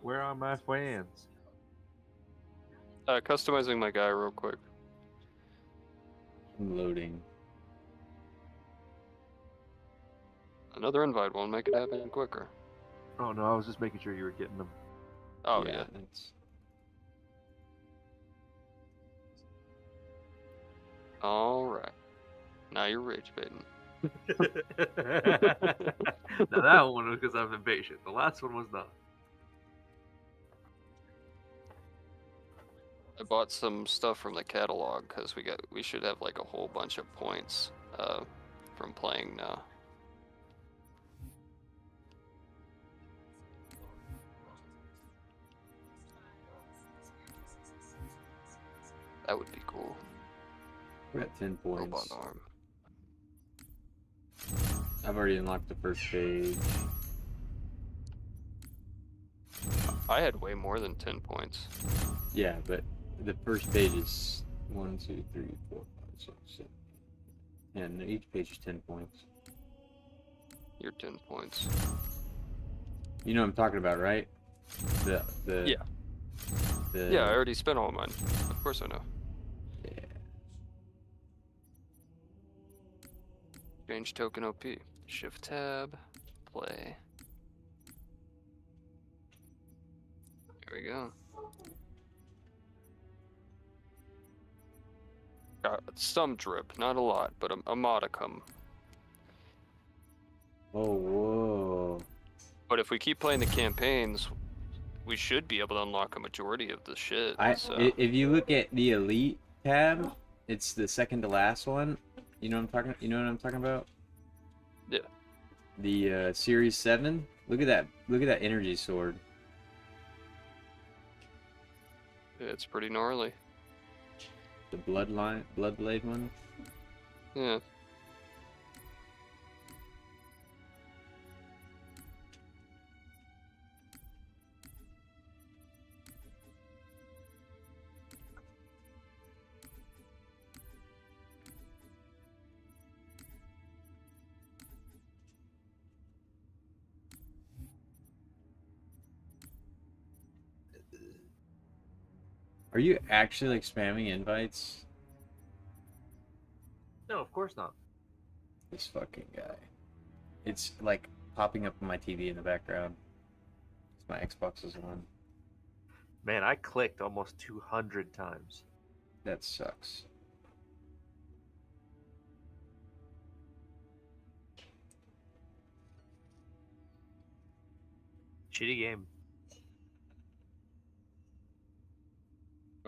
Where are my friends? Customizing my guy real quick. I'm loading. Another invite won't make it happen quicker. Oh no, I was just making sure you were getting them. Oh yeah. That's... All right. Now you're rage baiting. Now that one was because I'm impatient. The last one was not. I bought some stuff from the catalog because we should have like a whole bunch of points from playing now. That would be cool. We're at 10 Robot points. arm. I've already unlocked the first page. I had way more than 10 points. Yeah, but the first page is 1, 2, 3, 4, 5, 6, 7. And each page is 10 points. You're 10 points. You know what I'm talking about, right? The Yeah. Yeah, I already spent all mine. Of course I know. Yeah. Change token OP. Shift tab. Play. There we go. Got some drip, not a lot, but a modicum. Oh, whoa. But if we keep playing the campaigns, we should be able to unlock a majority of the shit. If you look at the Elite tab, it's the second to last one. You know what I'm talking about? Yeah. The Series 7. Look at that. Look at that energy sword. It's pretty gnarly. The Bloodblade one. Yeah. Are you actually like spamming invites? No, of course not. This fucking guy. It's like popping up on my TV in the background. It's my Xbox is on. Man, I clicked almost 200 times. That sucks. Shitty game.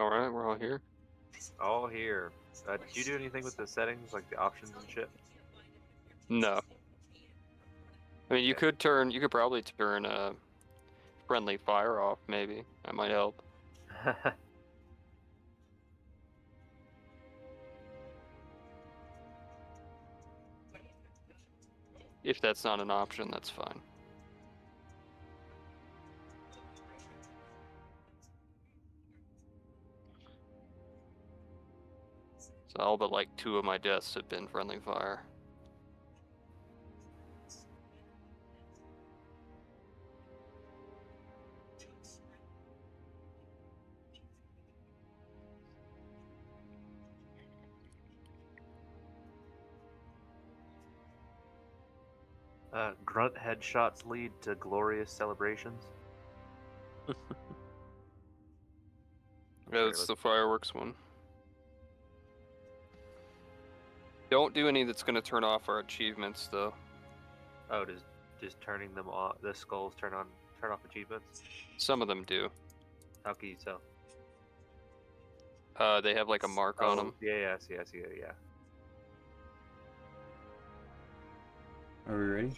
Alright, we're all here. All here. Did you do anything with the settings, like the options and shit? No. I mean, you could probably turn friendly fire off, maybe. That might help. If that's not an option, that's fine. So all but like 2 of my deaths have been friendly fire. Grunt headshots lead to glorious celebrations. Yeah, it's the fireworks one. Don't do any that's going to turn off our achievements, though. Oh, just turning them off. The skulls turn off achievements. Some of them do. How can you tell? They have like a mark on them. Yeah, I see, yeah. Are we ready?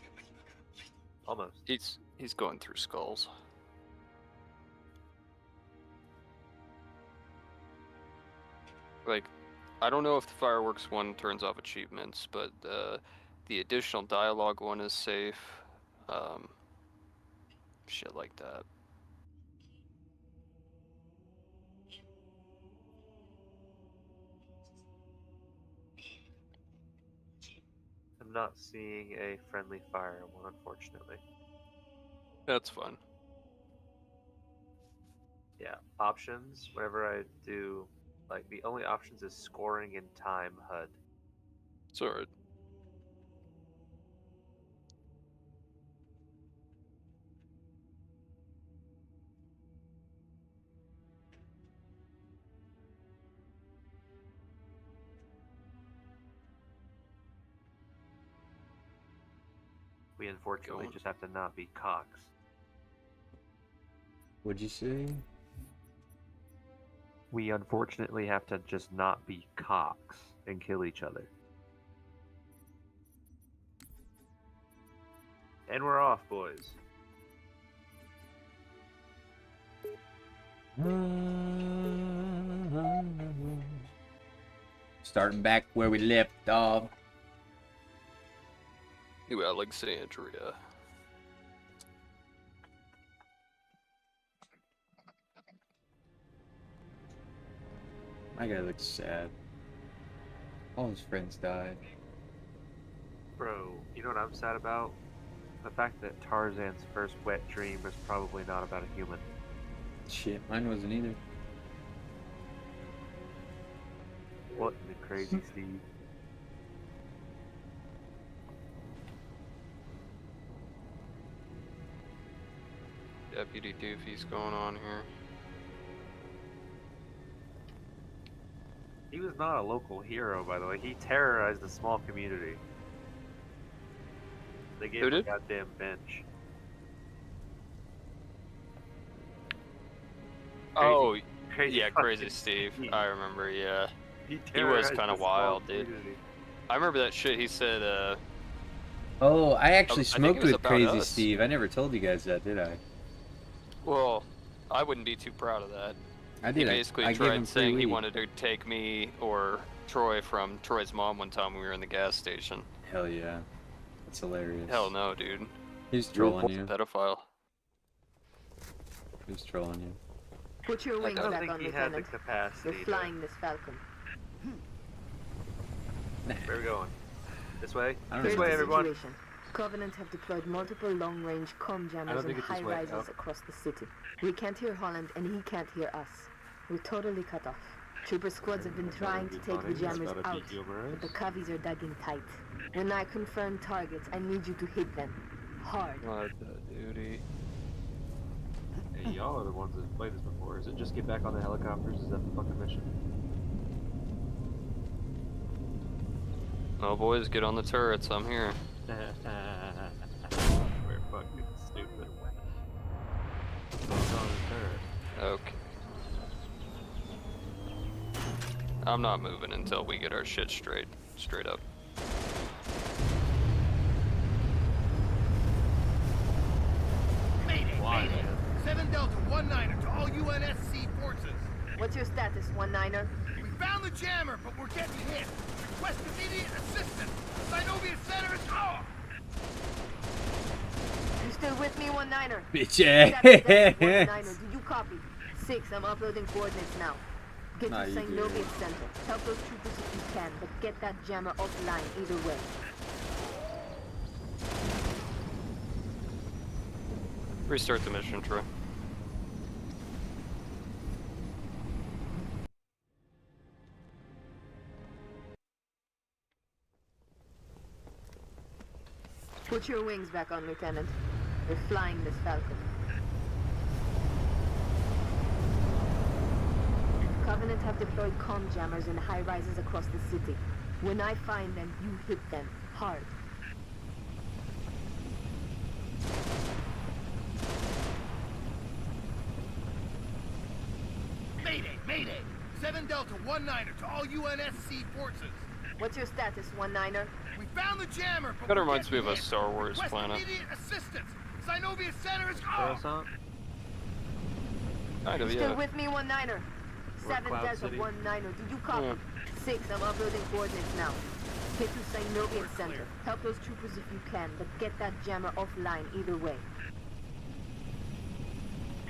Almost. He's going through skulls. Like, I don't know if the fireworks one turns off achievements, but the additional dialogue one is safe. Shit like that. I'm not seeing a friendly fire one, unfortunately. That's fun. Yeah, options. Whenever I do, like the only options is scoring and time HUD. It's alright. We unfortunately Going. just have to not be cocks. What'd you say? We unfortunately have to just not be cocks and kill each other. And we're off, boys. Starting back where we left off. New Alexandria. My guy looks sad. All his friends died. Bro, you know what I'm sad about? The fact that Tarzan's first wet dream was probably not about a human. Shit, mine wasn't either. What in the crazy Steve? Deputy Doofy's going on here. He was not a local hero, by the way. He terrorized a small community. They gave Who him a did? goddamn bench. Oh, Crazy yeah, fucking Crazy Steve. I remember, yeah. He He was terrorized kinda a small wild, dude. community. I remember that shit he said, Oh, I actually I think it smoked was with about Crazy us. Steve. I never told you guys that, did I? well, I wouldn't be too proud of that. I He did. basically I gave him tried free saying he weed. wanted to take me or Troy from Troy's mom one time when we were in the gas station. Hell yeah. That's hilarious. Hell no, dude. He's You're a trolling you. pedophile. He's trolling you. Put your I wings don't back think on, he had the Lieutenant. capacity. You're flying this Falcon. Where are we going? This way? I don't This know. way, the everyone. situation. Covenant have deployed multiple long-range comm jammers in think it's this high way. rises Oh. across the city. We can't hear Holland, and he can't hear us. We're totally cut off. Trooper squads have been trying to take the jammers out, but the coveys are dug in tight. When I confirm targets, I need you to hit them. Hard. What the duty? Hey, y'all are the ones that played this before. Is it just get back on the helicopters? Is that the fucking mission? Oh, boys, get on the turrets. I'm here. We're fucking stupid. What's on the turret? Okay. I'm not moving until we get our shit straight up. Mayday, Why, mayday. man? 7 Delta 19er to all UNSC forces. What's your status, 1-9er? We found the jammer, but we're getting hit. Request immediate assistance. Synovia Center is off. You still with me, 1-9er? Bitch Status, 1-9er, ass. do you copy? 6, I'm uploading coordinates now. Get Nah, to you St. do. Novius Center. Help those troopers if you can, but get that jammer offline either way. Restart the mission, Troy. Put your wings back on, Lieutenant. We're flying this Falcon. Covenant have deployed comm jammers in high rises across the city. When I find them, you hit them hard. Mayday, mayday. 7 Delta 19er to all UNSC forces. What's your status, 1-9er? We found the jammer, but Kinda we're reminds me getting of a hit. Star Wars Request planet. immediate assistance. Synovia Center is off. Coruscant? Kind of, Still yeah. with me, 1-9er? 7 Cloud Delta City. 1-9er, did you copy? Yeah. 6, I'm uploading coordinates now. Get to St. Novius Center. Help those troopers if you can, but get that jammer offline either way.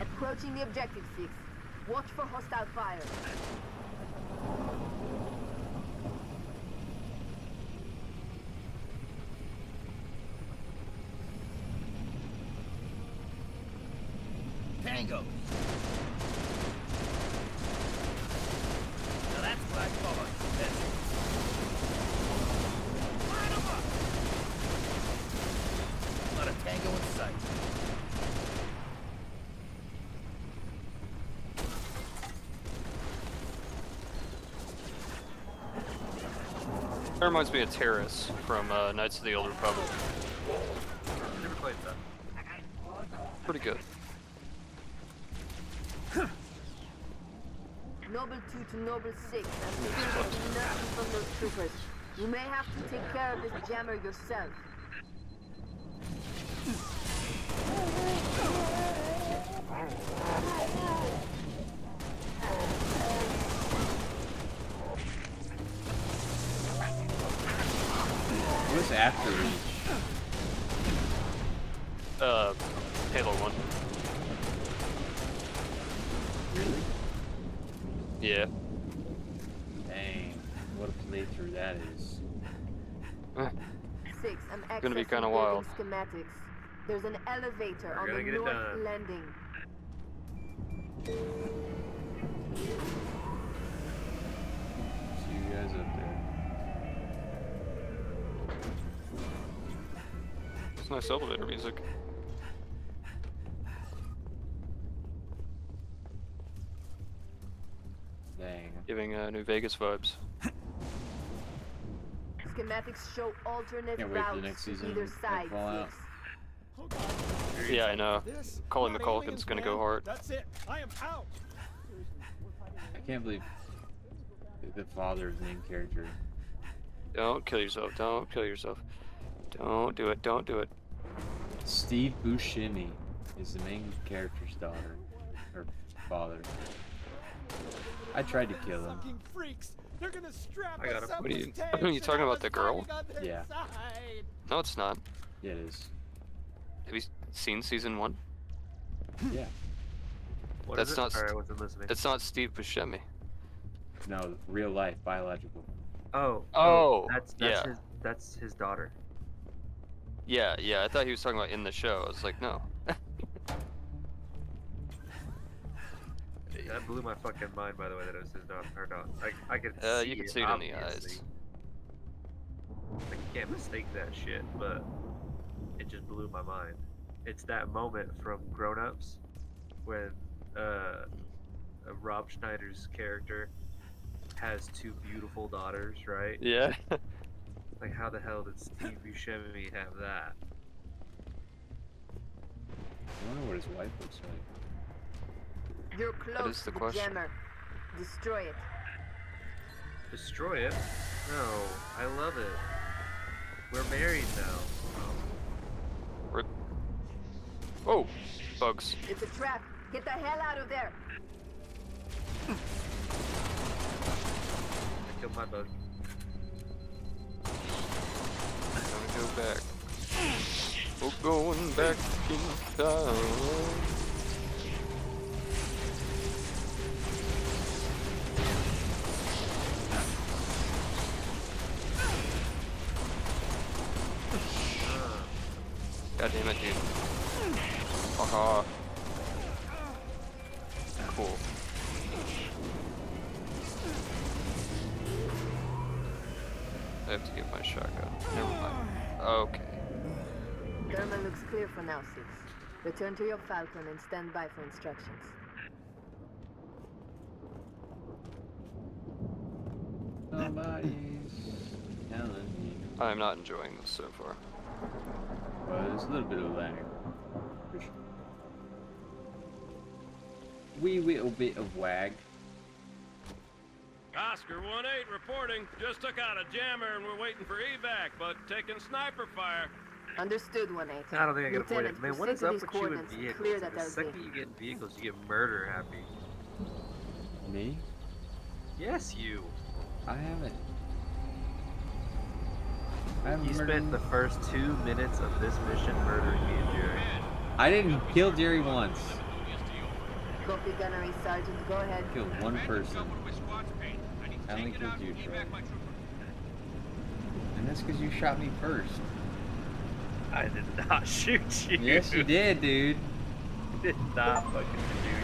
Approaching the objective, 6. Watch for hostile fire. Tango. That reminds me of Terrace from Knights of the Old Republic. Never played that. Pretty good. Noble 2 to Noble 6, and we hear nothing from those troopers. You may have to take care of this jammer yourself. What's after Reach? Halo 1. Really? Yeah. Dang, what a playthrough that is. 6, I'm Gonna be accessing kinda building wild. schematics. There's an elevator on We're the gonna get it north done. landing. See you guys up there. It's nice elevator music. Dang. Giving New Vegas vibes. Schematics show alternate Can't wait for the routes next to season either of side. Fallout. 6. Yeah, I know. This? Colin Not McCulkin's aliens, gonna man. go hard. That's it. I am out. I can't believe the father is the main character. Don't kill yourself. Don't kill yourself. Don't do it. Don't do it. Steve Buscemi is the main character's daughter. Or father. I tried to kill him. Sucking freaks. They're gonna strap I got us him. up What are with you- tapes are you and talking have about us the girl? fighting on their Yeah. side. No, it's not. Yeah, it is. Have you seen season 1? Yeah. What That's is it? not Sorry, I wasn't listening. It's not Steve Buscemi. No, real life, biological. Oh, that's yeah. his daughter. Yeah, I thought he was talking about in the show. I was like, no. That blew my fucking mind, by the way, that it was his daughter. Or not. I could see You can see it in the obviously. eyes. Like, you can't mistake that shit, but it just blew my mind. It's that moment from Grown Ups when Rob Schneider's character has two beautiful daughters, right? Yeah. Like, how the hell did Steve Buscemi have that? I wonder what his wife looks like. You're close is to the the question. jammer. Destroy it. Destroy it? No, I love it. We're married now. Oh, bugs. It's a trap. Get the hell out of there. I killed my bug. Gonna go back. We're going back in time. God damn it, dude. Haha. Cool. I have to get my shotgun. Never mind. Okay. Thermal looks clear for now, 6. Return to your Falcon and stand by for instructions. Somebody's telling me. I'm not enjoying this so far. Well, there's a little bit of lag. For sure. Wee little bit of wag. Oscar 1-8 reporting. Just took out a jammer and we're waiting for evac, but taking sniper fire. Understood, 1-8. I don't think I can avoid Lieutenant, it. Man, what proceed is to up these with you in coordinates. vehicles? Clear that The LZ. second you get in vehicles, you get murder happy. Me? Yes, you. I haven't. I haven't You murdered spent the first 2 minutes of this mission murdering me and Jerry. I didn't kill Jerry once. Copy, Gunnery Sergeant. Go ahead. I killed one person. I only killed you, bro. And that's because you shot me first. I did not shoot you. Yes, you did, dude. I did not fucking do you.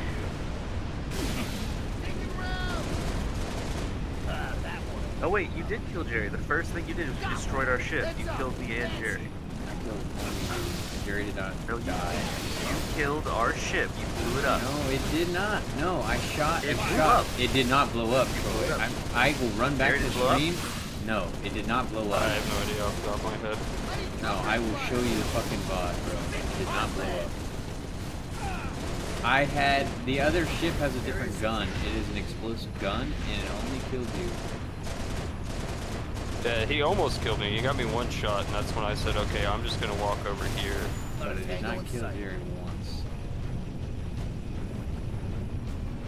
Oh wait, you did kill Jerry. The first thing you did was you destroyed our ship. You killed me and Jerry. I killed one. Jerry did not No, you die. You killed our ship. You blew it up. No, it did not. No, I shot It and blew shot. up. It did not blow up, blew Troy. it up. I will run back Jerry to the did blow up? stream. No, it did not blow I up. have no idea off the top of my head. No, I will show you the fucking VOD, bro. It did not blow up. I had... The other ship has a different gun. It is an explosive gun, and it only killed you. Yeah, he almost killed me. He got me one shot, and that's when I said, okay, I'm just gonna walk over here. But it did not kill Jerry once.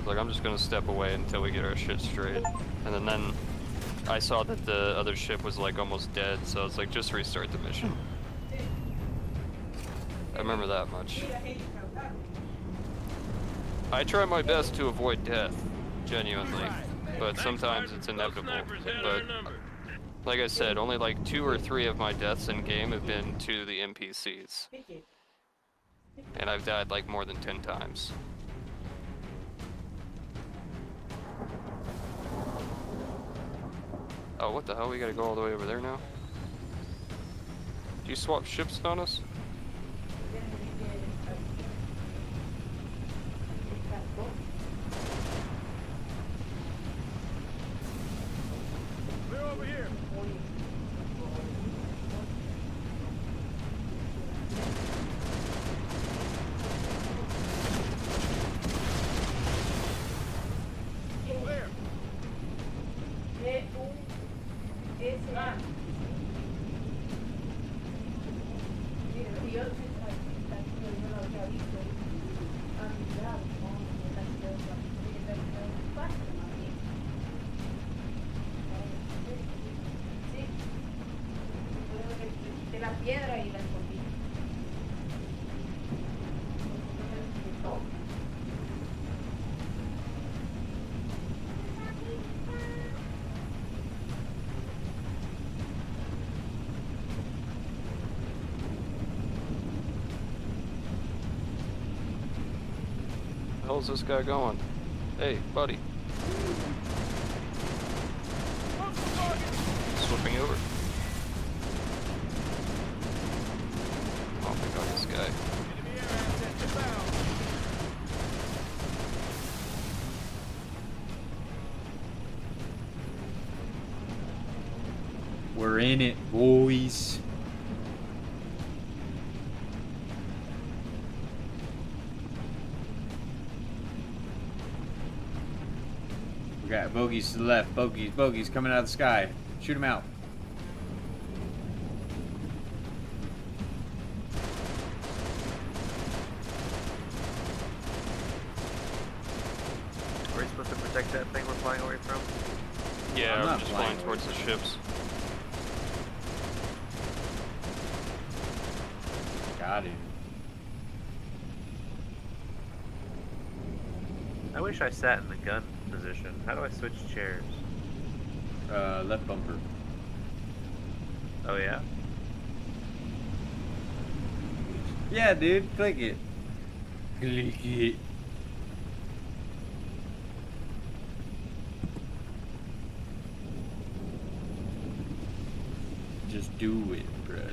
Like, I'm just gonna step away until we get our shit straight. And then I saw that the other ship was like almost dead, so I was like, just restart the mission. I remember that much. I try my best to avoid death, genuinely, but sometimes it's inevitable. But like I said, only like 2 or 3 of my deaths in game have been to the NPCs. And I've died like more than 10 times. Oh, what the hell? We gotta go all the way over there now? Do you swap ships on us? Clear over here. Clear. The hell's this guy going? Hey, buddy. Slipping over. Oh my god, this guy. Enemy air asset inbound. We're in it, boys. We got bogeys to the left. Bogeys coming out of the sky. Shoot them out. We're supposed to protect that thing we're flying away from? Yeah, I'm I'm not just flying flying towards the ships. Got him. I wish I sat in the gun position. How do I switch chairs? Left bumper. Oh yeah? Yeah, dude. Click it. Click it. Just do it, brother.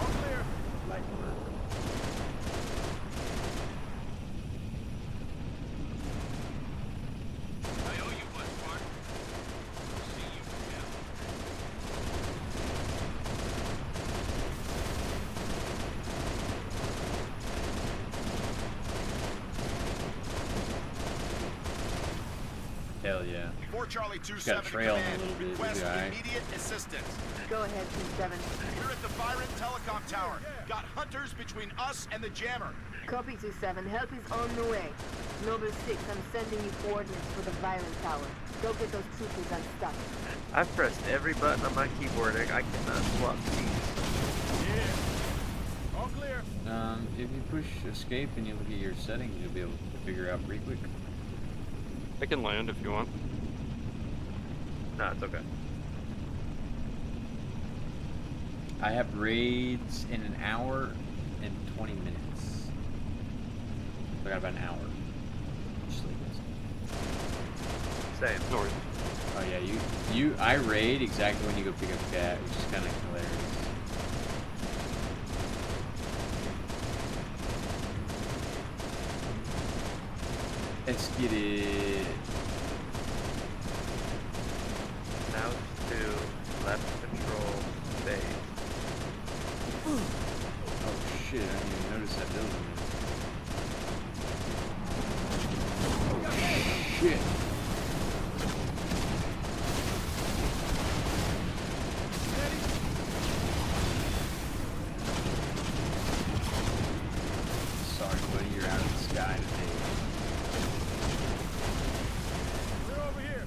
All clear. I owe you one, Mark. See you again. Hell yeah. 4 Charlie got 27 a trail in a command. little bit, Request guy. immediate assistance. Go ahead, 2-7. We're at the Byron Telecom Tower. Got hunters between us and the jammer. Copy 2-7. Help is on the way. Noble 6, I'm sending you coordinates for the Byron Tower. Go get those troopers unstuck. I've pressed every button on my keyboard. I cannot swap keys. Yeah. All clear. If you push escape and you look at your settings, you'll be able to figure out pretty quick. I can land if you want. No, it's okay. I have raids in an hour and 20 minutes. I got about an hour. Just like this. Same. No worries. Oh Oh yeah, I raid exactly when you go pick up cat, which is kind of hilarious. Let's get it. Now to left control space. Oh shit, I didn't even notice that building. Oh shit. Sorry, buddy, you're out of the sky today. We're over here.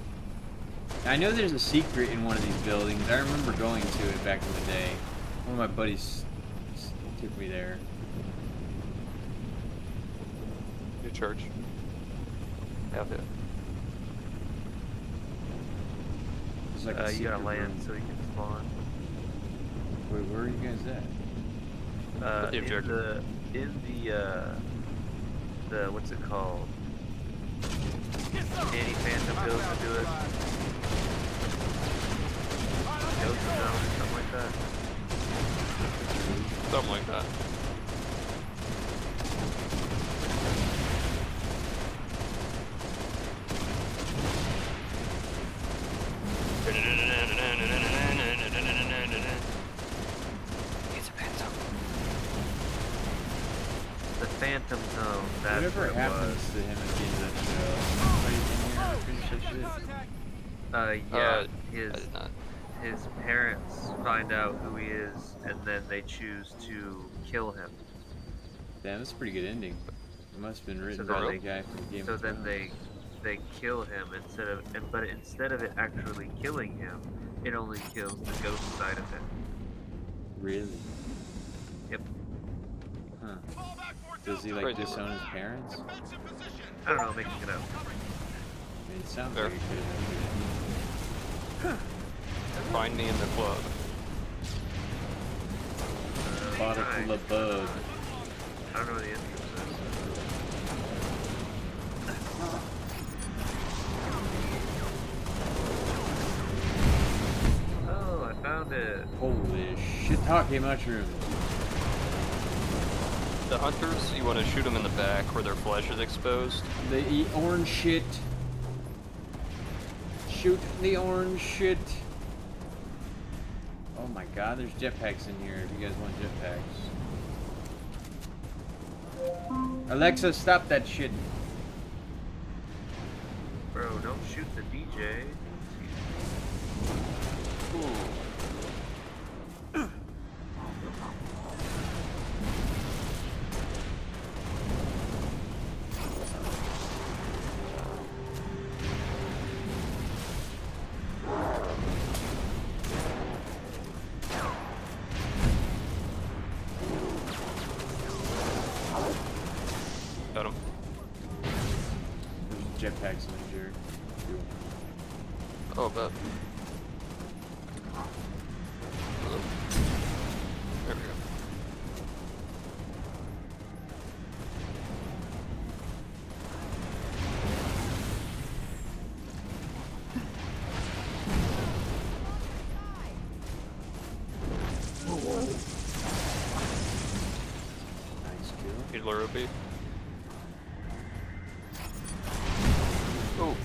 I know there's a secret in one of these buildings. I remember going to it back in the day. One of my buddies took me there. New church. Have it. It's like a You secret gotta land room. so you can spawn. Wait, where are you guys at? The objective. In the what's it called? Danny Phantom goes to do it. Ghost Zone or something like that. Something like that. It's a phantom. The Phantom Zone. That's Whatever what it happens was. to him at the end of that show? Anybody in here ever finish that shit? Yeah, I did not. his parents find out who he is, and then they choose to kill him. Damn, that's a pretty good ending. It must have been written So by then the guy from Game So of then Thrones. they kill him but instead of it actually killing him, it only kills the ghost side of him. Really? Yep. Huh. Fall back for Does he Right. like disown his parents? defensive position. I don't know, making it up. I mean, it sounds Fair. like it could have been Find me in the club. Bought a full of bug. I don't know what the entrance is. Oh, I found it. Holy shiitake mushrooms. The hunters, you want to shoot them in the back where their flesh is exposed. They eat orange shit. Shoot the orange shit. Oh my god, there's jetpacks in here if you guys want jetpacks. Alexa, stop that shit. Bro, don't shoot the DJ. Got him. There's jetpacks in here. Oh, bet. There we go. Nice kill. Healer rupee. Oh.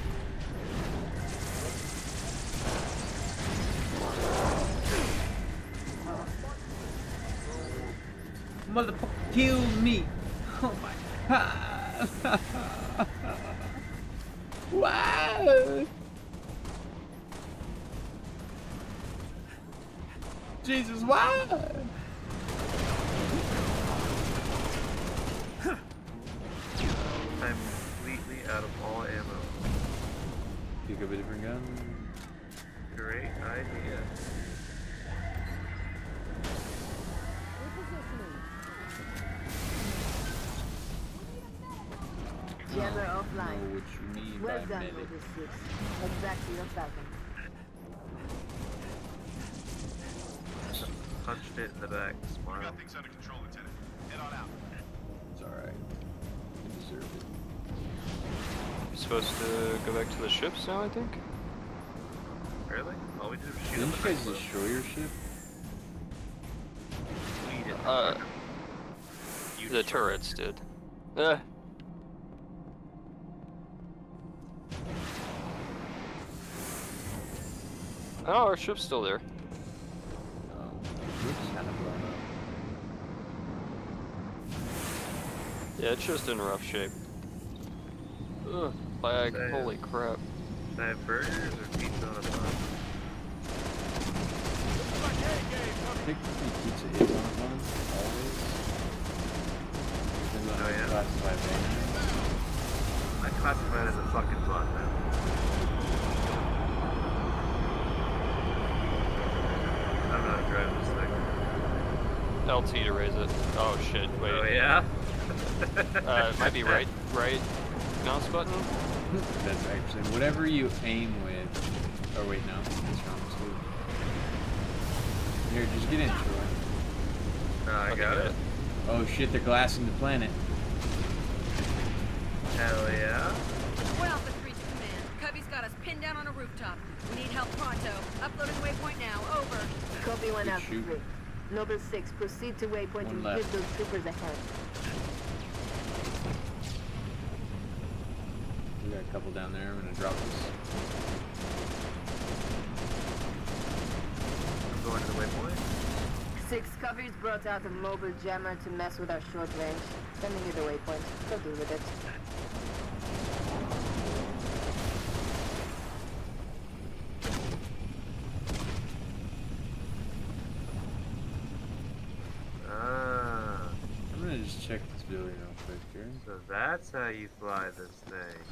Motherfucker killed me. Oh my. Wow. Jesus, why? I'm completely out of all ammo. Pick up a different gun. Great idea. Jammer Know offline. what you mean Well by done, medic. Mobile 6. Head back to your Falcon. Punched it in the back. Smile. Got things under control, Lieutenant. Head on out. It's alright. You deserve it. You're supposed to go back to the ships now, I think? We just shoot Didn't them you guys destroy your ship? We didn't. You The destroyed turrets it. did. Oh, our ship's still there. Oh, looks kind of blown up. Yeah, it's just in rough shape. Ugh, lag, Damn. holy crap. Should I have burgers or pizza on a bun? Technically, pizza is on a bun, always. Depends on how you yeah? classify bun. I classify it as a fucking bun now. I don't know how to drive this thing. LT to raise it. Oh shit, wait. Oh yeah? It might be right mouse button. That's actually whatever you aim with. Oh wait, no, that's wrong too. Here, just get into it. I got it. Oh shit, they're glassing the planet. Hell yeah. What Alpha 3 to command? Cubby's got us pinned down on a rooftop. We need help pronto. Uploading waypoint now. Over. Copy 1 Good Alpha shoot. 3. Noble 6, proceed to waypoint One and left. hit those troopers ahead. We got a couple down there. I'm gonna drop this. I'm going to the waypoint. 6 Coveys brought out a mobile jammer to mess with our short range. Sending you the waypoint. Go deal with it. Ah, I'm gonna just check this building real quick here. so that's how you fly this thing.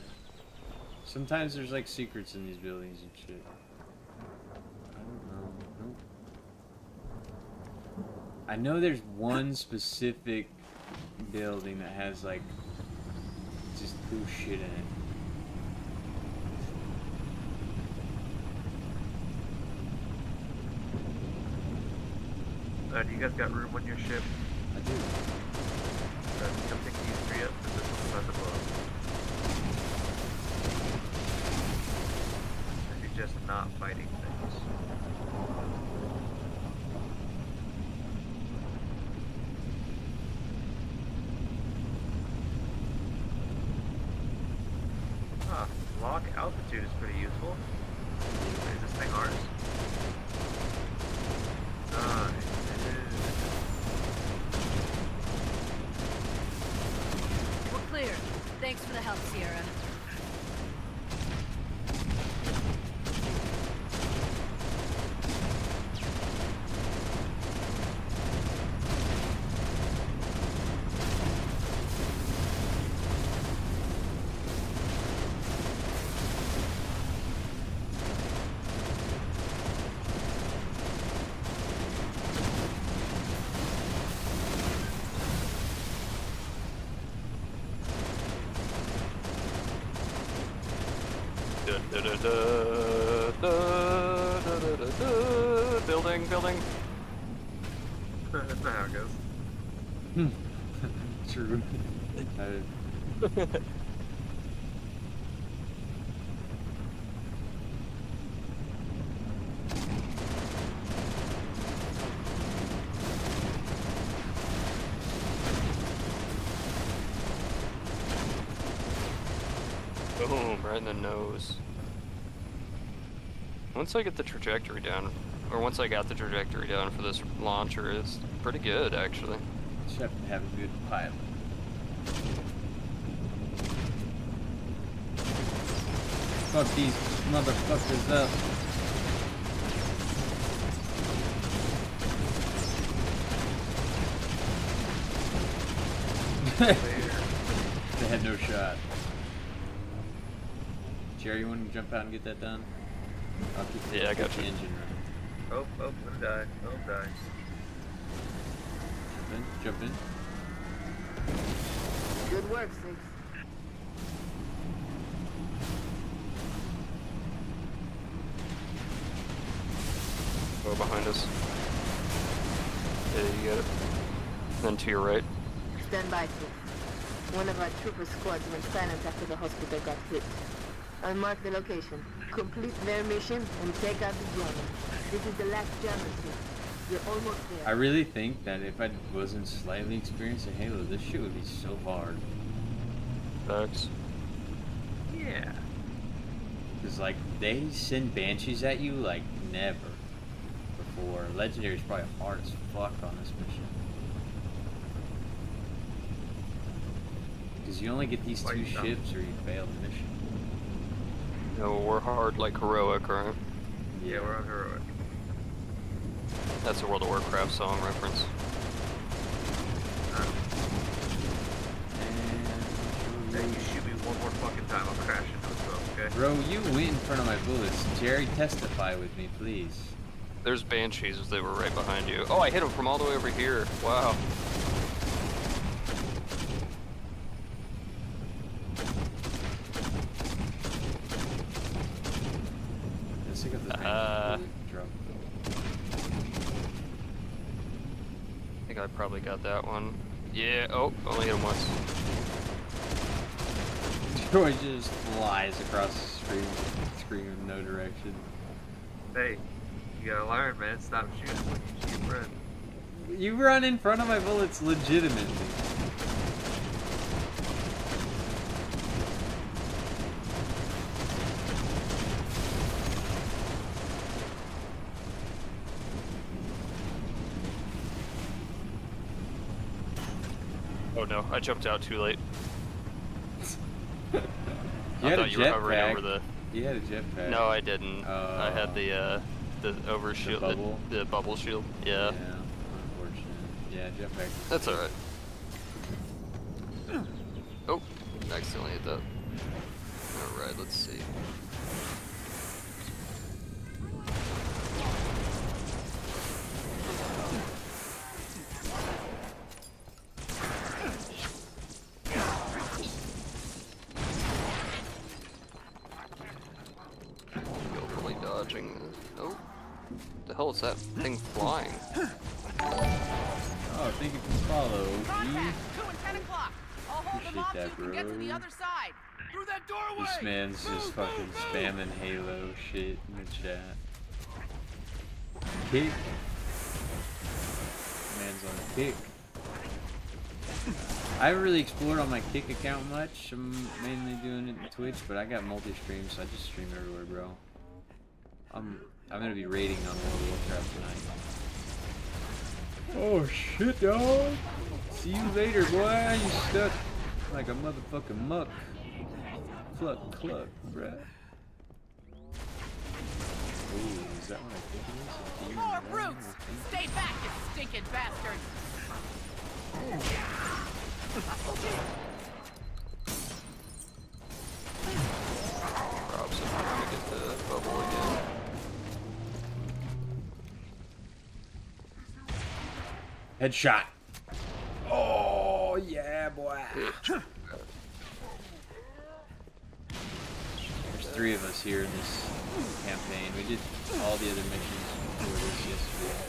Sometimes there's like secrets in these buildings and shit. I don't know. Nope. I know there's one specific building that has like just cool shit in it. Do you guys got room on your ship? I do. Come pick these 3 up, because this one's about to blow up. If you're just not fighting things. Ah, lock altitude is pretty useful. Is this thing ours? Nice. We're clear. Thanks for the help, Sierra. Building. That's not how it goes. True. Boom, right in the nose. Once I get the trajectory down, or once I got the trajectory down for this launcher, it's pretty good actually. Just have to have a good pilot. Fuck these motherfuckers up. They had no shot. Jerry, you want to jump out and get that done? I'll keep Yeah, I got the you. engine running. Oh, I'm gonna die. Oh, die. Jump in. Good work, 6. Go behind us. Yeah, you get it. Then to your right. Stand by, 6. One of our trooper squads went silent after the hospital got hit. I'll mark the location. Complete their mission and take out the jammer. This is the last jammer suit. You're almost there. I really think that if I wasn't slightly experienced in Halo, this shit would be so hard. Facts. Yeah. Cause like they send banshees at you like never before. Legendary's probably hard as fuck on this mission. Cause you only get these two ships or you fail the mission. No, we're hard like heroic, right? Yeah, we're on heroic. That's a World of Warcraft song reference. Hey, you shoot me one more fucking time, I'll crash into the boat, okay? Bro, you went in front of my bullets. Jerry, testify with me, please. There's banshees. They were right behind you. Oh, I hit them from all the way over here. Wow. Let's pick up the drop. I think I probably got that one. Yeah. Oh, only hit him once. Troy just flies across the screen in no direction. Hey, you gotta learn, man. Stop shooting when you shoot your friend. You run in front of my bullets legitimately. Oh no, I jumped out too late. You I had a thought you were hovering over jetpack. the. You had a jetpack. No, I didn't. I had the overshield, bubble? the bubble shield. Yeah. Yeah, unfortunate. Yeah, jetpack. That's alright. Oh, accidentally hit that. Alright, let's see. Skillfully dodging this. Oh. The hell is that thing flying? Oh, thank you for follow. Contact! 2 and 10 o'clock. I'll hold them Appreciate off so that, you can get to the bro. other side. Through that doorway! This man's just fucking spamming Halo shit in the chat. Kick. Man's on a kick. I haven't really explored on my Kick account much. I'm mainly doing it on Twitch, but I got multi-stream, so I just stream everywhere, bro. I'm gonna be raiding on World of Warcraft tonight. Oh shit, dog! See you later, boy. You stuck like a motherfucking muck. Cluck, cluck, bruh. Ooh, is that what I think it is? A demon More dragon, brutes! I think? Stay back, you stinking bastard! Rob's trying to get the bubble again. Headshot. Oh yeah, boy. There's 3 of us here in this campaign. We did all the other missions before this yesterday.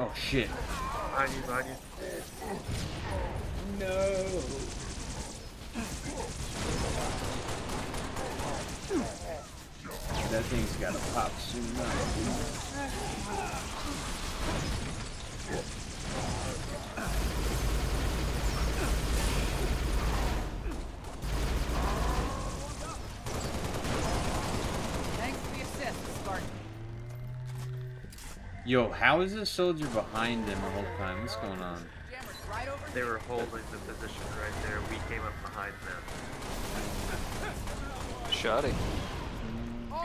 Oh shit. Behind you. No. That thing's gotta pop soon Thanks for the assist, Spartan. Yo, how is this soldier behind them the whole time? What's going on? Jammer's right over They were holding the position right there. We came up behind them. Shoddy.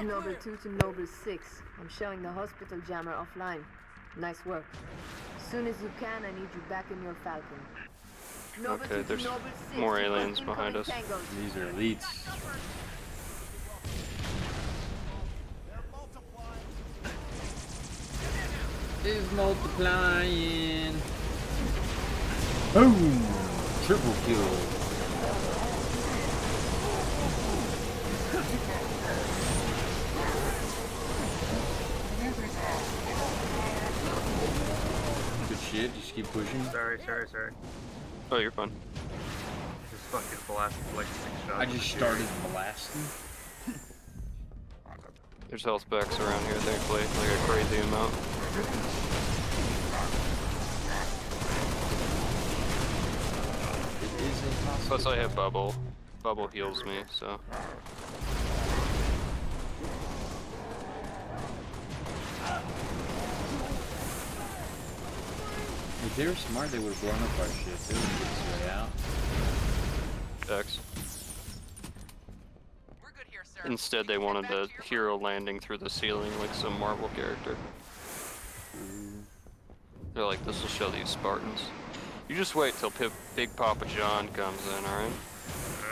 Noble 2 to Noble 6. I'm showing the hospital jammer offline. Nice work. As soon as you can, I need you back in your Falcon. Noble Okay, 2 to there's Noble 6. more request aliens behind incoming us. tangos. These are elites. Is multiplying. Boom! Triple kill. Good shit. Just keep pushing. Sorry. Oh, you're fine. Just fucking blasted like 6 shots. I just started blasting. There's health packs around here, thankfully, like a crazy amount. It is impossible. Plus, I have bubble. Bubble heals me, so. If they were smart, they would have blown up our shit. They wouldn't get us way out. X. Instead, they wanted a hero landing through the ceiling like some Marvel character. They're like, this will show these Spartans. You just wait till Big Papa John comes in, alright?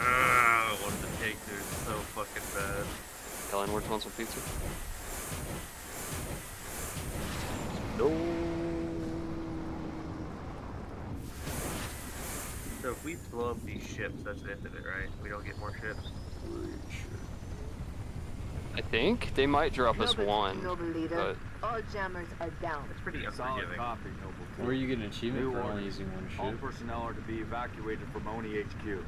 I want the cake, dude. So fucking bad. Ellen, where's want some pizza? So if we blow up these ships, that's the end of it, right? We don't get more ships. I think they might drop us one, Noble leader. but All jammers are down. It's pretty Solid unforgiving. copy, Noble. Where are you getting an achievement New for only orders. using one All ship? personnel are to be evacuated from Oni HQ.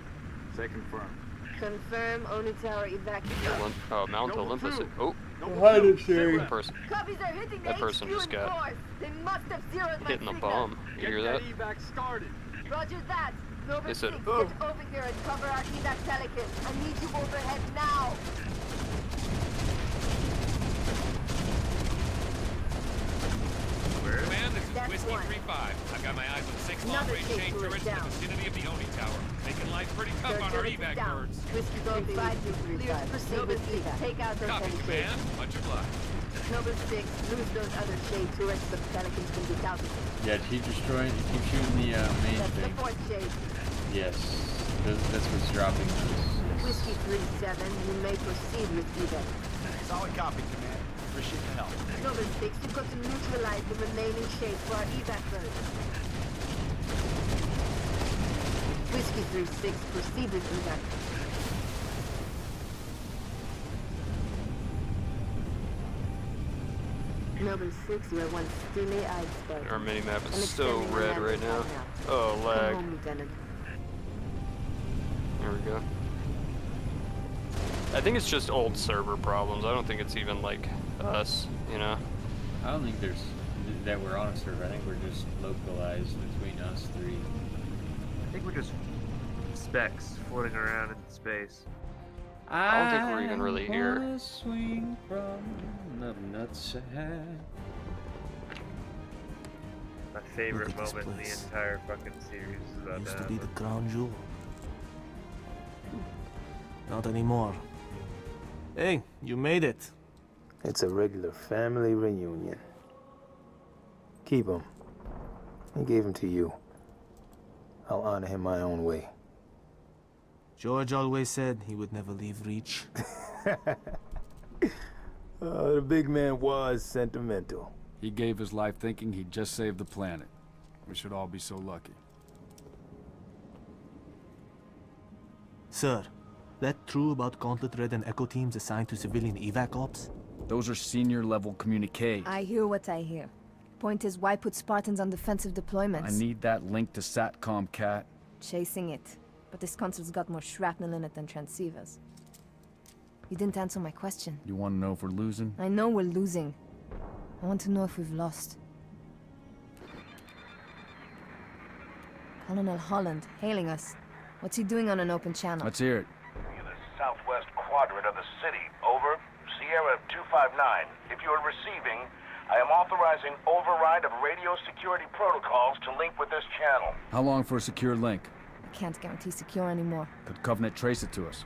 Say confirmed. Confirm Oni Tower evacuation. Mount Noble Olympus. two. Oh, Hide it, Sherry. that person Copies are hitting the That person HQ just in got force. They must have zeroed my hitting a signal. bomb. You hear that? evac started. Roger that. Noble They said, 6, "Oh." get over here and cover our evac Pelican. I need you overhead now. Where? Command, this is That's Whiskey one. 3-5. I've got my eyes on 6 Another long-range shape chain turret turrets in the down. vicinity of the Oni Tower. Making life pretty tough Third on our turret is evac down. birds. Whiskey 5 proceed with evac. Take out those Copy, heavy Command. shapes. Much obliged. Noble 6, lose those other shade turrets so the Pelicans can get out of it. Yeah, keep destroying. Keep shooting the main That's the thing. fourth shade. Yes, that's what's dropping those. Yes. Whiskey 3-7, you may proceed with evac. Solid copy, Command. Appreciate the help. Noble 6, you've got to neutralize the remaining shades for our evac birds. Whiskey 3-6, proceed with evac. Noble 6, you are one steely-eyed Spartan. Our mini-map I'm is so extending red my right now. land Oh, Come lag. home, Lieutenant. There we go. I think it's just old server problems. I don't think it's even like us, you know? I don't think there's that we're on a server. I think we're just localized between us three. I think we're just specks floating around in space. I don't think we're even really here. wanna swing from the nutsack. My favorite Look at this moment in the place. entire fucking series is about Used to to be the happen. crown jewel. Not anymore. Hey, you made it. It's a regular family reunion. Keep him. He gave him to you. I'll honor him my own way. George always said he would never leave Reach. The big man was sentimental. He gave his life thinking he'd just save the planet. We should all be so lucky. Sir, that true about Gauntlet Red and Echo teams assigned to civilian evac ops? Those are senior level communiques. I hear what I hear. Point is, why put Spartans on defensive deployments? I need that link to SATCOM, Cat. Chasing it. But this console's got more shrapnel in it than transceivers. You didn't answer my question. You want to know if we're losing? I know we're losing. I want to know if we've lost. Colonel Holland, hailing us. What's he doing on an open channel? Let's hear it. In the southwest quadrant of the city. Over. Sierra 259. If you are receiving, I am authorizing override of radio security protocols to link with this channel. How long for a secure link? I can't guarantee secure anymore. Could Covenant trace it to us?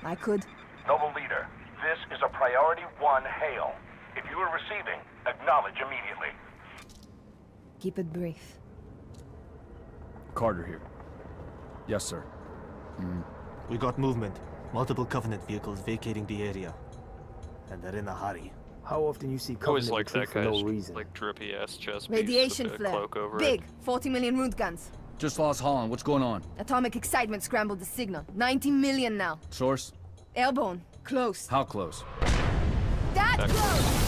I could. Noble Leader, this is a Priority 1 hail. If you are receiving, acknowledge immediately. Keep it brief. Carter here. Yes, sir. We got movement. Multiple Covenant vehicles vacating the area. And they're in a hurry. How often you see I always Covenant like that retreat for guy's no reason? like drippy ass chest piece Radiation with a flare. cloak over Big. it. 40 million root guns. Just lost Holland. What's going on? Atomic excitement scrambled the signal. 90 million now. Source? Airborne. Close. How close? That close!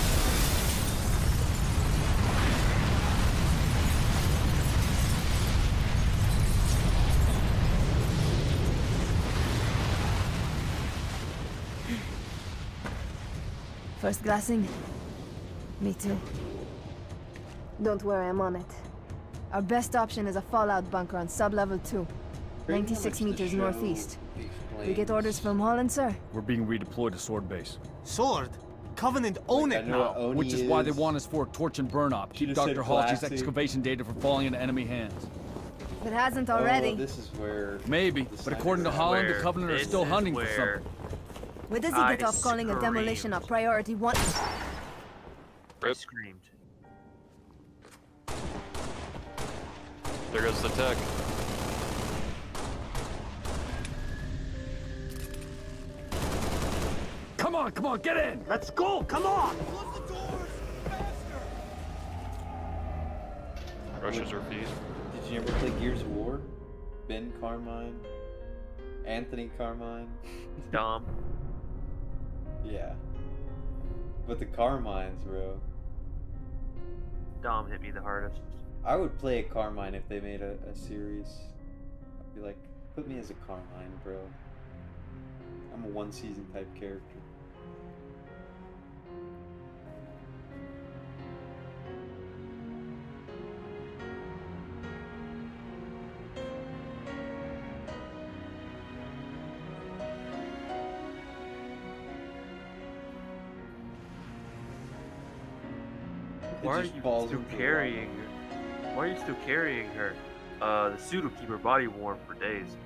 First glassing? Me too. Don't worry, I'm on it. Our best option is a fallout bunker on sub-level 2. Pretty 96 much the meters show northeast. explains- We get orders from Holland, sir? We're being redeployed to Sword Base. Sword? Covenant own Like, I it know what now! Oni Which is why they is. want us for a torch and burn op. Keep Should've said Dr. Halsey's classy. excavation data from falling into enemy hands. If it hasn't Oh, already. this is where. Maybe, the but according to sniper- Holland, the Where Covenant are this still is hunting for where something. Where does he I get off calling a demolition a screamed. priority 1? I Rip. screamed. There goes the tech. Come on, get in! Let's go! Come on! Russia's refused. Did you ever play Gears of War? Ben Carmine? Anthony Carmine? Dom. Yeah. But the Carmines, bro. Dom hit me the hardest. I would play a Carmine if they made a series. I'd be like, put me as a Carmine, bro. I'm a one-season type character. Why are just you falls still into the carrying her? Why are you still carrying her? The suit will keep her body warm for days.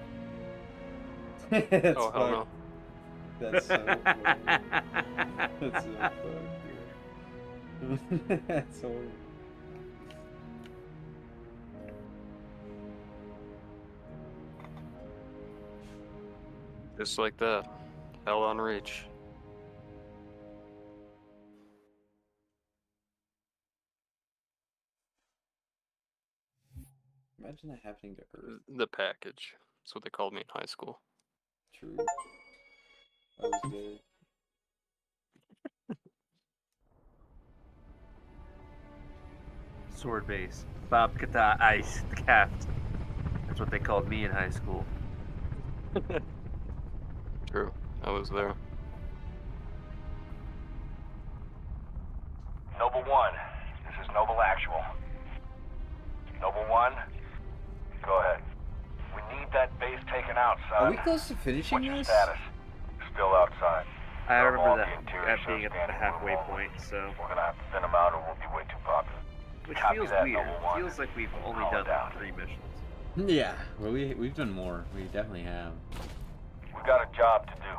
That's Oh, hell no. That's so funny. That's so funny. That's horrible. Just like that. Hell on Reach. Imagine that happening to Earth. The package. That's what they called me in high school. True. That was good. Sword base. Bob Kata Ice Capped. That's what they called me in high school. True. I was there. Noble 1, this is Noble Actual. Noble 1, go ahead. We need that base taken out, son. Are we close to finishing What's your this? status? Still outside. I They'll remember all that be interior at being at the standing halfway room only. point, so. We're gonna have to thin them out or we'll be way too popular. Which Copy feels that, weird. Noble 1. Feels like we've only Call it done down. like 3 missions. Yeah, well, we've done more. We definitely have. We've got a job to do,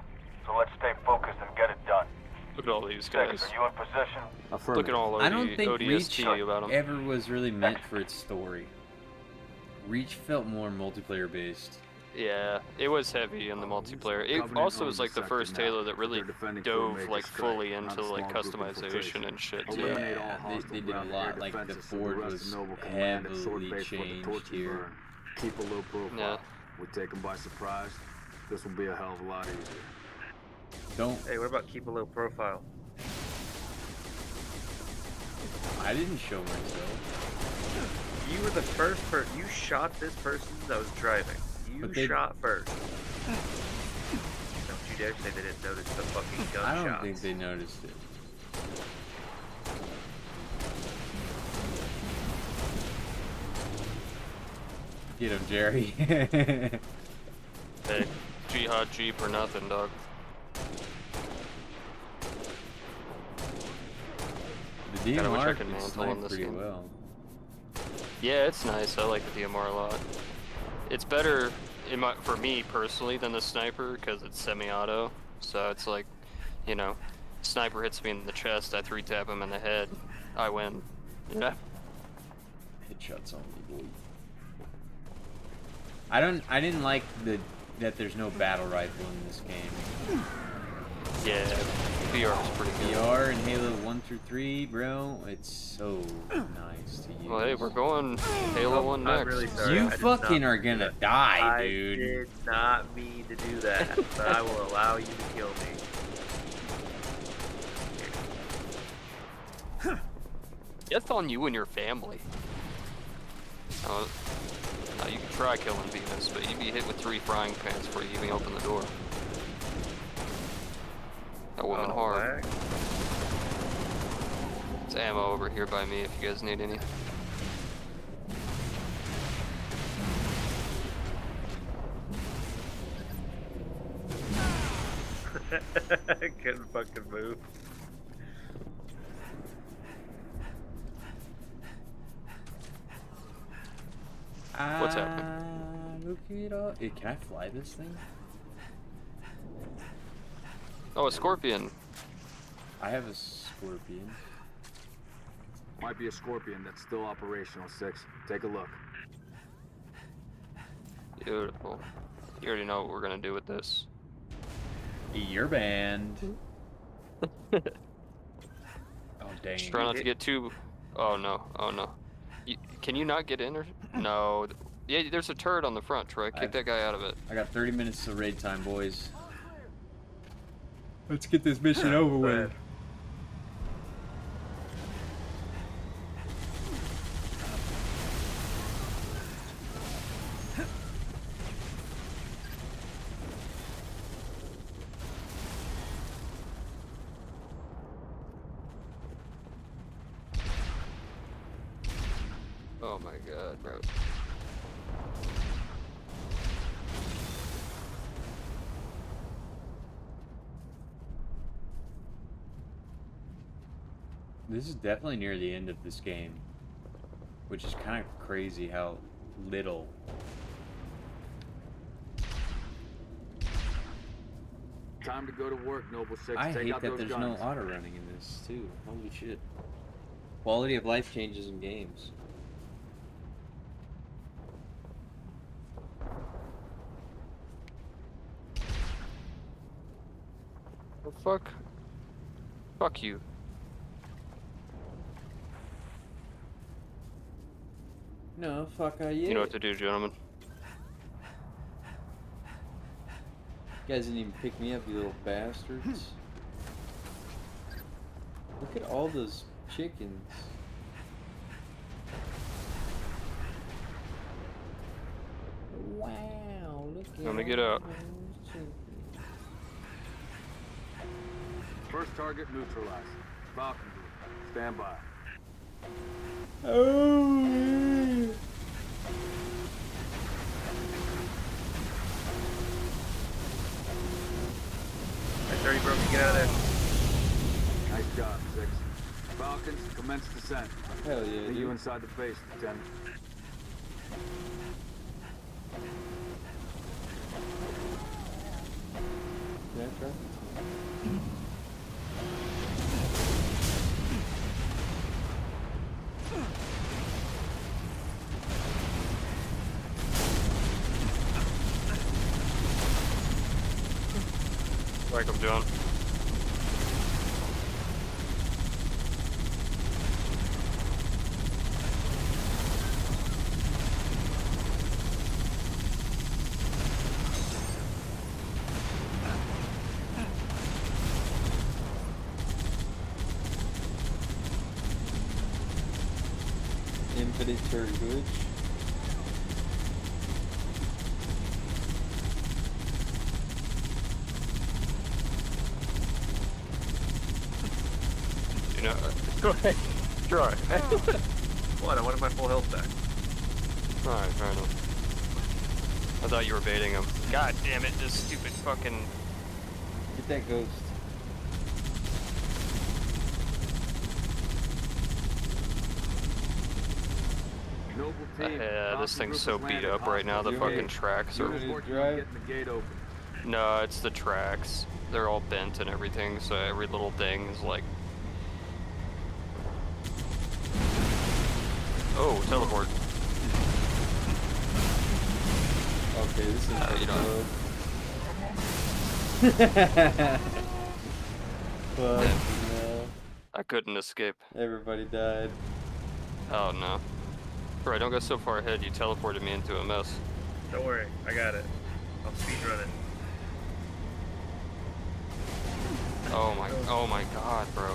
so let's stay focused and get it done. Look at all these Six, guys. are you in position? Look at all I don't think Reach ODST about them. ever was really meant for its story. Reach felt more multiplayer based. Yeah, it was heavy in the multiplayer. It also was like the first Halo that really dove like fully into like customization and shit too. Yeah, they did a lot. Like the Ford was heavily changed here. Keep a low profile. Yeah. We take them by surprise. This will be a hell of a lot easier. Don't. Hey, what about keep a low profile? I didn't show myself. You were the first person. You shot this person that was driving. You But they- shot first. Don't you dare say they didn't notice the fucking gunshots. I don't think they noticed it. Get him, Jerry. Hey, Jihad Jeep or nothing, dog. The Kinda wish I DMR could can mantle snipe on this pretty game. well. Yeah, it's nice. I like the DMR a lot. It's better for me personally than the sniper because it's semi-auto. So it's like, you know, sniper hits me in the chest, I 3-tap him in the head, I win. Yeah. Headshots only, boy. I didn't like that there's no battle rifle in this game. Yeah, VR is pretty good. VR in Halo 1 through 3, bro, it's so nice to use. Well, hey, we're going Halo 1 next. I'm really sorry. You I did fucking not are do gonna that. die, dude. I did not mean to do that, but I will allow you to kill me. Death on you and your family. Now you can try killing Venus, but you'd be hit with 3 frying pans before you even open the door. That woman hard. Whack. There's ammo over here by me if you guys need any. I couldn't fucking move. What's happening? Hey, can I fly this thing? Oh, a scorpion. I have a scorpion. Might be a Scorpion that's still operational, 6. Take a look. Beautiful. You already know what we're gonna do with this. You're banned. Oh, dang. Just try not to get too... Oh, no. Oh, no. Can you not get in or... No. Yeah, there's a turret on the front, Troy. Kick that guy out of it. I got 30 minutes to raid time, boys. Let's get this mission over with. Oh my god, bro. This is definitely near the end of this game, which is kind of crazy how little. Time to go to work, Noble 6. I Take hate out that those there's guns. no auto running in this too. Holy shit. Quality of life changes in games. Oh, fuck. Fuck you. No, fuck you. You know what to do, gentlemen. You guys didn't even pick me up, you little bastards. Look at all those chickens. Wow, look at Let me get out. those chickens. First target neutralized. Falcon Group, stand by. Oh, I 30 broke to get out of there. Nice job, 6. Falcons, commence descent. hell yeah, See you dude. inside the base, Lieutenant. Yeah, try. Like I'm doing. Infinite turbulence. You know, go ahead. Try. What? I wanted my full health back. Alright, fair enough. I thought you were baiting him. God damn it, this stupid fucking... Get that ghost. Noble team. Yeah, this Falcon thing's Group so has beat landed up right now, the hostile fucking UAV. tracks are... Units working on getting the gate open. No, it's the tracks. They're all bent and everything, so every little thing is like... Oh, teleport. Okay, this is you know. Fuck no. I couldn't escape. Everybody died. Oh no. Bro, don't go so far ahead, you teleported me into a mess. Don't worry, I got it. I'll speedrun it. Oh my god, bro.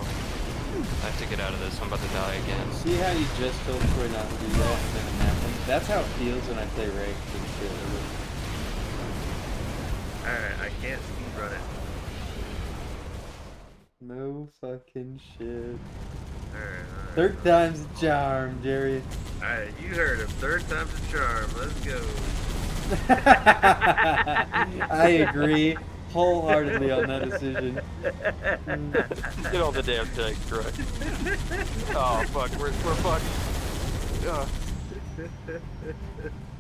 I have to get out of this, I'm about to die again. See how you just told Troy not to do that and then it happened? That's how it feels when I play ranked and shit. Alright, I can't speedrun it. No fucking shit. Alright. Third time's a charm, Jerry. Alright, you heard him. Third time's a charm. Let's go. I agree wholeheartedly on that decision. Get all the damn tanks right. Oh fuck, we're fucked.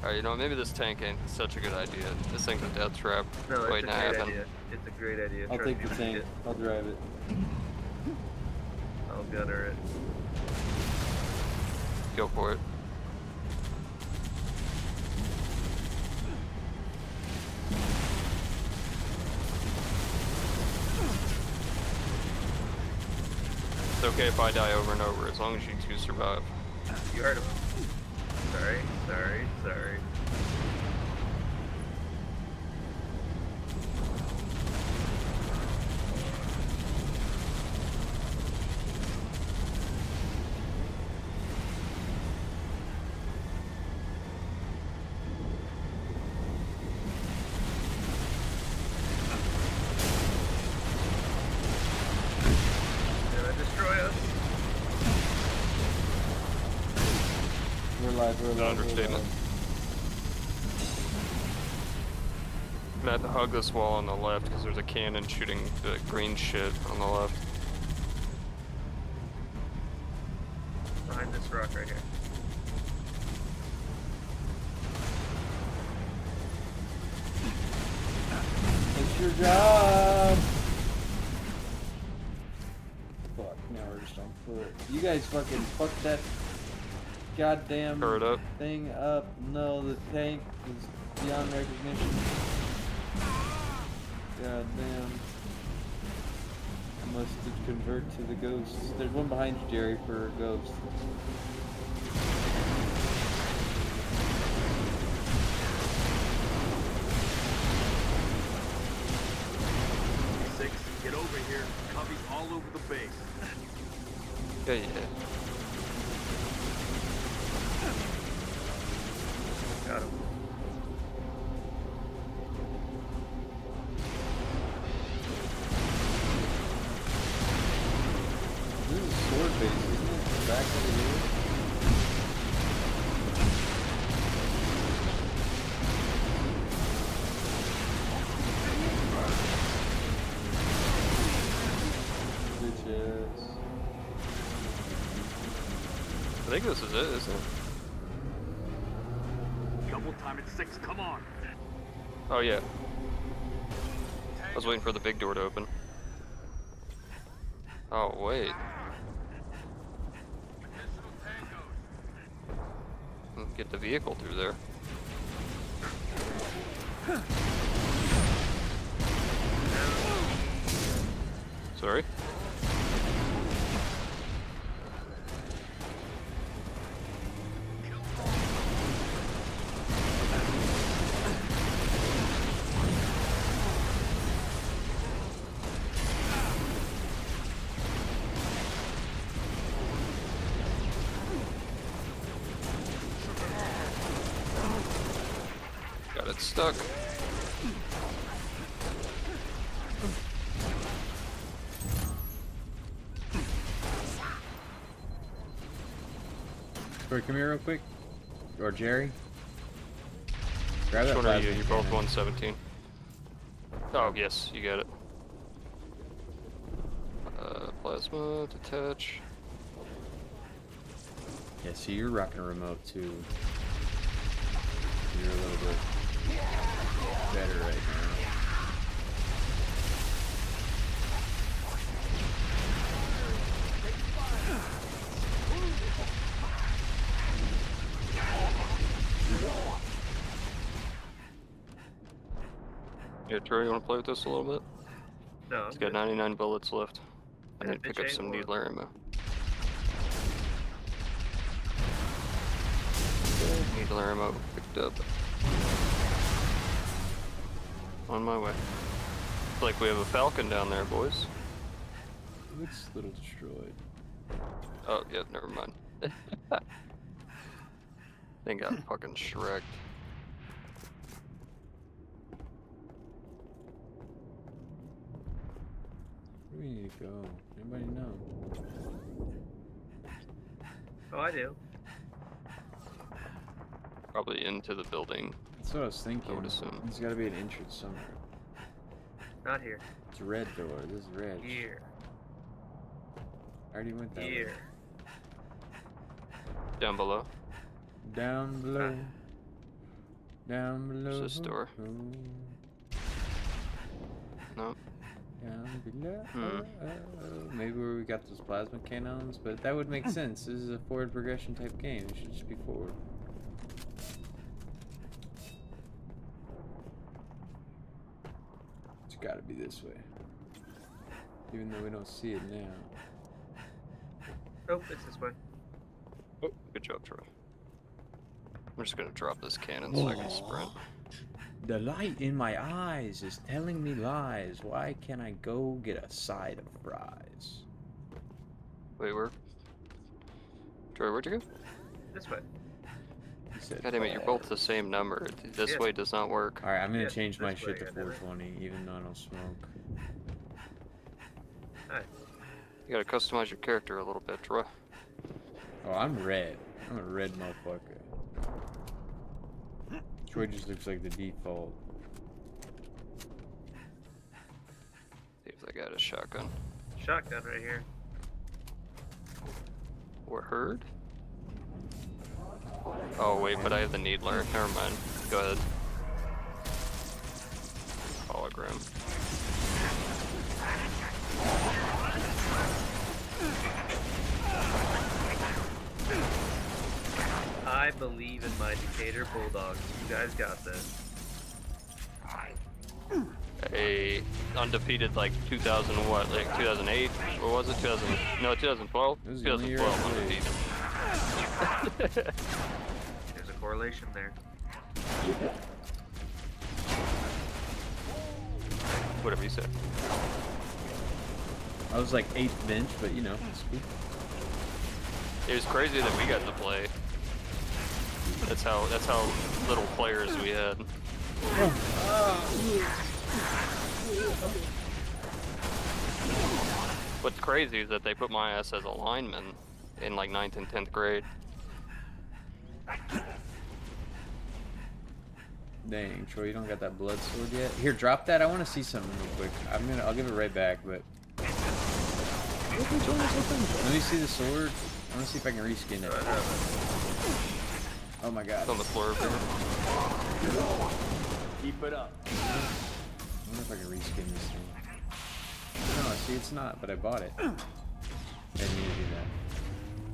Alright, you know, maybe this tank ain't such a good idea. This thing's a death trap No, waiting to it's a great happen. idea. It's a great idea. I'll Trust take me, the we tank. get- I'll drive it. I'll gunner it. Go for it. It's okay if I die over and over, as long as you two survive. You heard him. Sorry. Gonna destroy us. We're live. An understatement. I'm gonna have to hug this wall on the left because there's a cannon shooting the green shit on the left. Behind this rock right here. It's your job. Fuck, now we're just on foot. You guys fucking fuck that goddamn thing up. No, the tank is beyond recognition. Goddamn. I must convert to the ghosts. There's one behind you, Jerry, for a ghost. Six, get over here. Copies all over the base. Yeah. Got him. This is a sword base, isn't it? Back over here. Bitches. I think this is it, isn't it? Double time at 6, come on. Oh yeah. I was waiting for the big door to open. Oh wait. Get the vehicle through there. Sorry? Got it stuck. Corey, come here real quick. Or Jerry. Grab that Which one are you? plasma You're both cannon. 117. Oh, yes, you got it. Plasma, detach. Yeah, see, you're rocking a remote too. You're a little bit better right now. Yeah, Troy, you want to play with this a little bit? No. It's got 99 bullets left. I need to pick up bitch some ain't needler ammo. Needler ammo picked up. On my way. Looks like we have a Falcon down there, boys. Looks a little destroyed. Oh, yeah, never mind. Thing got fucking shreked. Where do we need to go? Anybody know? Oh, I do. Probably into the building. That's what I was thinking. I would assume. There's gotta be an entrance somewhere. Not here. It's a red door. This is red. Here. I already went that Here. way. Down below. Down below. Down below. There's this door. No. Down below. Maybe where we got those plasma cannons, but that would make sense. This is a forward progression type game. It should just be forward. It's gotta be this way. Even though we don't see it now. Nope, it's this way. Oh, good job, Troy. I'm just gonna drop this cannon so I can sprint. The light in my eyes is telling me lies. Why can't I go get a side of fries? Wait, where? Troy, where'd you go? This way. God damn it, you're both the same number. This Yes. way does not work. Alright, I'm gonna Yes, change my this shit way, to goddammit. 420, even though I don't smoke. Alright. You gotta customize your character a little bit, Troy. Oh, I'm red. I'm a red motherfucker. Troy just looks like the default. See if I got a shotgun. Shotgun right here. Or herd? Oh wait, but I have the needler. Never mind. Go ahead. Hologram. I believe in my Decatur Bulldogs. You guys got this. A undefeated like 2000 what? Like 2008? What was it? 2000? No, 2012. This is the only year I 2012 undefeated. There's a correlation there. Whatever you said. I was like 8th bench, but you know, it's cool. It was crazy that we got to play. That's how little players we had. What's crazy is that they put my ass as a lineman in like 9th and 10th grade. Dang, Troy, you don't got that blood sword yet? Here, drop that. I want to see something real quick. I'll give it right back, but let me see the sword. I want to see if I can reskin it. Oh my god. It's on the floor over here. Keep it up. I wonder if I can reskin this thing. No, see, it's not, but I bought it. I didn't need to do that.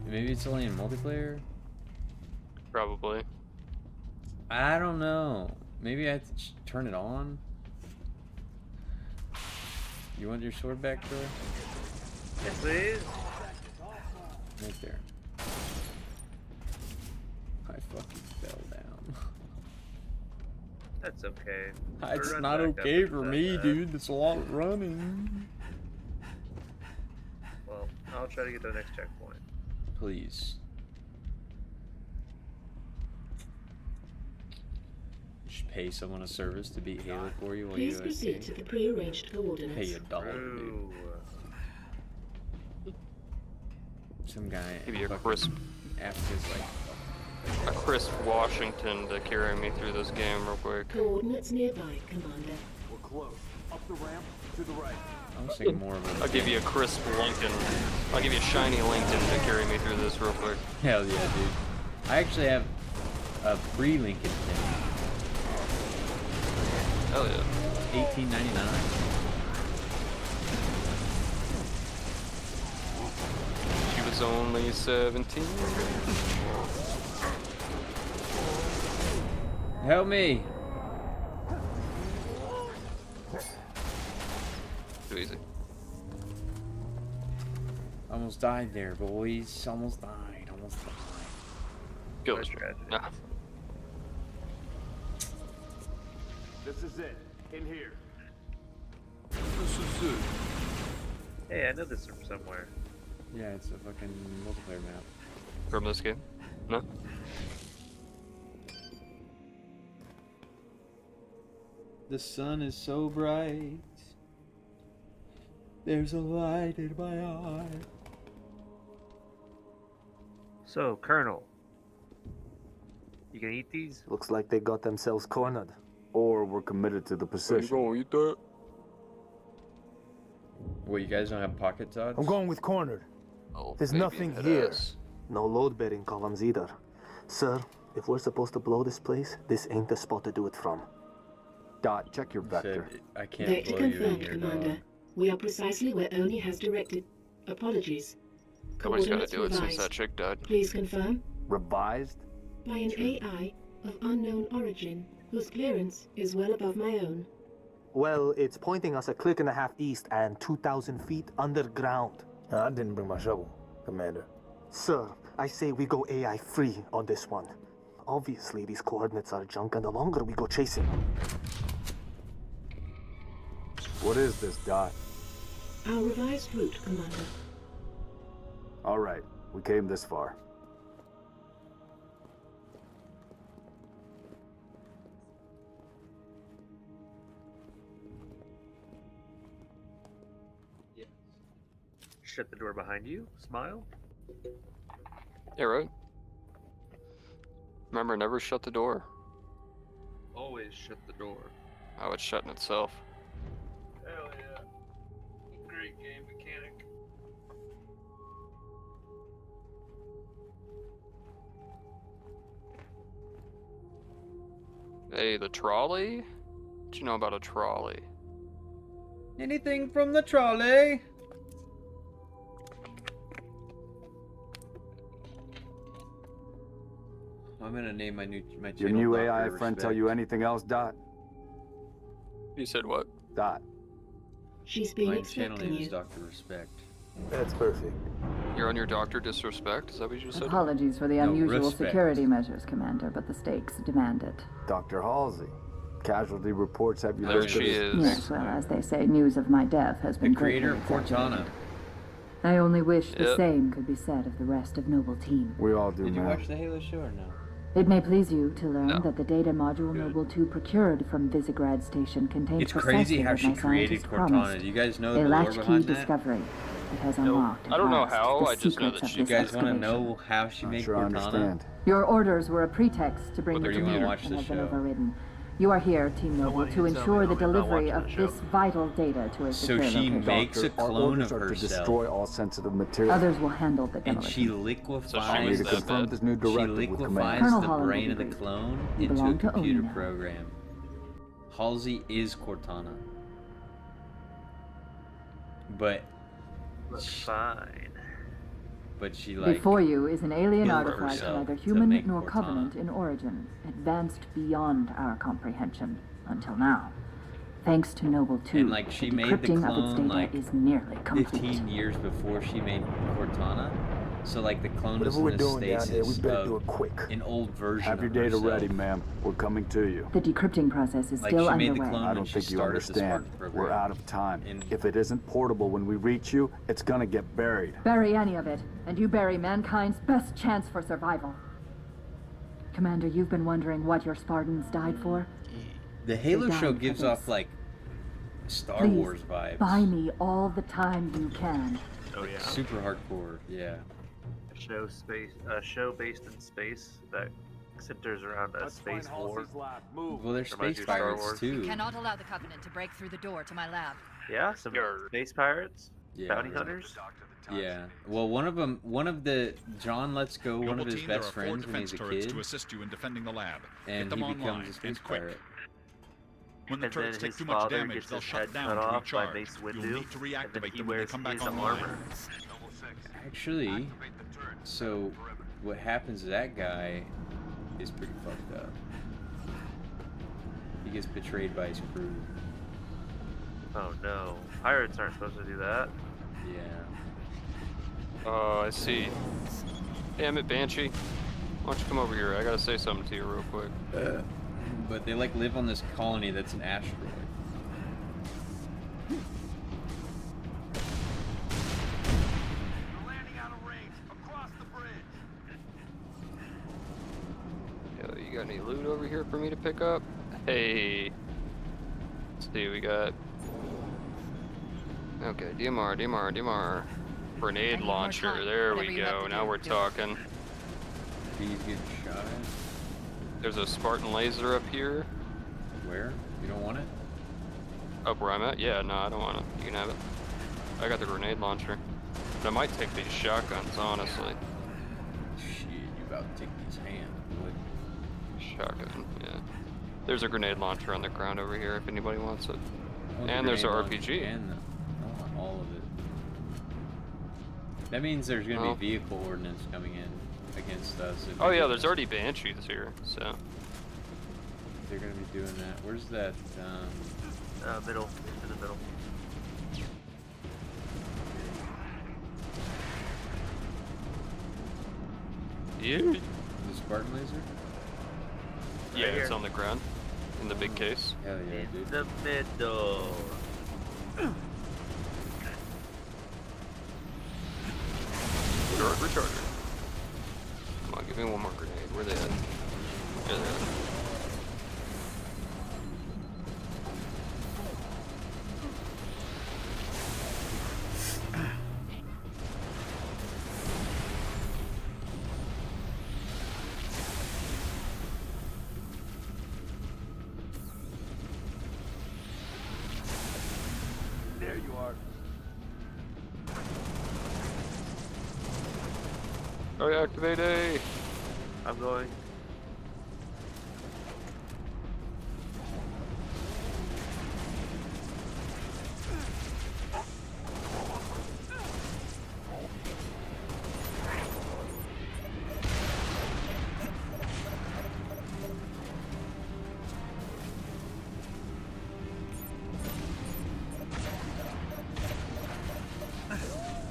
Maybe it's only in multiplayer? Probably. I don't know. Maybe I have to turn it on? You want your sword back, Troy? Yes, please. Right there. I fucking fell down. That's okay. It's Run not back up okay and for back me, up. dude. It's a lot of running. Well, I'll try to get to the next checkpoint. Please. Just pay someone a service to beat Halo for you while Please you proceed to the prearranged coordinates. pay $1, dude. Ooh. Some guy Give you a fucking crisp, Africa's like, a crisp Washington to carry me through this game real quick. Coordinates nearby, Commander. We're close. Up the ramp, to the right. I was thinking more of it. I'll give you a crisp Lincoln. I'll give you a shiny Lincoln to carry me through this real quick. Hell yeah, dude. I actually have a free Lincoln thing. Hell yeah. $18.99. She was only 17. Help me! Too easy. Almost died there, boys. Almost died. Almost died. Kill this nah. This is it. In here. This is it. Hey, I know this from somewhere. Yeah, it's a fucking multiplayer map. From this game? No? The sun is so bright. There's a light in my eye. So, Colonel, you gonna eat these? Looks like they got themselves cornered. Or we're committed to the position. gonna eat that? Well, you guys don't have pocket dots? I'm going with cornered. Oh, There's maybe nothing it here. is. No load-bearing columns either. Sir, if we're supposed to blow this place, this ain't the spot to do it from. Dot, check your vector. I can't Vector blow you in confirmed, here, Commander. dog. We are precisely where Oni has directed. Apologies. Nobody's gotta Coordinates do it since revised. that chick died. Please confirm. Revised? By an AI of unknown origin, whose clearance is well above my own. Well, it's pointing us a click and a half east and 2,000 feet underground. I didn't bring my shovel, Commander. Sir, I say we go AI free on this one. Obviously, these coordinates are junk, and the longer we go chasing them. What is this, Dot? Our revised route, Commander. All right, we came this far. Shut the door behind you. Smile. Yeah, right. Remember, never shut the door. Always shut the door. Oh, it's shutting itself. Hell yeah. Great game mechanic. Hey, the trolley? What you know about a trolley? Anything from the trolley? I'm gonna name my channel. Your new Dr. AI friend tell you anything else, Dot? You said what? Dot. She's been My channel expecting name is you. Dr. Respect. That's perfect. You're on your Dr. Disrespect? Is that what you said? Apologies for the No, unusual respect. security measures, Commander, but the stakes demand it. Dr. Halsey. Casualty reports have you There listed she as- is. Yes, well, as they say, news of my death has The been creator greatly of Cortana. exaggerated. I only wish the Yep. same could be said of the rest of Noble Team. We all do, Did you man. watch the Halo show or no? It may please you to learn No. that the data module Noble 2 procured from Visegrad Station contains It's crazy precisely how what she my created scientists Cortana. promised. Do you guys know A the lore latchkey behind that? discovery that has unlocked I don't know at last how, the I just know secrets that of she- You this guys want to excavation. know how she Not made sure I Cortana? understand. Your orders were a pretext to bring Or me do to you wanna here watch and the have been show? overridden. You are here, Team Noble, want to you to tell ensure me the I'm not delivery watching of the show. this vital data to a So secure she location. makes a Doctor, our clone orders of are to herself. destroy all sensitive material. Others will handle the And demolition. she So she liquefies I need to that confirm bit. this new she directive with liquefies command. Colonel the Holland brain will of the be briefed. clone You into a belong to Oni computer now. program. Halsey is Cortana. But Looks fine. she like Before you is an alien killed artifact herself neither to human make nor Cortana. covenant in origin, advanced beyond our comprehension until now. Thanks to Noble 2, And like she the made the decrypting of its clone data like is nearly complete. 15 years before she made Cortana. So like the clone was Whatever in we're the doing down stasis here, we better do of it quick. an old version Have your of data herself. ready, ma'am. We're coming to you. The decrypting process is Like, still she made the underway. clone I when don't she think you started the understand. Spartan program. We're out of time. And- If it isn't portable when we reach you, it's gonna get buried. Bury any of it, and you bury mankind's best chance for survival. Commander, you've been wondering what your Spartans died for? The Halo They show died for gives this. off like Star Please, Wars vibes. buy me all the time you can. Oh yeah. Super hardcore, yeah. A show based in space that centers around a space war. Well, there's Reminds space you of Star pirates Wars. too. We cannot allow the Covenant to break through the door to my lab. Yeah, some space pirates, Yeah, bounty right. hunters. Yeah. Well, one of the John lets go one Noble of his team, there best are 4 friends when defense he's a turrets kid, to assist you in defending the lab. and Get them he online, becomes a space and quick. pirate. When the And then turrets take his too much father damage, gets they'll his shut head down cut to off by recharge. Mace You'll Windu, need to and then reactivate he them when they wears come back his online. armor. Actually, so what happens to that guy is pretty fucked up. He gets betrayed by his crew. Oh no, pirates aren't supposed to do that. Yeah. Oh, I see. Damn it, Banshee. Why don't you come over here? I gotta say something to you real quick. But they like live on this colony that's an asteroid. Yo, you got any loot over here for me to pick up? Hey. Let's see, we got... Okay, DMR. Grenade launcher, there we go, now we're talking. RP's getting shot at. There's a Spartan laser up here. Where? You don't want it? Up where I'm at? Yeah, no, I don't want it. You can have it. I got the grenade launcher. But I might take these shotguns, honestly. Shit, you about to take these hands, boy. Shotgun, yeah. There's a grenade launcher on the ground over here if anybody wants it. Oh, and there's an RPG. And I want all of it. That means there's gonna be vehicle ordnance coming in against us. Oh yeah, there's already Banshees here, so. They're gonna be doing that. Where's that, middle. In the middle. Yeah. The Spartan laser? Yeah, Right it's here. on the ground. In the big case. Hell yeah, dude. The middle. Turret recharger. Come on, give me one more grenade. Where they at? Yeah, they are. There you are. Oh yeah, activate A! I'm going.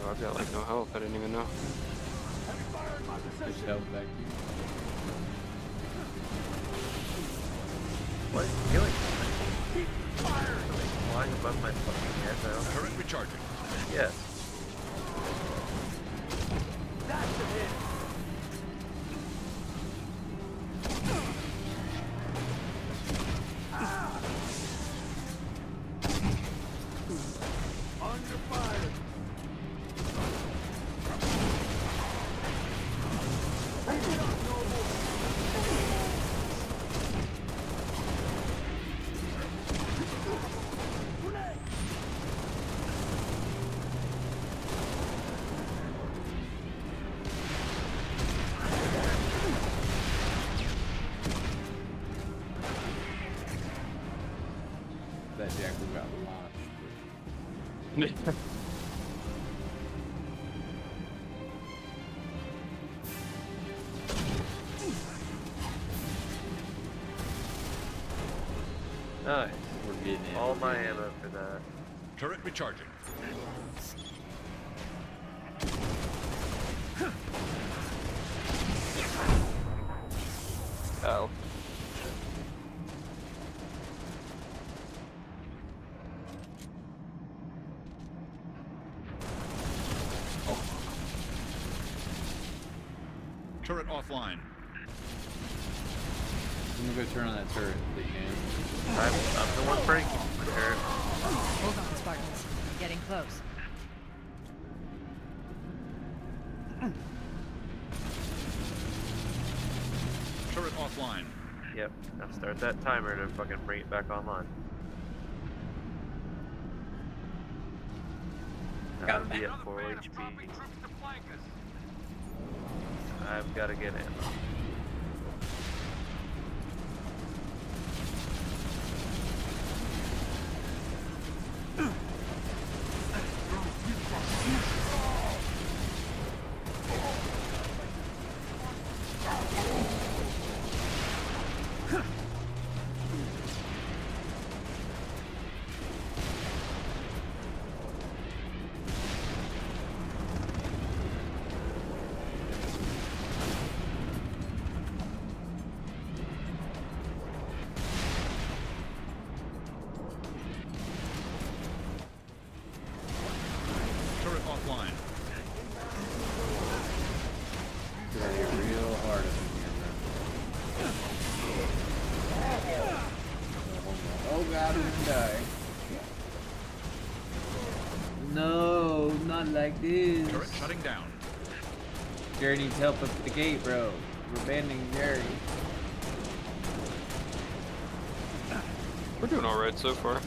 Oh, I've got like no health, I didn't even know. Just help back here. What? Killing me? Flying above my fucking head now. Turret recharging. Yes. That's a hit. Under fire. That jackal got launched. Nice. We're getting in. All my ammo for that. Turret recharging. Ow. Turret offline. I'm gonna go turn on that turret if they can. I'm the one breaking the turret. Hold on, Spartans. Getting close. Turret offline. Yep. Now start that timer to fucking bring it back online. That would be at 4 HP. I've got to get ammo. Turret offline. It's gonna get real hard up in here, bro. Oh god, I'm gonna die. No, not like this. Turret shutting down. Jared needs help up at the gate, bro. We're abandoning Jerry. We're doing alright so far.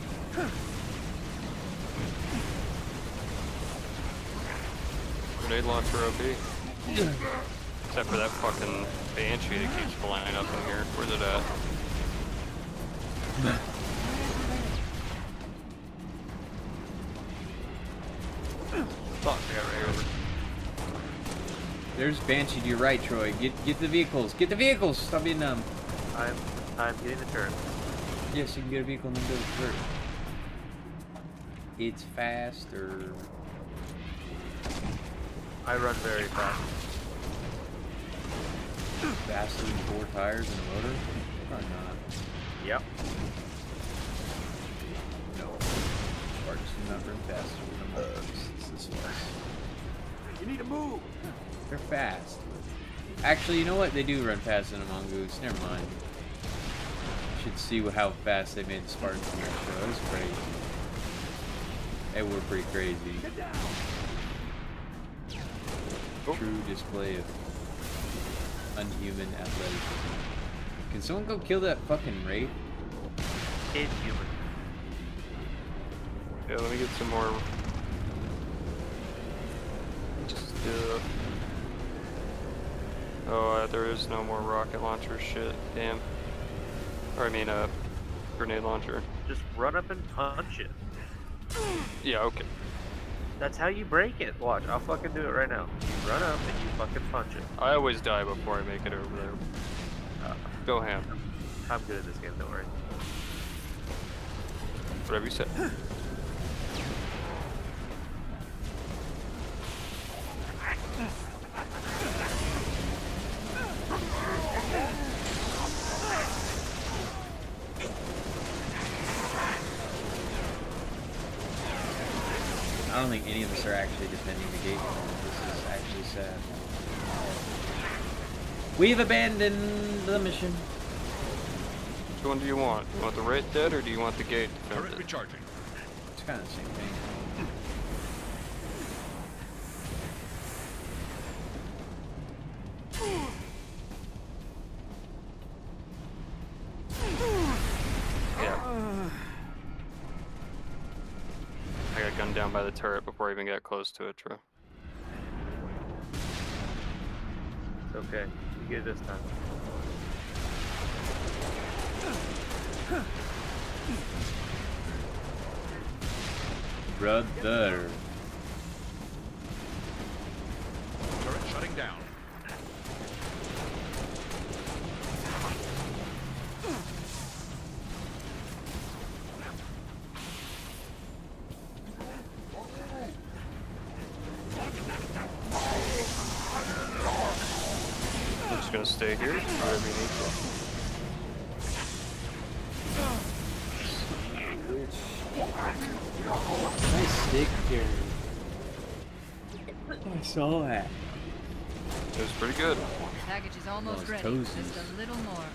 Grenade launcher OP. Except for that fucking Banshee that keeps flying up in here. Where's it at? Fuck, I got right over. There's Banshee to your right, Troy. Get the vehicles. Get the vehicles! Stop being dumb. I'm getting the turret. Yes, you can get a vehicle and then go to the turret. It's faster. I run very fast. Faster than 4 tires and a motor? Probably not. Yep. No. Spartans do not run faster than motors. This fast. You need to move. They're fast. Actually, you know what? They do run faster than a mongoose. Never mind. You should see how fast they made the Spartans in that show. It was crazy. They were pretty crazy. True display of unhuman athleticism. Can someone go kill that fucking Wraith? Inhuman. Yeah, let me get some more. Just there is no more rocket launcher shit. Damn. Or I mean, grenade launcher. Just run up and punch it. Yeah, okay. That's how you break it. Watch, I'll fucking do it right now. You run up and you fucking punch it. I always die before I make it over there. Go ham. I'm good at this game, don't worry. Whatever you said. I don't think any of us are actually defending the gate. This is actually sad. We've abandoned the mission. Which one do you want? You want the Wraith dead, or do you want the gate defended? Turret recharging. It's kind of the same thing. I got gunned down by the turret before I even got close to it, Drew. It's okay. You get it this time. Brother. Turret shutting down. I'm just gonna stay here, whatever you need Nice stick here. I saw that. It was pretty good. Package is almost Those ready. toesies. Just a little more.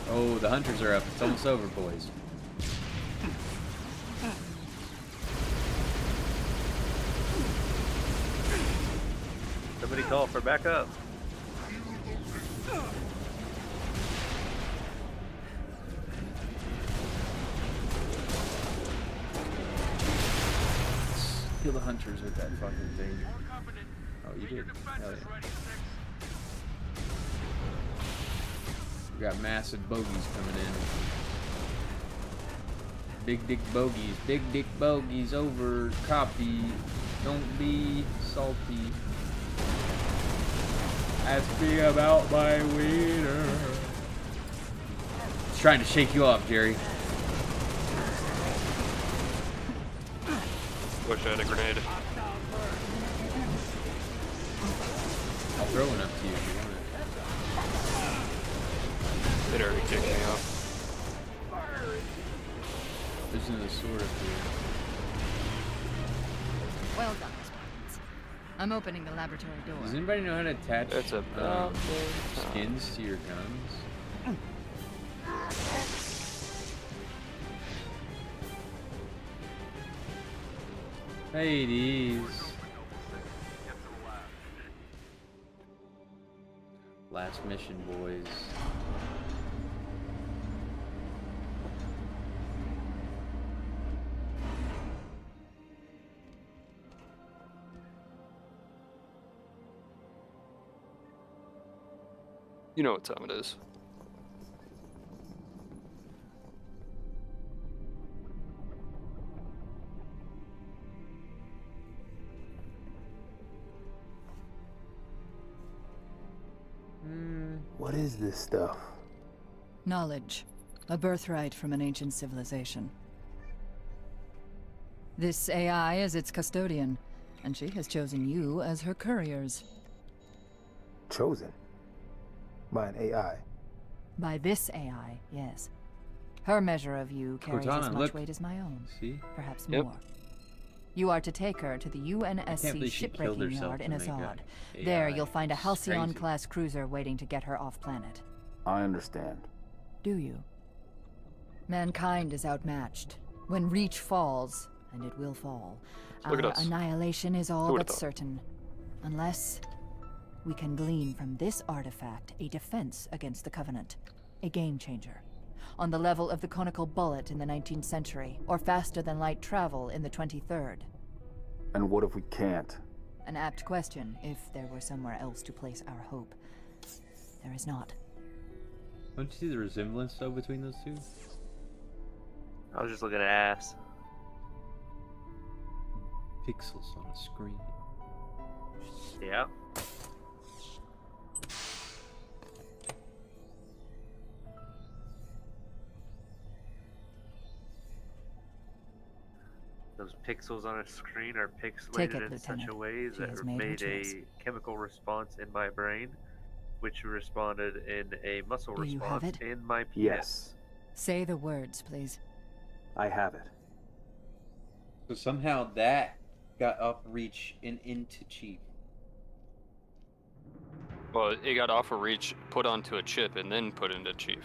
Oh, the hunters are up. It's almost over, boys. Somebody call for backup. Kill the hunters with that fucking thing. Oh, you did. Hell yeah. We got massive bogeys coming in. Big dick bogeys. Big dick bogeys over. Copy. Don't be salty. Ask me about my wiener. He's trying to shake you off, Jerry. Wish I had a grenade. I'll throw one up to you if you want it. It already kicked me off. There's another sword up here. Well done, Spartans. I'm opening the laboratory door. Does anybody know how to attach It's about skins to your guns? Ladies. Last mission, boys. You know what time it is. What is this stuff? Knowledge. A birthright from an ancient civilization. This AI is its custodian, and she has chosen you as her couriers. Chosen? By an AI? By this AI, yes. Her measure of you carries Cortana, as much look. weight as my own. See? Perhaps Yep. more. You are to take her to the I can't UNSC believe she killed shipbreaking herself yard to in make Azad. a There, AI. you'll find a It's Halcyon crazy. class cruiser waiting to get her off planet. I understand. Do you? Mankind is outmatched. When Reach falls, and it will fall, Look at our us. annihilation is all Who would've but thought? certain. Unless we can glean from this artifact a defense against the Covenant. A game changer. On the level of the conical bullet in the 19th century, or faster than light travel in the 23rd. And what if we can't? An apt question, if there were somewhere else to place our hope. There is not. Don't you see the resemblance though between those two? I was just looking at ass. Pixels on a screen. Yeah. Those pixels on a screen are Take pixelated it, in such a Lieutenant. way She that has made her made choice. a chemical response in my brain, which responded in a muscle Do you have response it? in my penis. Yes, Say the words, please. I have it. So somehow that got off Reach and into Chief. Well, it got off of Reach, put onto a chip, and then put into Chief.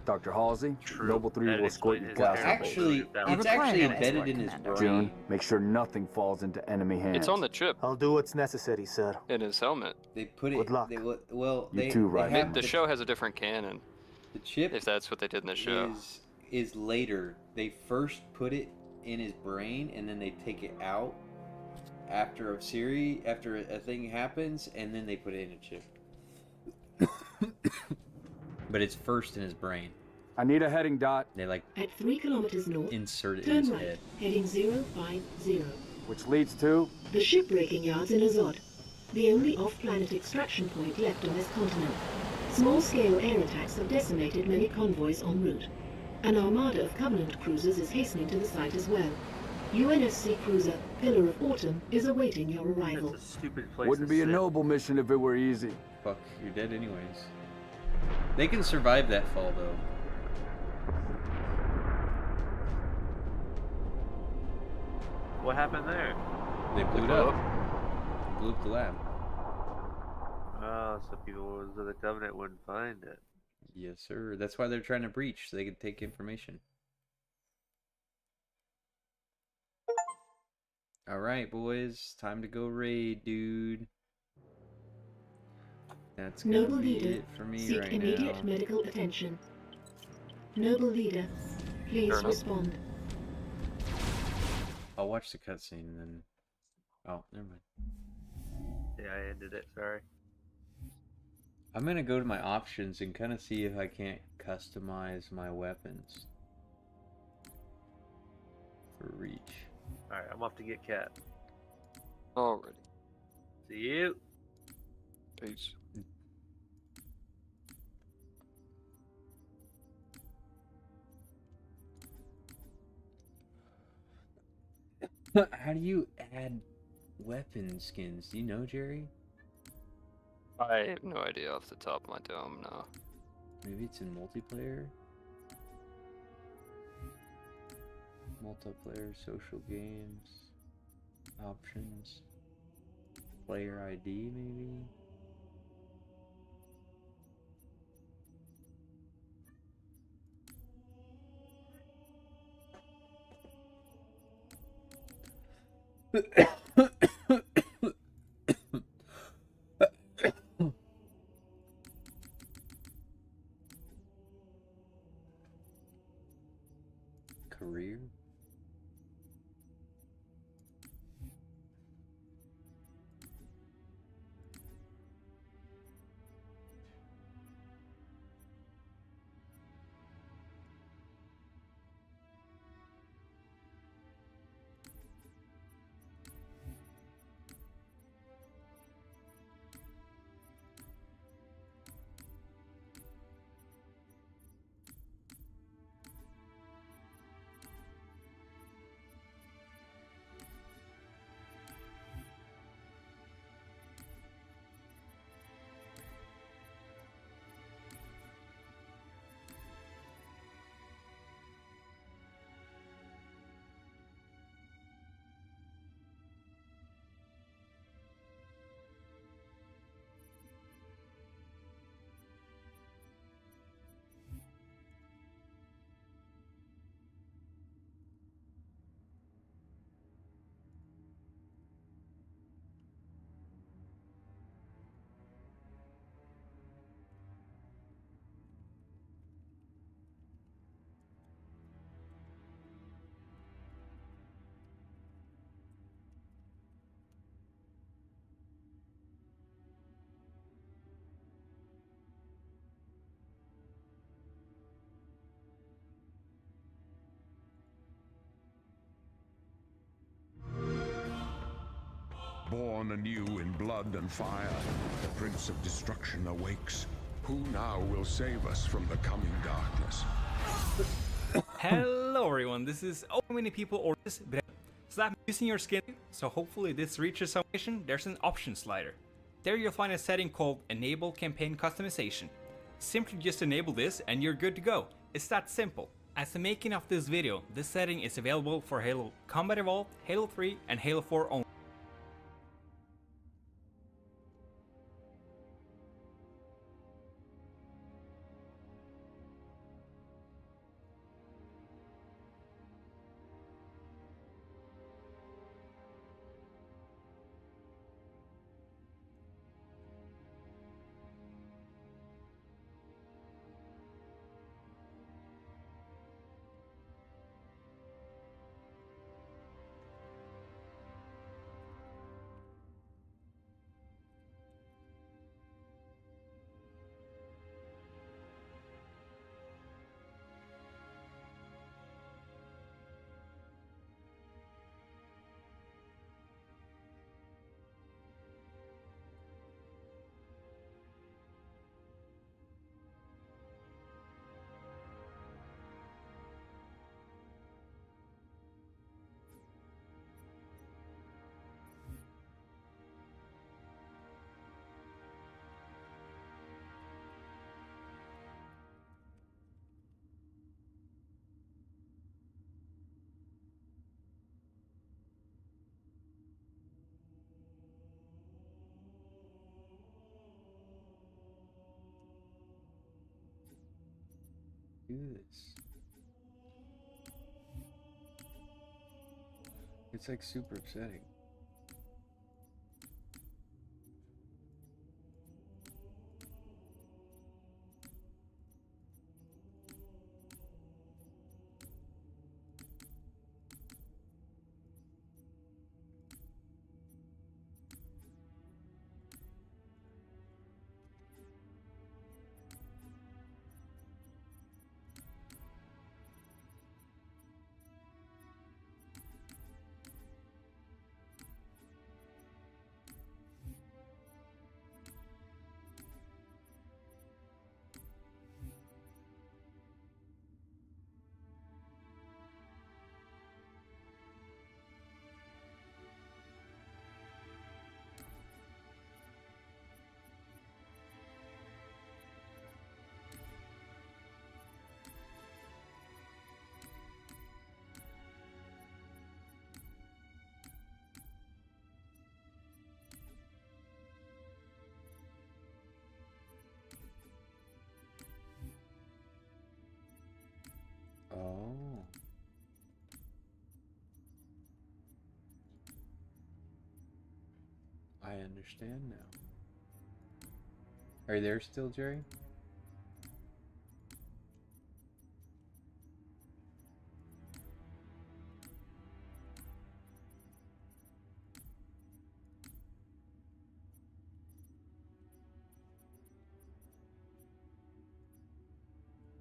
Dr. Halsey, True. Noble 3 That'd will escort explain you his past terrible the Actually, belief that I it's require actually no embedded escort, in his Commander. brain. June, make sure nothing falls into enemy hands. It's on the chip I'll do what's necessary, sir. in his helmet. They put it. Good luck. They, well, You they, too, they right. have The show has a different canon, The chip if that's what they did in the show. is later. They first put it in his brain, and then they take it out after a thing happens, and then they put it in a chip. But it's first in his brain. I need a heading dot. They like At 3 kilometers north, insert it in turn his right, head. heading 050. Which leads to... The shipbreaking yards in Azod, the only off-planet extraction point left on this continent. Small-scale air attacks have decimated many convoys en route. An armada of Covenant cruisers is hastening to the site as well. UNSC cruiser Pillar of Autumn is awaiting your arrival. That's a stupid place Wouldn't to be a sit. noble mission if it were easy. Fuck, you're dead anyways. They can survive that fall though. What happened there? They blew it blew up. Blew up the lab. Oh, so people of the Covenant wouldn't find it. Yes, sir. That's why they're trying to breach, so they can take information. Alright, boys. Time to go raid, dude. That's gonna Noble be leader, it for me seek right immediate now. medical attention. Noble leader, please Fair enough. respond. I'll watch the cutscene and then... Oh, never mind. Yeah, I ended it. Sorry. I'm gonna go to my options and kind of see if I can't customize my weapons. For Reach. Alright, I'm off to get Cat. Alrighty. See you. Peace. How do you add weapon skins? Do you know, Jerry? I have no idea off the top of my dome, no. Maybe it's in multiplayer? Multiplayer, social games, options, player ID maybe? career? Born anew in blood and fire, the Prince of Destruction awakes. Who now will save us from the coming darkness? Hello everyone, this is how many people or this stop using your skin, so hopefully this reaches some mission. There's an option slider. There you'll find a setting called Enable Campaign Customization. Simply just enable this and you're good to go. It's that simple. As the making of this video, this setting is available for Halo Combat Evolved, Halo 3 and Halo 4 only. Do this. It's like super upsetting. Oh. I understand now. Are you there still, Jerry?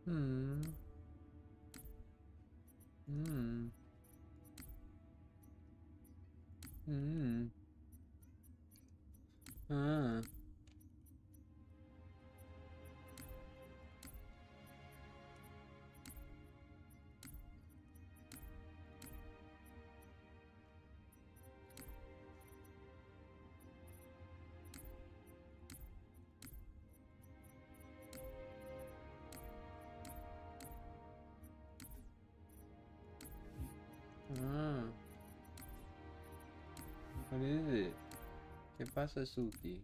Hmm. Hmm. Hmm. Ah. Ah. What is it? ¿Qué pasa, Suki?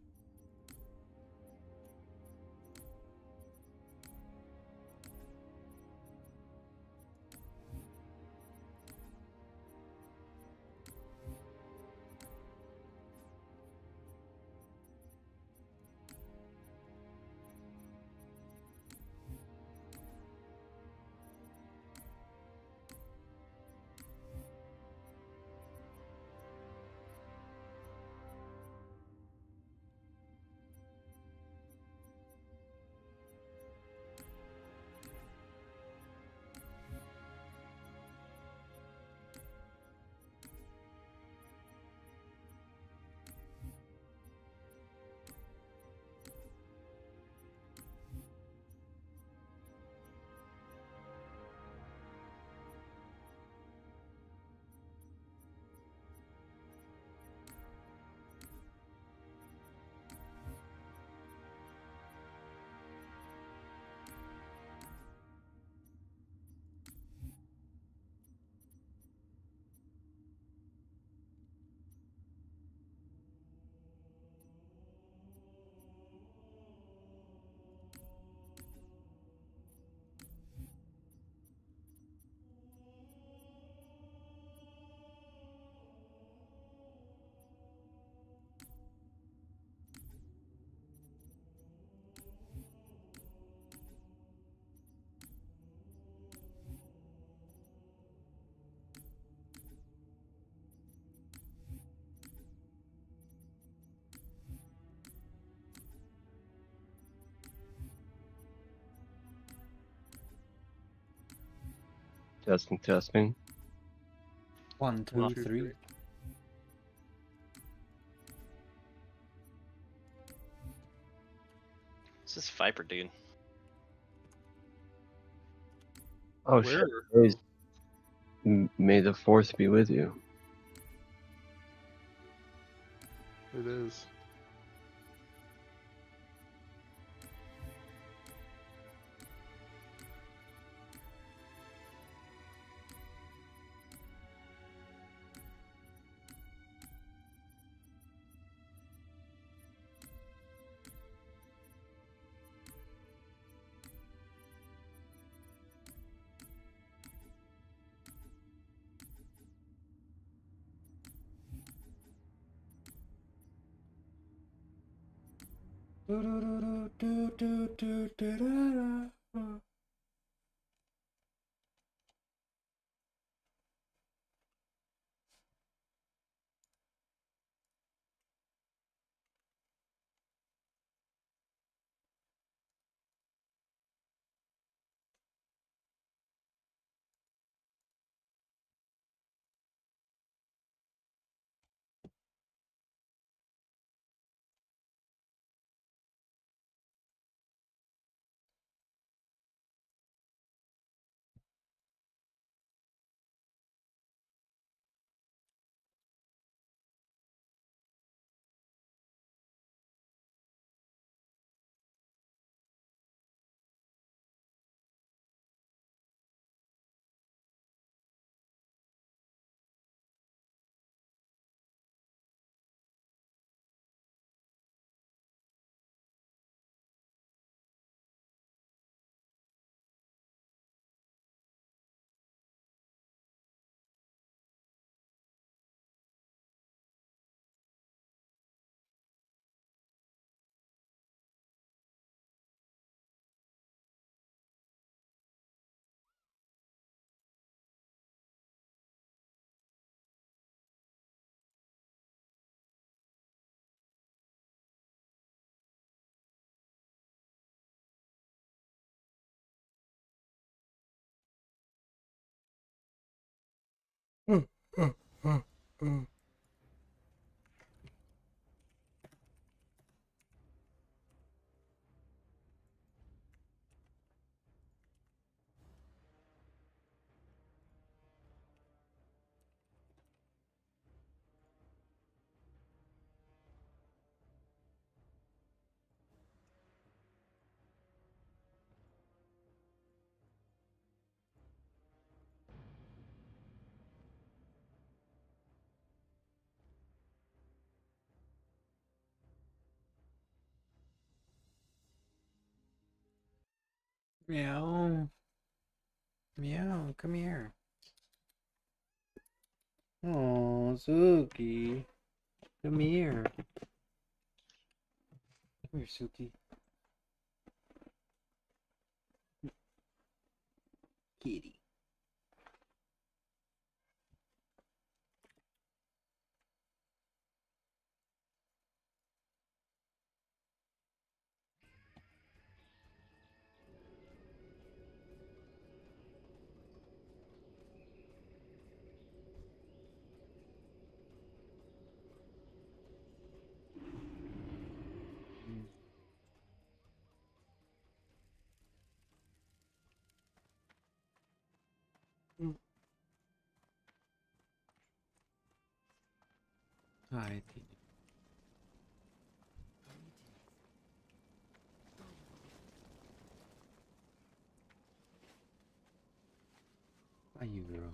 Testing, testing. 1, 2, 3. What's this Viper dude? Oh Where? shit. Praise- May the fourth be with you. It is. Meow. Meow, come here. Oh, Suki. Come here. Come here, Suki. Kitty. Hi, Tina. How you, girl?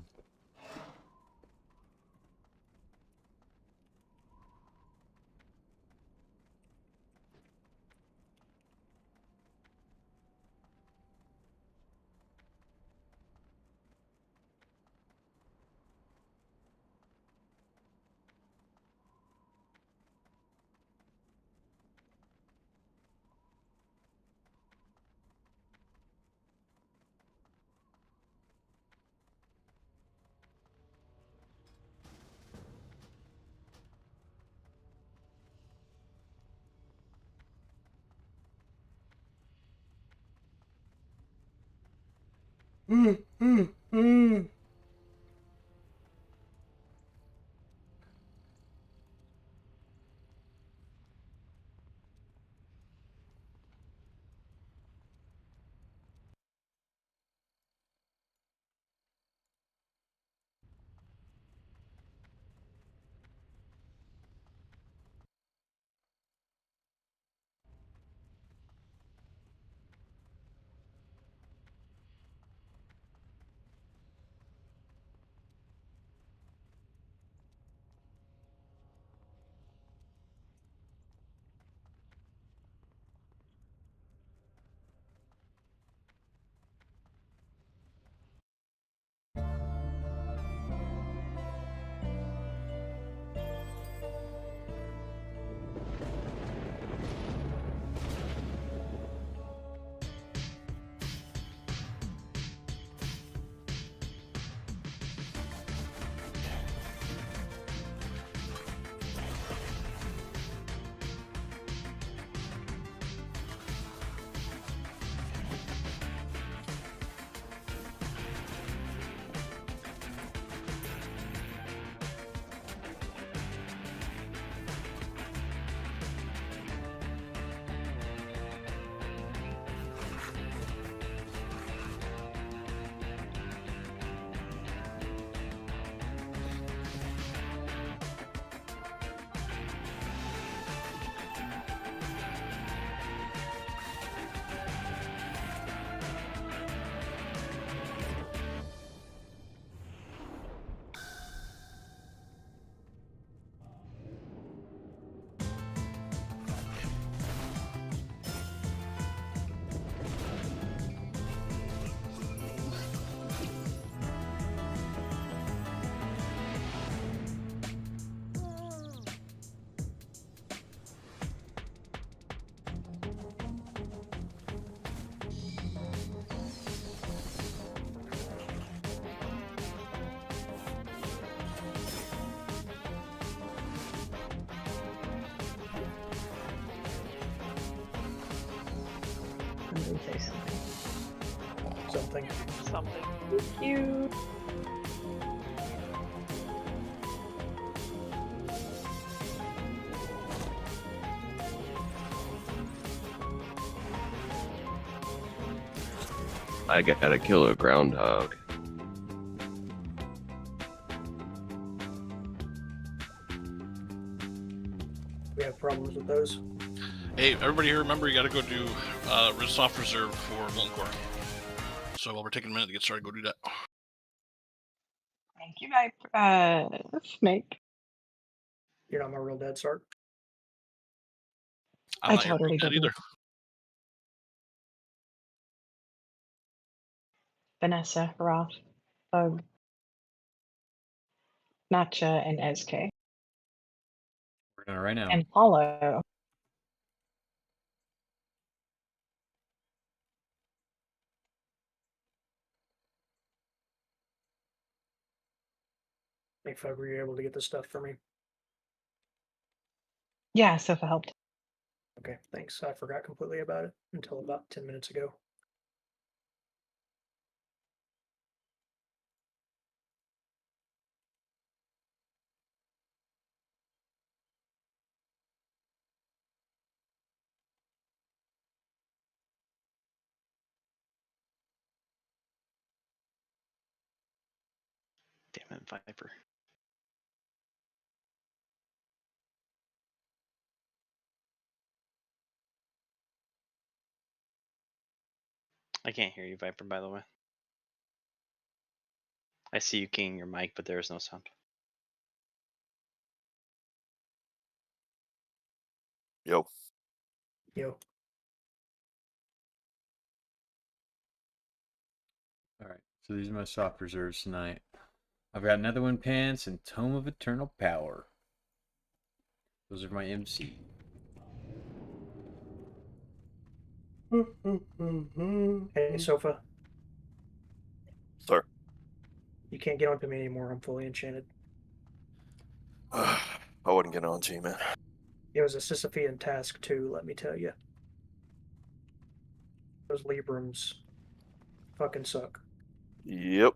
Somebody say something. Something. Thank you. I gotta kill a groundhog. We have problems with those. Hey, everybody here, remember you gotta go do soft reserve for Molten Core. So while we're taking a minute to get started, go do that. Thank you, Snake. You're not my real dad, Sark. I'm not totally your dad didn't. either. Vanessa, Roth, Bug, Natcha, and SK. We're gonna right now. And Paulo. If ever you're able to get this stuff for me. Yeah, Sofa helped. Okay, thanks. I forgot completely about it until about 10 minutes ago. Damn it, Viper. I can't hear you, Viper, by the way. I see you keying your mic, but there is no sound. Yo. Yo. Alright, so these are my soft reserves tonight. I've got Netherwind Pants and Tome of Eternal Power. Those are my MC. Hey, Sofa. Sir. You can't get onto me anymore. I'm fully enchanted. I wouldn't get on to you, man. It was a Sisyphean task too, let me tell you. Those Librams fucking suck. Yep.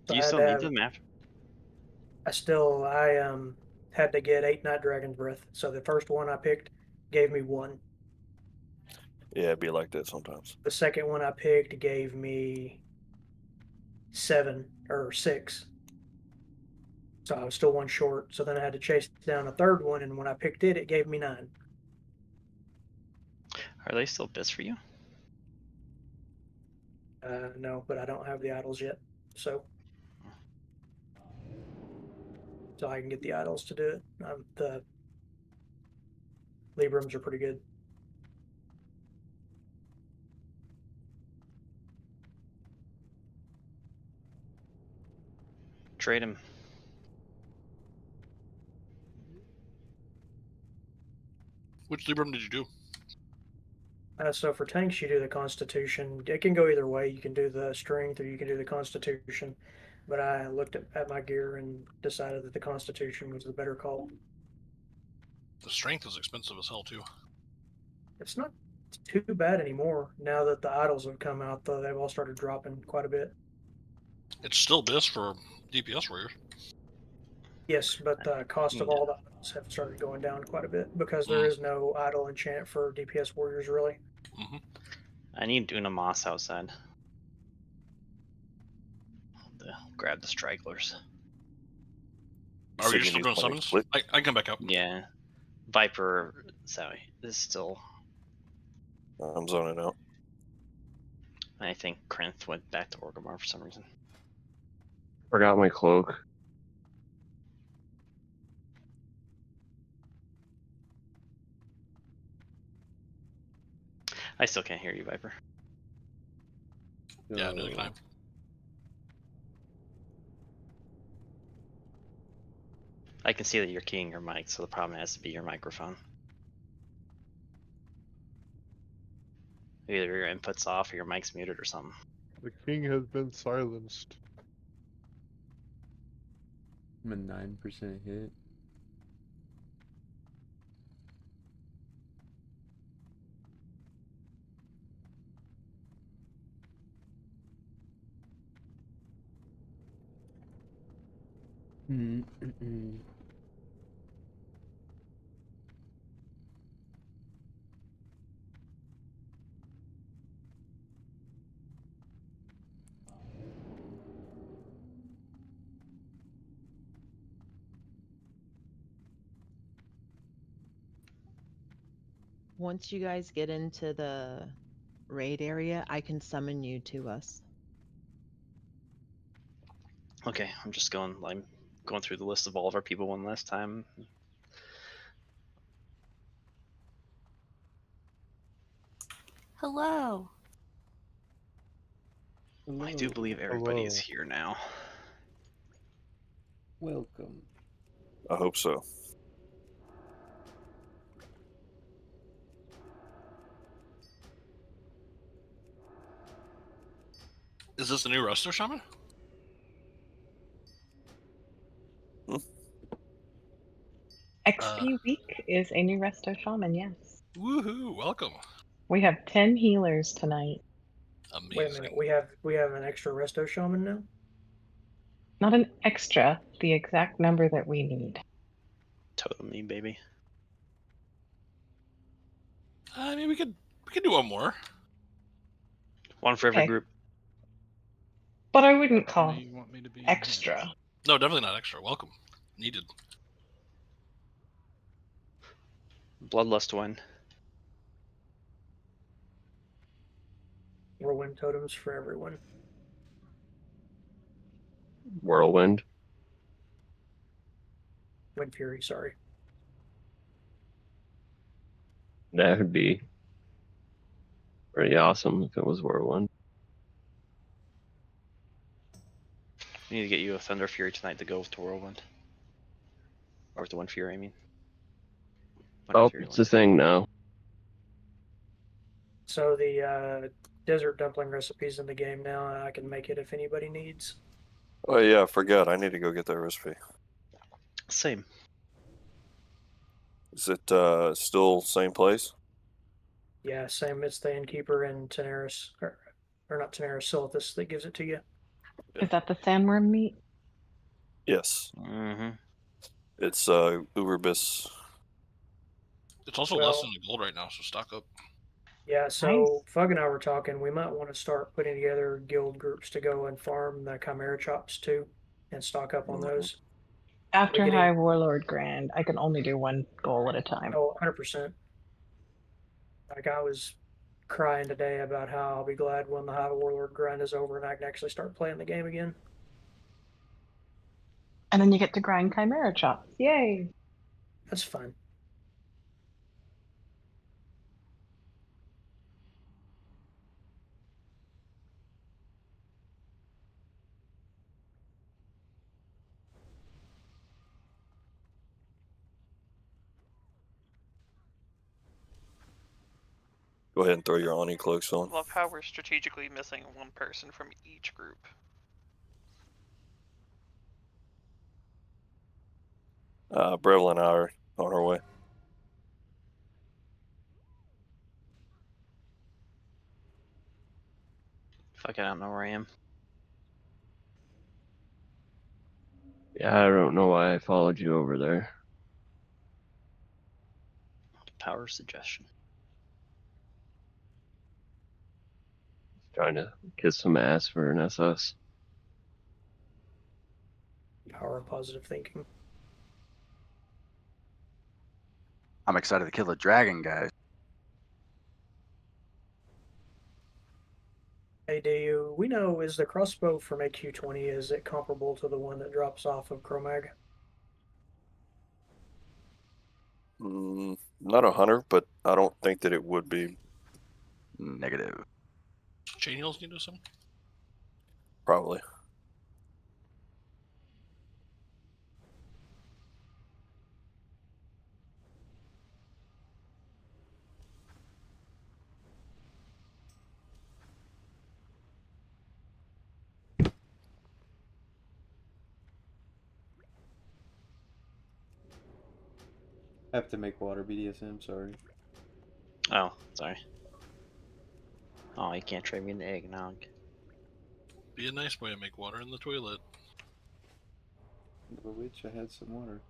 Do you still need them after? I had to get 8 Night Dragon's Breath. So the first one I picked gave me 1. Yeah, it'd be like that sometimes. The second one I picked gave me 7 or 6. So I was still 1 short. So then I had to chase down a third one, and when I picked it, it gave me 9. Are they still bits for you? No, but I don't have the idols yet. So I can get the idols to do it. The Librams are pretty good. Trade him. Which Libram did you do? So for tanks, you do the Constitution. It can go either way. You can do the Strength or you can do the Constitution. But I looked at my gear and decided that the Constitution was the better call. The Strength is expensive as hell, too. It's not too bad anymore. Now that the idols have come out, though, they've all started dropping quite a bit. It's still BIS for DPS warriors. Yes, but the cost of all the idols have started going down quite a bit because there is no idol enchant for DPS warriors, really. I need Una Moss outside. Grab the stragglers. Are you still doing summons? I can come back up. Yeah. Viper, sorry, is still. I'm zoning out. I think Krenth went back to Orgrimmar for some reason. Forgot my cloak. I still can't hear you, Viper. Yeah, neither can I. I can see that you're keying your mic, so the problem has to be your microphone. Either your input's off or your mic's muted or something. The king has been silenced. I'm a 9% hit. Once you guys get into the raid area, I can summon you to us. Okay, I'm going through the list of all of our people one last time. Hello. I do believe everybody is here now. Welcome. I hope so. Is this the new Resto Shaman? XP week is a new Resto Shaman, yes. Woohoo! Welcome. We have 10 healers tonight. Amazing. Wait a minute, we have an extra Resto Shaman now? Not an extra, the exact number that we need. Totally, baby. I mean, we could do one more. One for every Okay. group. But I wouldn't call extra. No, definitely not extra. Welcome. Needed. Bloodlust win. Whirlwind totems for everyone. Whirlwind. Wind Fury, sorry. That would be pretty awesome if it was Whirlwind. We need to get you a Thunder Fury tonight to go with the Whirlwind. Or with the Wind Fury, I mean. Oh, it's a thing now. So the desert dumpling recipe's in the game now. I can make it if anybody needs. Oh yeah, I forgot. I need to go get that recipe. Same. Is it still same place? Yeah, same. It's the Innkeeper and Tenaris, or not Tenaris, Silithus that gives it to you. Is that the sandworm meat? Yes. Mm-hmm. It's Uberbis. It's also less than the gold right now, so stock up. Yeah, so Fug and I were talking. We might want to start putting together guild groups to go and farm the Chimera chops too, and stock up on those. After We're getting- High Warlord Grand, I can only do one goal at a time. Oh, 100%. Like I was crying today about how I'll be glad when the High Warlord grind is over and I can actually start playing the game again. And then you get to grind Chimera chops. Yay! That's fun. Go ahead and throw your Oni cloaks on. Love how we're strategically missing one person from each group. Breville and I are on our way. Fuck, I don't know where I am. Yeah, I don't know why I followed you over there. Power suggestion. Trying to kiss some ass for an SS. Power of positive thinking. I'm excited to kill a dragon, guys. Hey, do we know, is the crossbow from AQ20, is it comparable to the one that drops off of Chromag? Not 100, but I don't think that it would be. Negative. Chain heals can do something? Probably. Have to make water BDSM, sorry. Oh, sorry. Oh, you can't trade me an eggnog. Be a nice way to make water in the toilet. For which I had some water.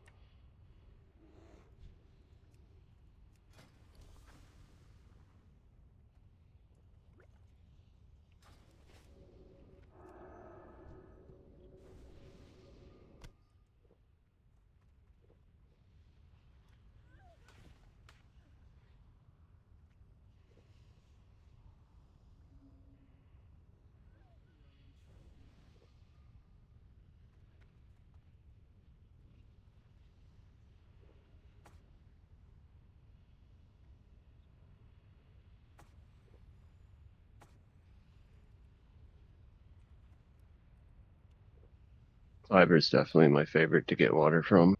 Ivor's definitely my favorite to get water from.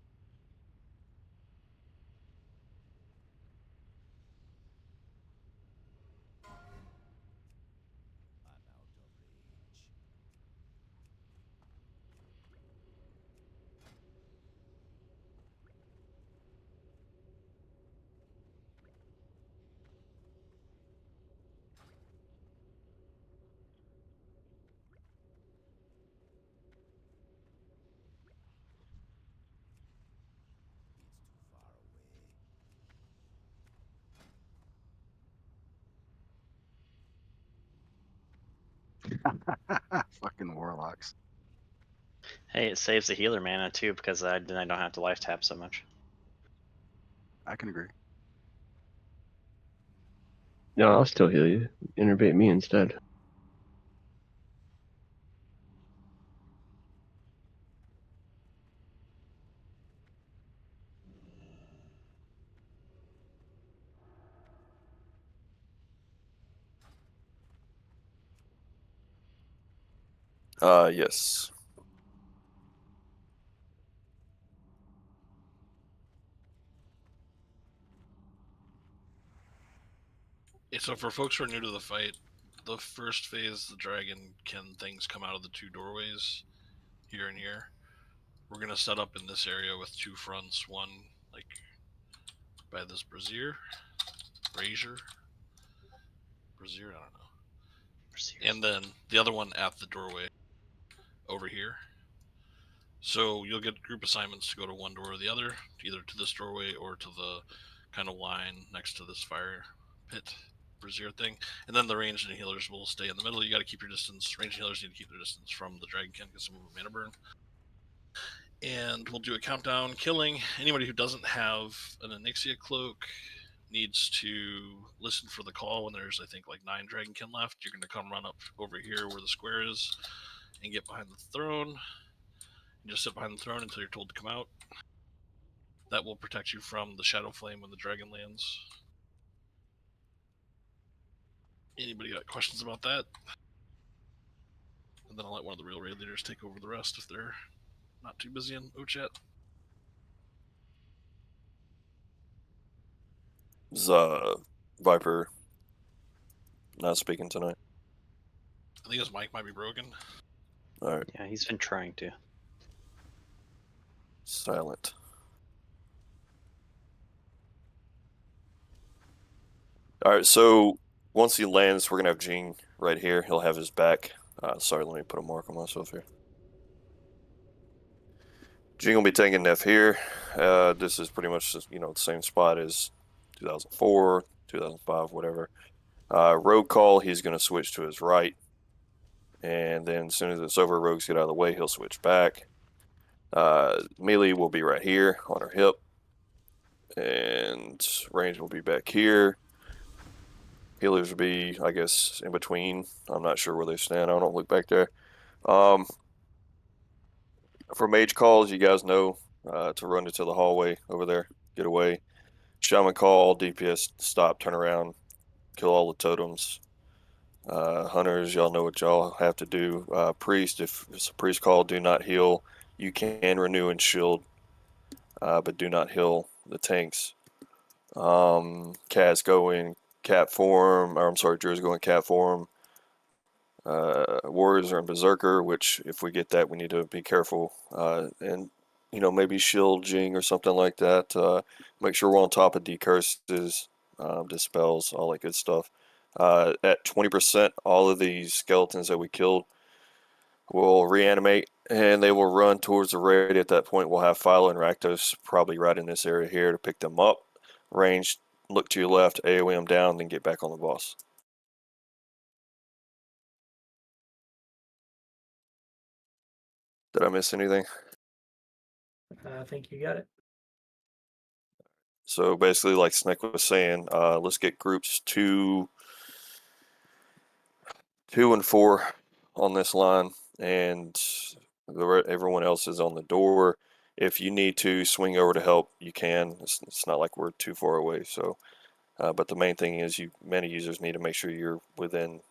Fucking warlocks. Hey, it saves the healer mana too because then I don't have to life tap so much. I can agree. No, I'll still heal you. Innervate me instead. Yes. Yeah, so for folks who are new to the fight, the first phase, the dragon things come out of the two doorways here and here. We're gonna set up in this area with two fronts, one like by this brazier, I don't know. And then the other one at the doorway over here. So you'll get group assignments to go to one door or the other, either to this doorway or to the kind of line next to this fire pit brazier thing. And then the ranged and healers will stay in the middle. You got to keep your distance. Ranged and healers need to keep their distance from the dragonkin because some of them mana burn. And we'll do a countdown killing. Anybody who doesn't have an Onyxia cloak needs to listen for the call when there's, I think, like 9 dragonkin left. You're going to come run up over here where the square is and get behind the throne. And just sit behind the throne until you're told to come out. That will protect you from the shadow flame when the dragon lands. Anybody got questions about that? And then I'll let one of the real raid leaders take over the rest if they're not too busy in OChat. Is Viper not speaking tonight? I think his mic might be broken. Alright. Yeah, he's been trying to. Silent. Alright, so once he lands, we're gonna have Jing right here. He'll have his back. Sorry, let me put a mark on myself here. Jing will be taking Neff here. This is pretty much just, the same spot as 2004, 2005, whatever. Rogue call, he's going to switch to his right. And then as soon as it's over, rogues get out of the way, he'll switch back. Melee will be right here on her hip. And range will be back here. Healers will be, I guess, in between. I'm not sure where they stand. I don't look back there. For mage calls, you guys know to run into the hallway over there, get away. Shaman call, DPS, stop, turn around, kill all the totems. Hunters, y'all know what y'all have to do. Priest, if it's a priest call, do not heal. You can renew and shield, but do not heal the tanks. Cats go in cat form, or I'm sorry, Druids go in cat form. Warriors are in Berserker, which if we get that, we need to be careful. And, maybe shield Jing or something like that. Make sure we're on top of decurses, dispels, all that good stuff. At 20%, all of these skeletons that we killed will reanimate, and they will run towards the raid. At that point, we'll have Philo and Rakdos probably right in this area here to pick them up. Range, look to your left, AoE them down, then get back on the boss. Did I miss anything? I think you got it. So basically, like Snake was saying, let's get groups 2 and 4 on this line, and everyone else is on the door. If you need to swing over to help, you can. It's not like we're too far away. So, but the main thing is, many users need to make sure you're within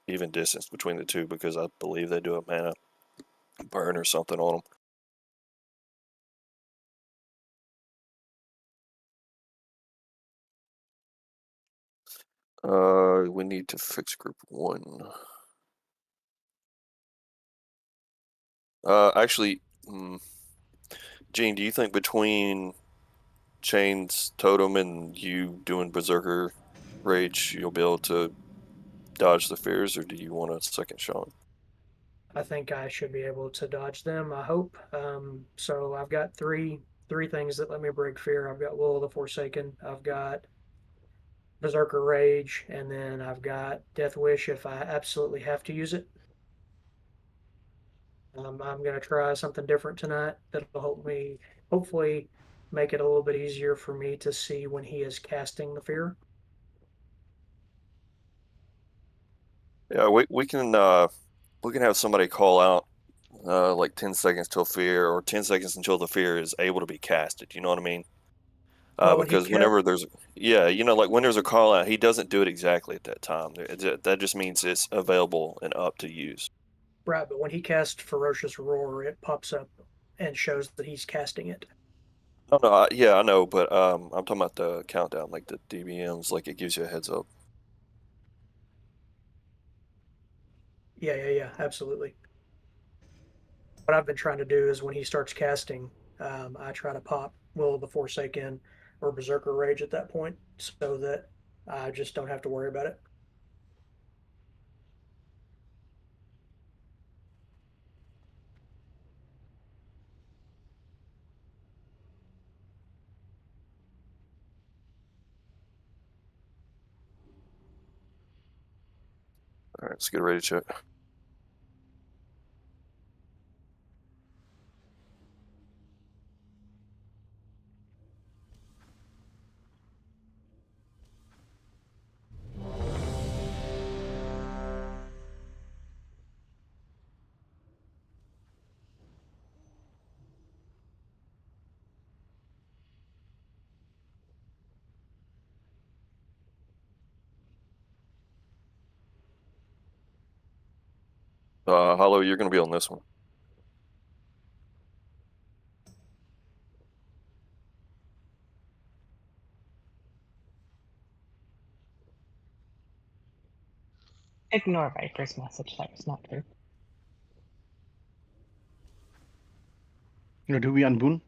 even distance between the two, because I believe they do a mana burn or something on them. We need to fix group 1. Actually, Gene, do you think between Chain's totem and you doing Berserker Rage, you'll be able to dodge the fears, or do you want a second shot? I think I should be able to dodge them. I hope. So I've got three things that let me break fear. I've got Will of the Forsaken. I've got Berserker Rage, and then I've got Death Wish if I absolutely have to use it. I'm going to try something different tonight that'll help me, hopefully, make it a little bit easier for me to see when he is casting the fear. Yeah, we can have somebody call out like 10 seconds till fear, or 10 seconds until the fear is able to be casted. You know what I mean? Well, Because whenever there's like when there's a call out, he doesn't do it exactly at that time. That just means it's available and up to use. Right, but when he casts Ferocious Roar, it pops up and shows that he's casting it. Oh no, yeah, I know, but I'm talking about the countdown, like the DBMs, like it gives you a heads up. Yeah, absolutely. What I've been trying to do is when he starts casting, I try to pop Will of the Forsaken or Berserker Rage at that point so that I just don't have to worry about it. All right, let's get ready to check. Hollow, you're going to be on this one. Ignore Viper's message. That was not true. Do we on Boone?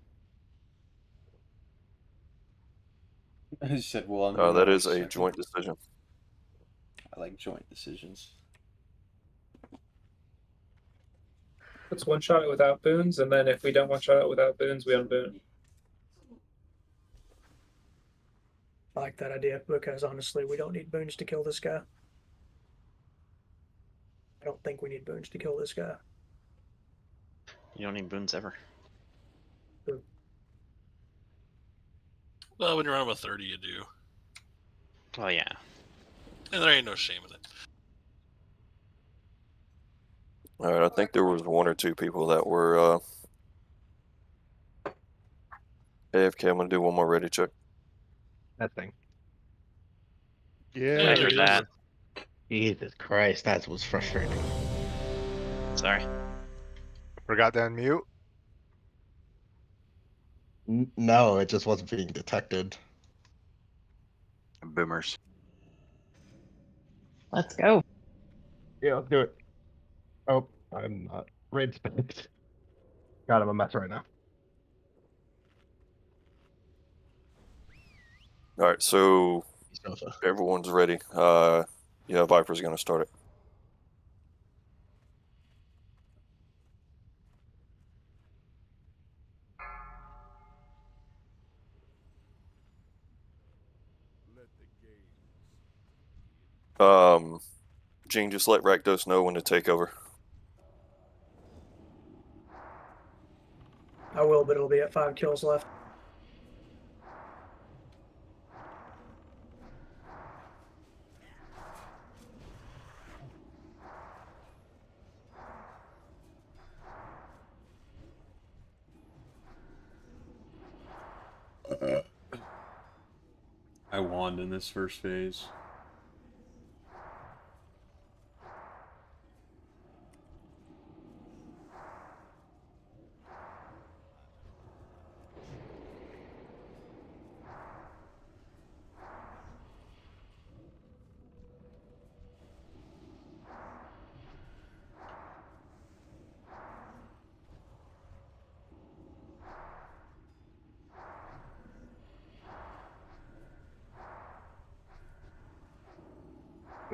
I said, well, That is a joint decision. I like joint decisions. Let's one shot it without boons, and then if we don't one shot it without boons, we unboon. I like that idea because honestly, we don't need boons to kill this guy. I don't think we need boons to kill this guy. You don't need boons ever. Well, when you're on with 30, you do. Well, yeah. And there ain't no shame in it. All right, I think there was 1 or 2 people that were AFK. I'm gonna do one more ready check. That thing. Yeah. Measure that. Jesus Christ, that was frustrating. Sorry. Forgot to unmute. No, it just wasn't being detected. Boomers. Let's go. Yeah, let's do it. Oh, I'm not. Raid space. God, I'm a mess right now. All right, so everyone's ready. Yeah, Viper's gonna start it. Gene, just let Rakdos know when to take over. I will, but it'll be at 5 kills left. I wand in this first phase.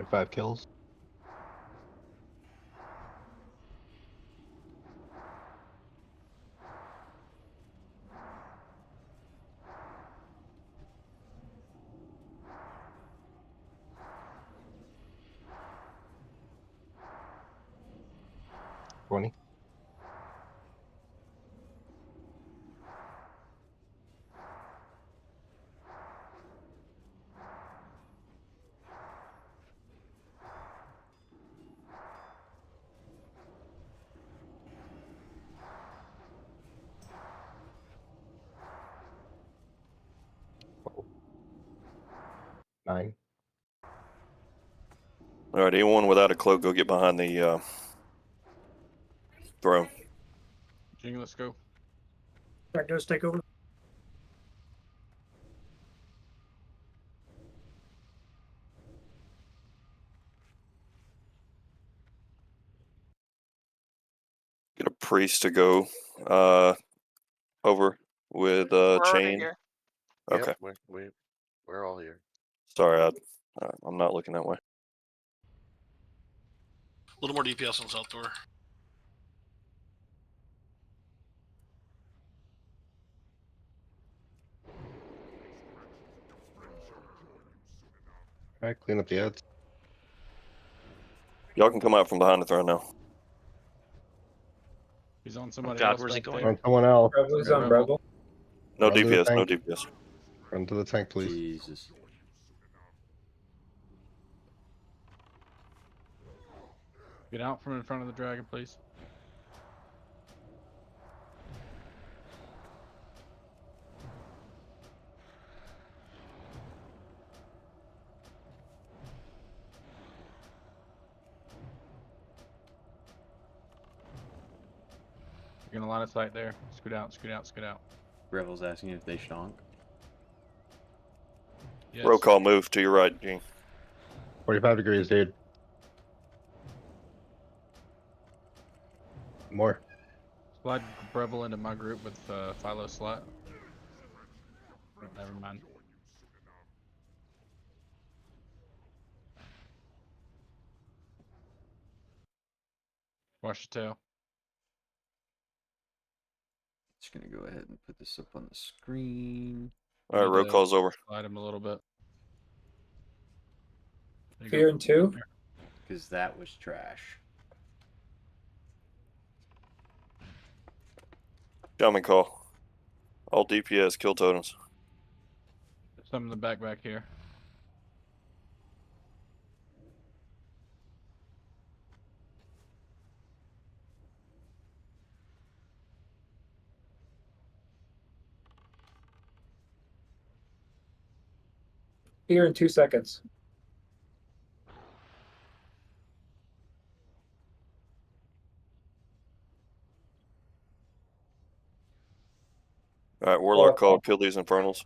5 kills. $20. $9. All right, anyone without a cloak, go get behind the throne. Jing, let's go. Rakdos, take over. Get a priest to go over with We're already chain. here. Okay. Yep, we're all here. Sorry, I'm not looking that way. A little more DPS on South Door. Alright, clean up the ads. Y'all can come out from behind the throne now. He's on somebody God, else. where's he back going? there. On someone else. Rebel's on Rebel. No Run to the DPS, no tank. DPS. Run to the tank, please. Jesus. Get out from in front of the dragon, please. You're gonna line of sight there. Scoot out, scoot out, scoot out. Rebel's asking if they stonk. Yes. Roll call, move to your right, Gene. 45 degrees, dude. More. Slide Rebel into my group with Philo slot. Never mind. Watch your tail. Just gonna go ahead and put this up on the screen. All right, roll call's over. Slide him a little bit. There you Fear go. and 2. Because that was trash. Shaman call. All DPS, kill totems. Some in the back here. Fear in 2 seconds. All right, Warlock call, kill these infernals.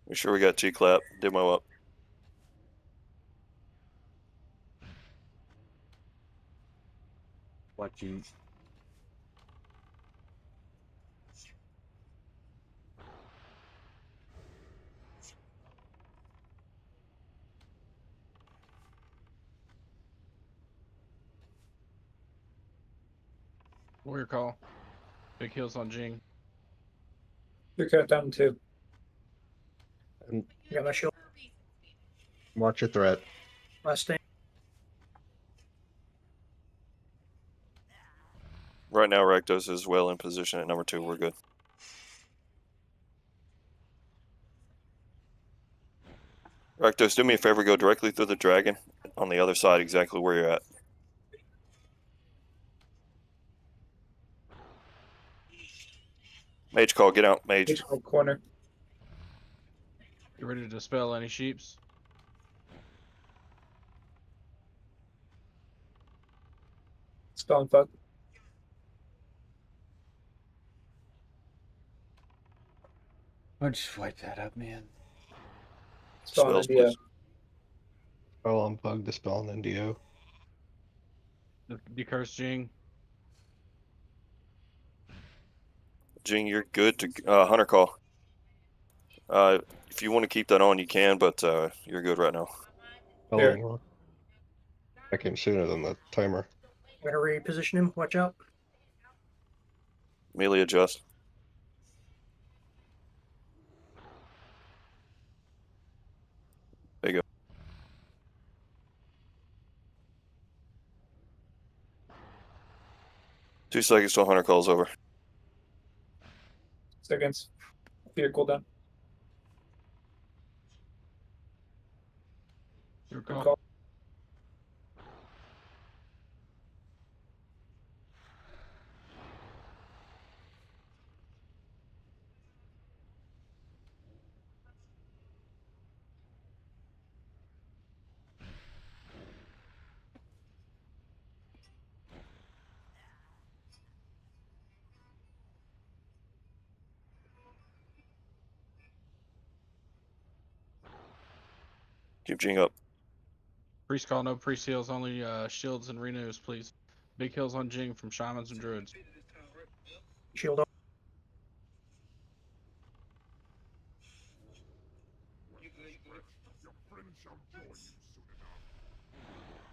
Make sure we got G-clap, demo up. Watching. Warrior call. Big heals on Jing. You're cut down 2. And I got my shield. watch your threat. My stand. Right now, Rakdos is well in position at number 2. We're good. Rakdos, do me a favor, go directly through the dragon on the other side, exactly where you're at. Mage call, get out, mage. Mage call corner. You ready to dispel any sheeps? Spell and fuck. I'll just wipe that up, man. Spell and Spells, NDO. please. Spell unplug, dispel, and NDO. Decurse Jing. Jing, you're good to hunter call. If you want to keep that on, you can, but you're good right now. There. I came sooner than the timer. I'm gonna reposition him. Watch out. Melee adjust. There you go. Two seconds till hunter call's over. Seconds. Fear cooldown. Your call. Keep Jing up. Priest call, no priest heals, only shields and renews, please. Big heals on Jing from shamans and druids. Shield up.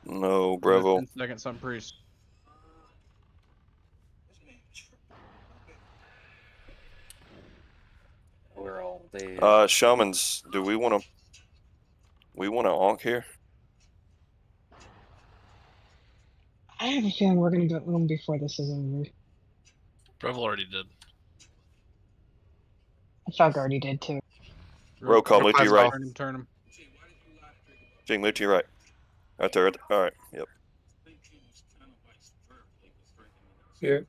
No, Bravo. 10 seconds on priest. We're all day. Shamans, do we want to? We want to onk here. I have a feeling we're gonna go home before this is over. Breville already did. Fog already did too. Roll call, move to your right. Turn him. Jing, move to your right. Right there. All right. Yep. Here.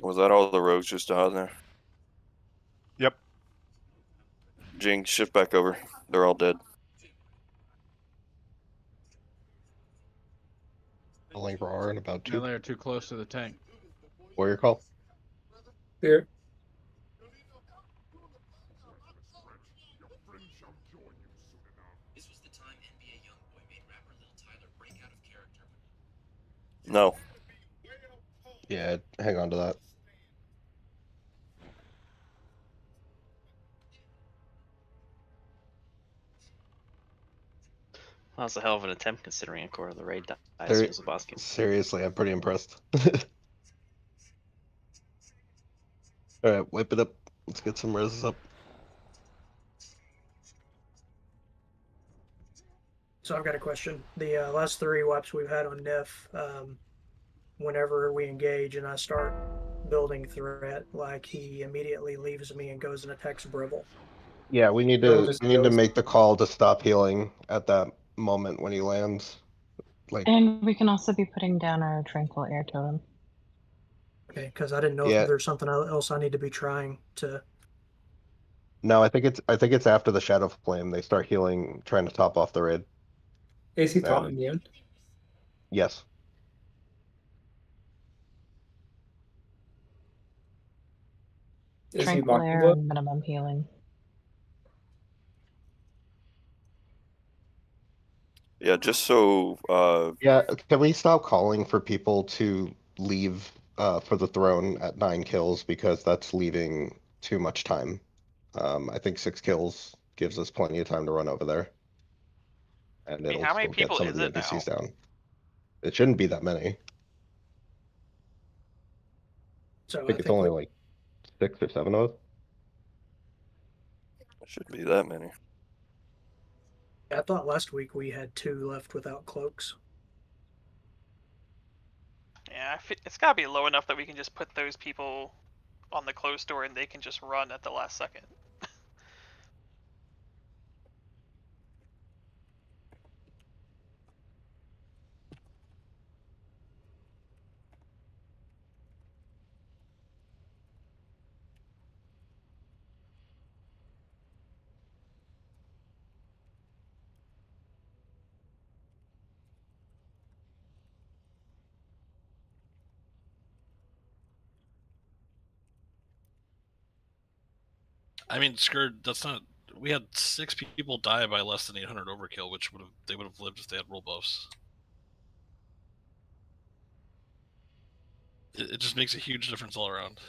Was that all the rogues just out there? Yep. Jing, shift back over. They're all dead. Calling for R in about No, 2. they're too close to the tank. Warrior call. Here. No. Yeah, hang on to that. Well, that's a hell of an attempt considering a core of the raid dies as a boss game. Seriously, I'm pretty impressed. Alright, wipe it up. Let's get some reses up. So I've got a question. The last 3 wipes we've had on Nif, whenever we engage and I start building threat, like he immediately leaves me and goes and attacks Breville. Yeah, we need to make the call to stop healing at that moment when he lands. Like, And we can also be putting down our tranquil air totem. Okay, because I didn't know Yeah. if there's something else I need to be trying to. no, I think it's after the Shadow Flame they start healing, trying to top off the raid. Is he taught immune? Yes. Is he Tranquil air Mockingbird? and minimum healing. Yeah, just so. Yeah, can we stop calling for people to leave for the throne at 9 kills, because that's leaving too much time. I think 6 kills gives us plenty of time to run over there. And mean, it'll how many still get people some of is the it NPCs now? down. It shouldn't be that many. So I think it's only like 6 or 7 of us. Shouldn't be that many. I thought last week we had 2 left without cloaks. Yeah, it's gotta be low enough that we can just put those people on the closed door and they can just run at the last second. I mean, Scourge, that's not. We had 6 people die by less than 800 overkill, which would have they would have lived if they had roll buffs. It just makes a huge difference all around.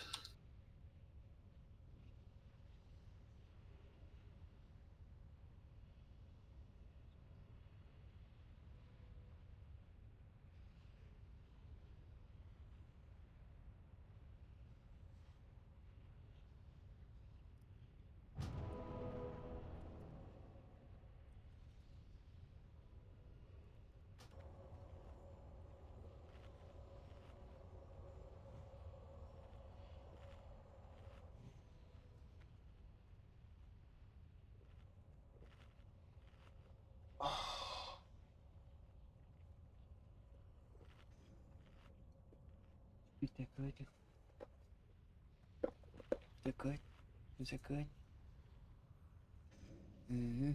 Is that good? Is that good? Is that good? Mm-hmm.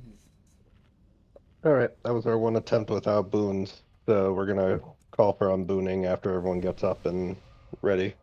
All right, that was our one attempt without boons. So we're gonna call for unbooning after everyone gets up and ready.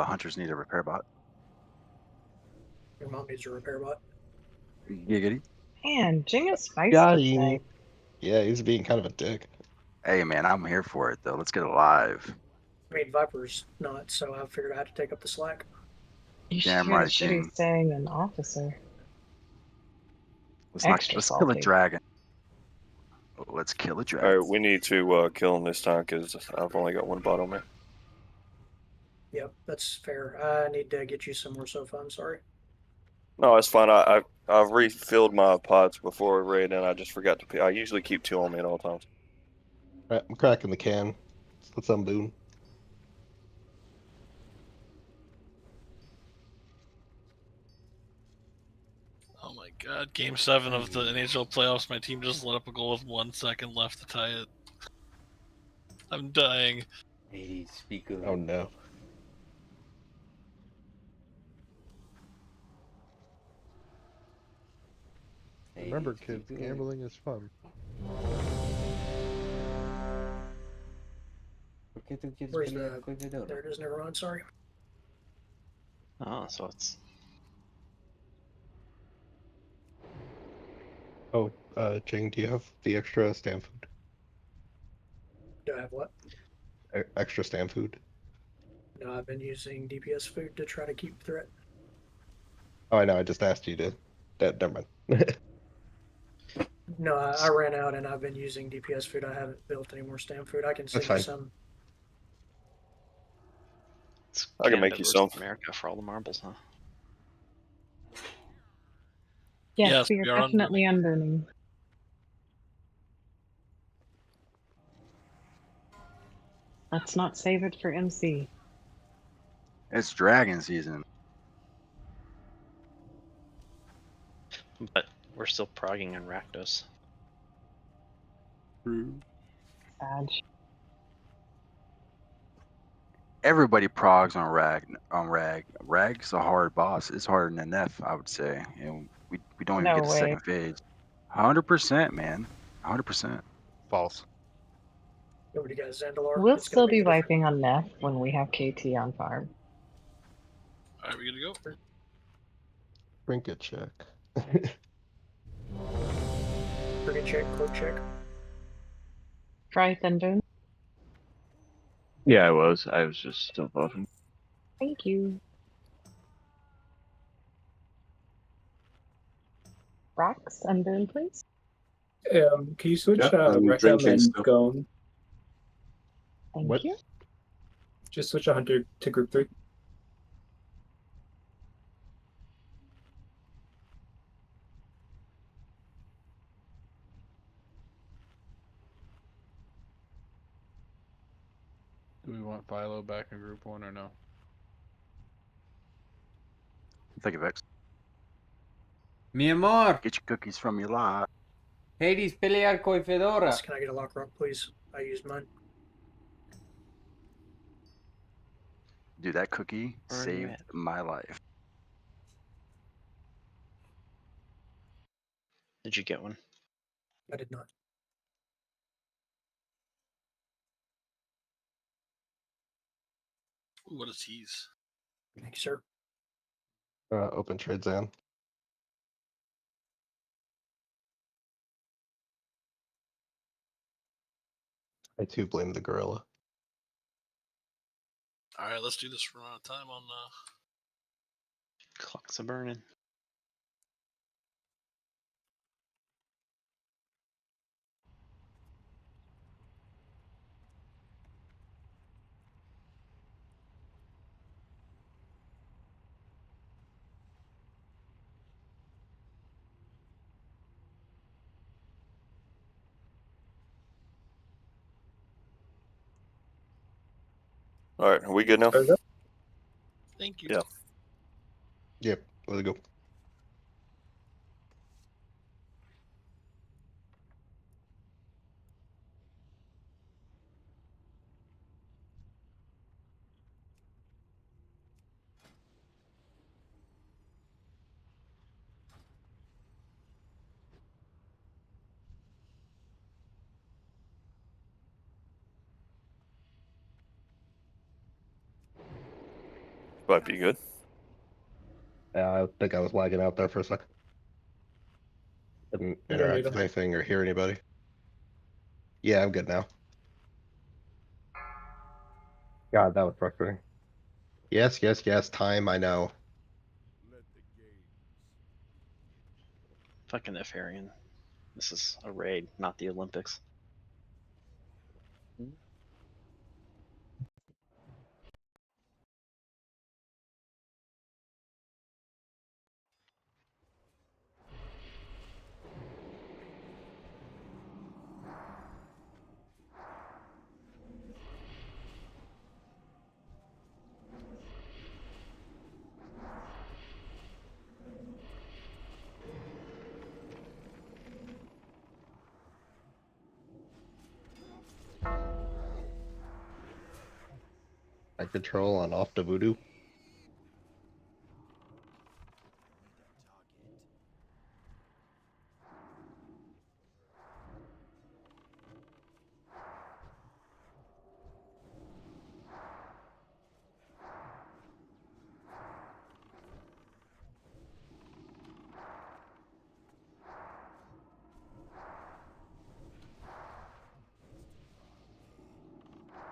Hunters need a repair bot. Your mom needs a repair bot. Giggity. Man, Jing is spicy Got tonight. him. Yeah, he's being kind of a dick. Hey man, I'm here for it though. Let's get it live. I mean, Viper's not, so I figured I had to take up the slack. You should Damn hear right, the shit he's Jing. saying an officer. Let's kill a salty. dragon. Let's kill a All dragon. right, we need to kill him this time because I've only got one bot on me. Yep, that's fair. I need to get you some more sofa. I'm sorry. No, it's fine. I've refilled my pots before a raid, and I just forgot to. I usually keep 2 on me at all times. All right, I'm cracking the can. Let's unboon. Oh my god, Game 7 of the NHL playoffs, my team just let up a goal with 1 second left to tie it. I'm dying. Hey, speak of Oh no. Remember, kids, gambling is fun. Where's the... There it is, never mind, sorry. Oh, so it's Oh, Jing, do you have the extra stam food? Do I have what? Extra stam food? No, I've been using DPS food to try to keep threat. Oh, I know. I just asked you to. Never mind. No, I ran out and I've been using DPS food. I haven't built any more stam food. I can send you fine. some. I can make Canada you versus some. America for all the marbles, huh? Yes, Yes, we we are are definitely unburning. Let's not save it for MC. It's dragon season. But we're still progging in Rakdos. Sad. Everybody progs on Rag. Rag's a hard boss. It's harder than F, I would say. And we don't even No get the way. second phase. 100%, man. 100%. False. Nobody got Zandalar. We'll It's gonna still make be a difference. wiping on Neff when we have KT on farm. Alright, we good to go? Trinket check. Frigate check, cloak check. Fry Thunboon. Yeah, I was just still buffing. Thank you. Rax, Unboon, please. Can you switch Yeah, I'm Reckham drinking and still. Gone? Thank What? you. Just switch a hunter to group 3. want Philo back in Group 1 or no? Think of X. Mi amor. Get your cookies from your live. Hades pelear coi Fedora. Yes, can I get a lock rock, please? I used mine. Dude, that cookie Where are you saved at? my life. Did you get one? I did not. Ooh, what a tease. Thank you, sir. Open trade Zan. I too blame the gorilla. All right, let's do this. We're out of time on. Clocks are burning. All right, are we good now? Thank you. Yeah. Yep, let's go. Might be good. Yeah, I think I was lagging out there for a second. Didn't You don't need interact with them. anything or hear anybody. Yeah, I'm good now. God, that was frustrating. Yes, yes, yes. Time, I know. Fucking Nefarian. This is a raid, not the Olympics. I control on off to voodoo.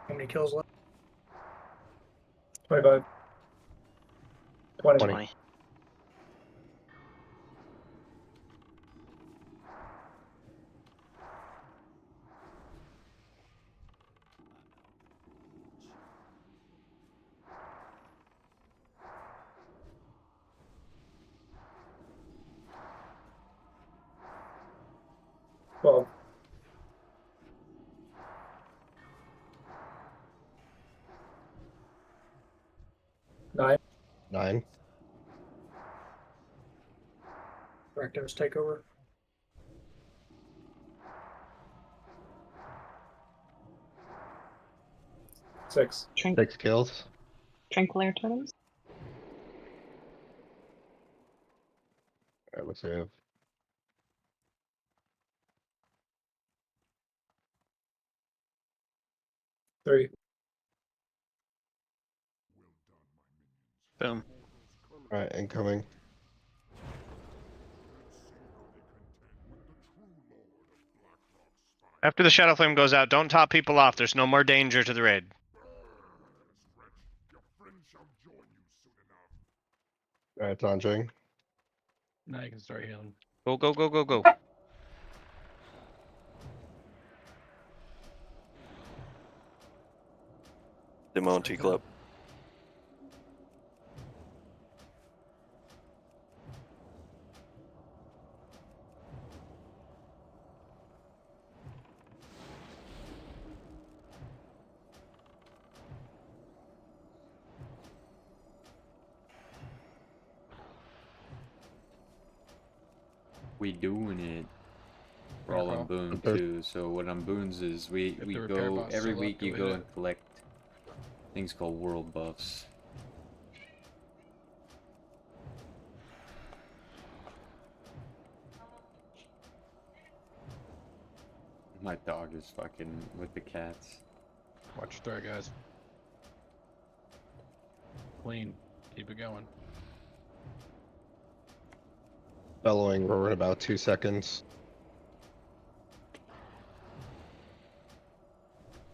How many kills left? 25. 20. 20. Well, 9. 9. Rakdos takeover. 6. 6 kills. Tranquilator totems. Alright, let's see. 3. Boom. Alright, incoming. After the Shadow Flame goes out, don't top people off. There's no more danger to the raid. Alright, it's on Jing. Now you can start healing. Go, go, go, go, go. Demo and T-Club. We doing it. We're all on Boon Okay. too. So what on Boons is we the repair go bot's every still up, week. go You hit go it. and collect things called world buffs. My dog is fucking with the cats. Watch your throw, guys. Clean. Keep it going. Bellowing roar in about 2 seconds.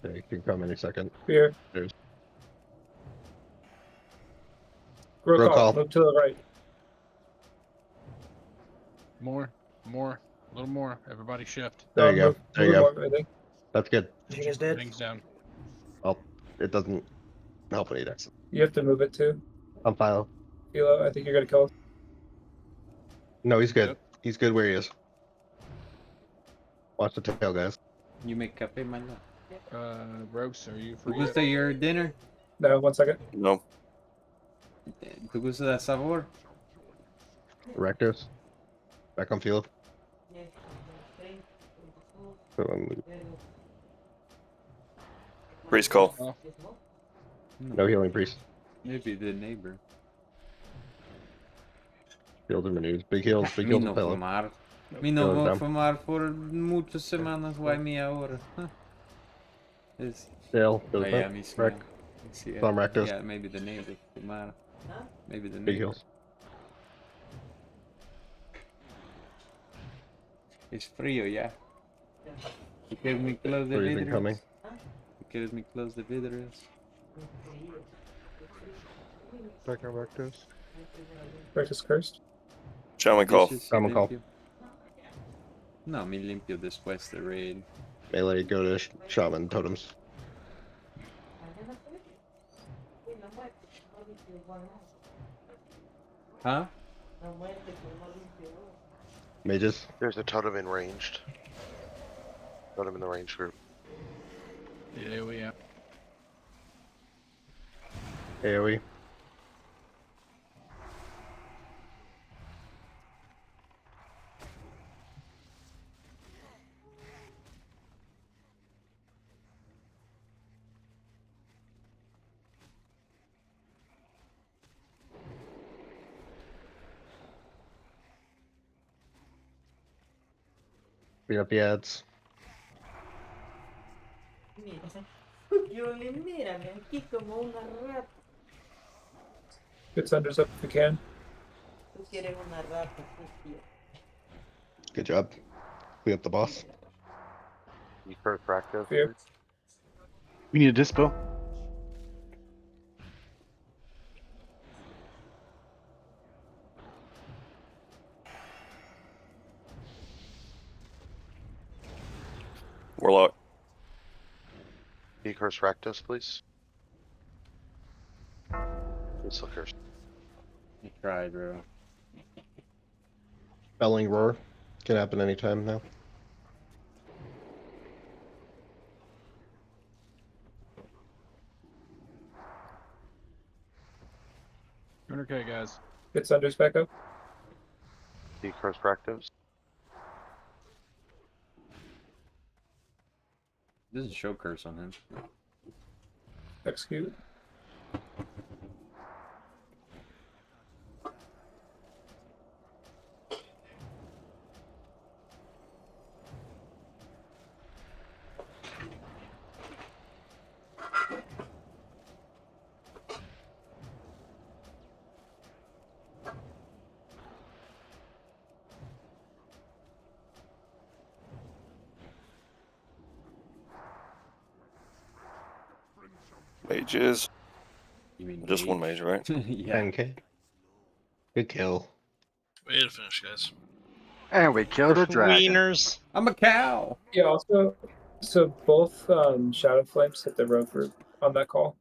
Yeah, you can come any second. Here. There's Roll Roll call. call. Move to the right. More. A little more. Everybody shift. there you go. Move, There you move go. more, I think. That's good. Jing is dead. Things down. Oh, it doesn't help any next. You have to move it too. I'm fine. Philo, I think you're gonna kill us. No, he's good. Yep. He's good where he is. Watch the tail, guys. You make cafe, my love. Rogues, are you ¿Te free? gusta your dinner? No, 1 second. No. ¿Te gusta el sabor? Rectus. Back on field. Priest call. Oh, No healing priest. Maybe the neighbor. Field and renews. Big heals. Big Mi heals no and fellow. fumar. Mi no Feeling voy a down. fumar por muchas semanas. Why me ahora? Huh. Es... Dale. Oh, Goes yeah, back. mi Rec. smell. Sí, Tom Rectus. yeah, maybe the neighbor fumar. Maybe the Big neighbor. heals. Es frío ya. ¿Tú quieres me close the Freezing vidrios? coming. ¿Tú quieres me close the vidrios? Second Rectus. Rectus cursed. Shaman call. Dishes, Shaman call. limpio. No, mi limpio después de raid. Melee, go to shaman totems. Huh? Mages. There's a totem in ranged. Totem in the range group. yeah, we are. AoE. Beat up the ads. Mírame aquí como una rata. Get Sunders up if you can. Tú quieres una rata, sucio. Good job. Clean up the boss. You first practice. Here. We need a dispo. Warlock. Can you curse Rectus, please? It's still cursed. You tried, bro. Belling roar. Can happen anytime now. Okay, guys. Get Sunders back up. Can you curse Rectus? Doesn't show curse on him. Execute. Mages. You mean Just one mage, right? Yeah. 10k. Good kill. Way to finish, guys. And we killed a dragon. Wieners. I'm a cow. Yeah, also, so both Shadow Flames hit the rogue group on that call.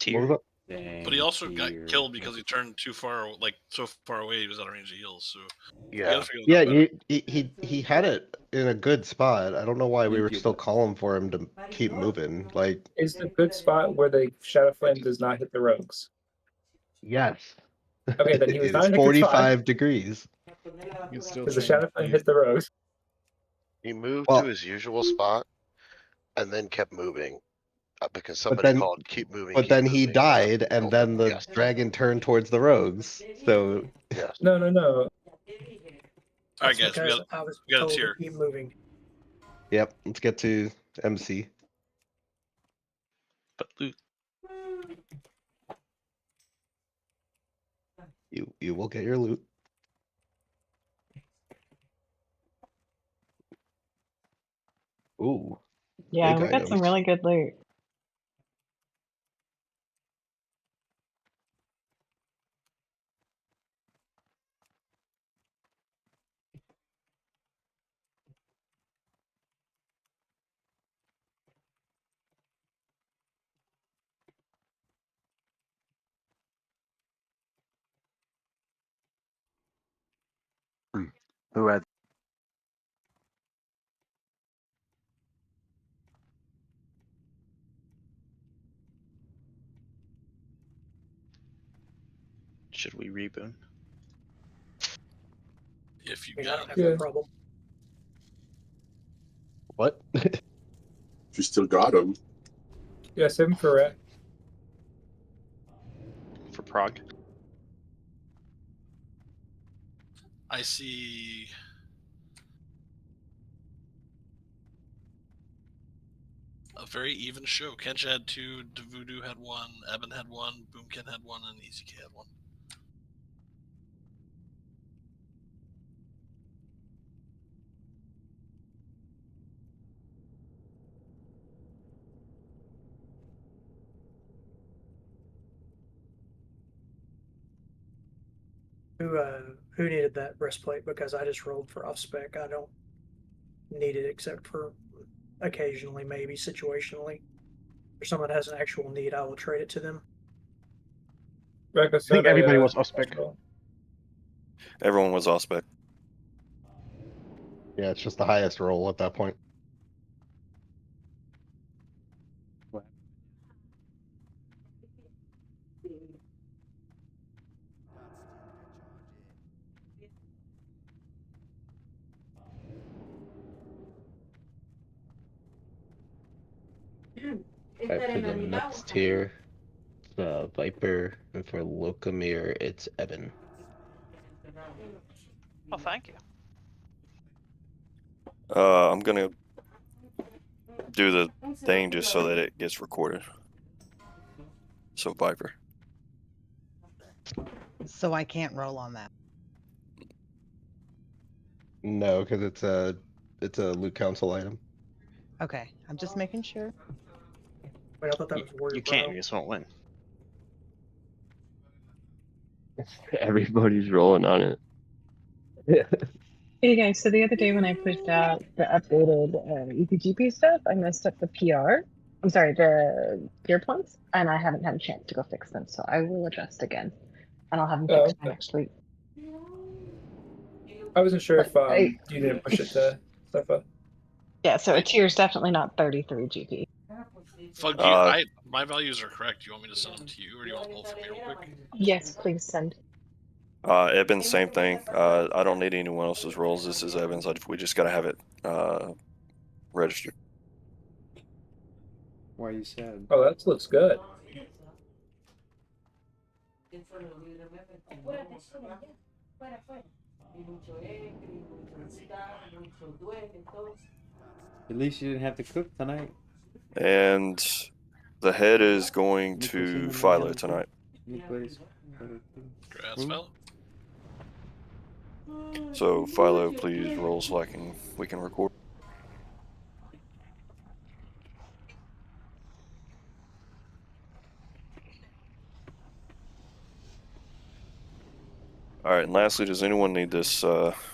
What was that? Dang, But he also got dear. killed because he turned too far, like so far away. He was out of range of heals. So you Yeah. gotta figure Yeah, that out. he had it in a good spot. I don't know why we were still calling for him to keep moving. Like, Is the good spot where the Shadow Flame does not hit the rogues. yes. Okay, then he was It not is in a good spot. 45 degrees. can still Because the change Shadow Flame these. hit the road. He moved Well- to his usual spot and then kept moving because But somebody then, called "keep moving." but keep then he moving." died, and then the Yes. dragon turned towards the rogues. So Yes. No. All right, That's guys, we because got I was we got a told to tier. keep moving. yep, let's get to MC. But loot. You will get your loot. Ooh. Yeah, big we got some items. really good loot. Who had Should we reboot? If you I mean, I got don't have it. that problem. What? You still got him. Yeah, 7 for rat. For Prague? I see. A very even show. Kench had 2, Voodoo had 1, Eben had 1, Boomkin had 1, and EZK had 1. Who needed that breastplate? Because I just rolled for off spec. I don't need it except for occasionally, maybe situationally. If someone has an actual need, I will trade it to them. I think everybody was off spec. Everyone was off spec. Yeah, it's just the highest roll at that point. Alright, for the next tier, Viper, and for Locomir, it's Evan. Well, thank you. I'm gonna do the thing just so that it gets recorded. So Viper. So I can't roll on that. No, because it's a loot council item. Okay, I'm just making sure. Wait, I thought that was Warrior You can't, Pro. you just won't win. Everybody's rolling on it. Hey guys, so the other day when I pushed out the updated EPGP stuff, I messed up the PR. I'm sorry, the gear points, and I haven't had a chance to go fix them, so I will adjust again. And I'll have them fixed by next week. I wasn't sure if I- you didn't push it to Stefa. Yeah, so a tier is definitely not 33 GP. Fug, my values are correct. You want me to send them to you, or do you want to pull from me real quick? Yes, please send. Eben, same thing. I don't need anyone else's rolls. This is Evan's. We just gotta have it registered. Why you sad? Oh, that looks good. At least you didn't have to cook tonight. And the head is going to Philo tonight. Congrats, Philo. So Philo, please roll so we can record. All right, and lastly, does anyone need this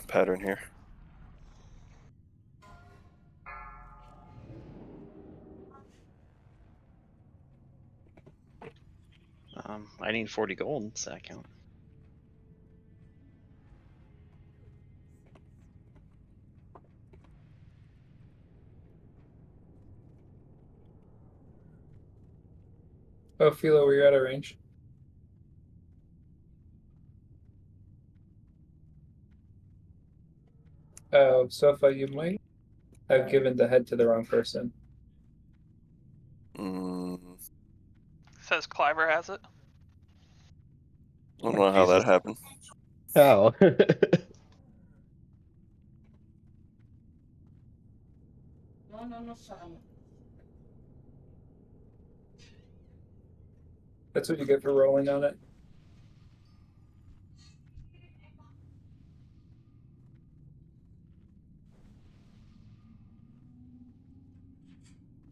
pattern here? I need 40 gold, does that count? Oh, Philo, were you out of range? Oh, Sofa, you might have given the head to the wrong person. Says Cliver has it. I don't know how that happened. How? That's what you get for rolling on it.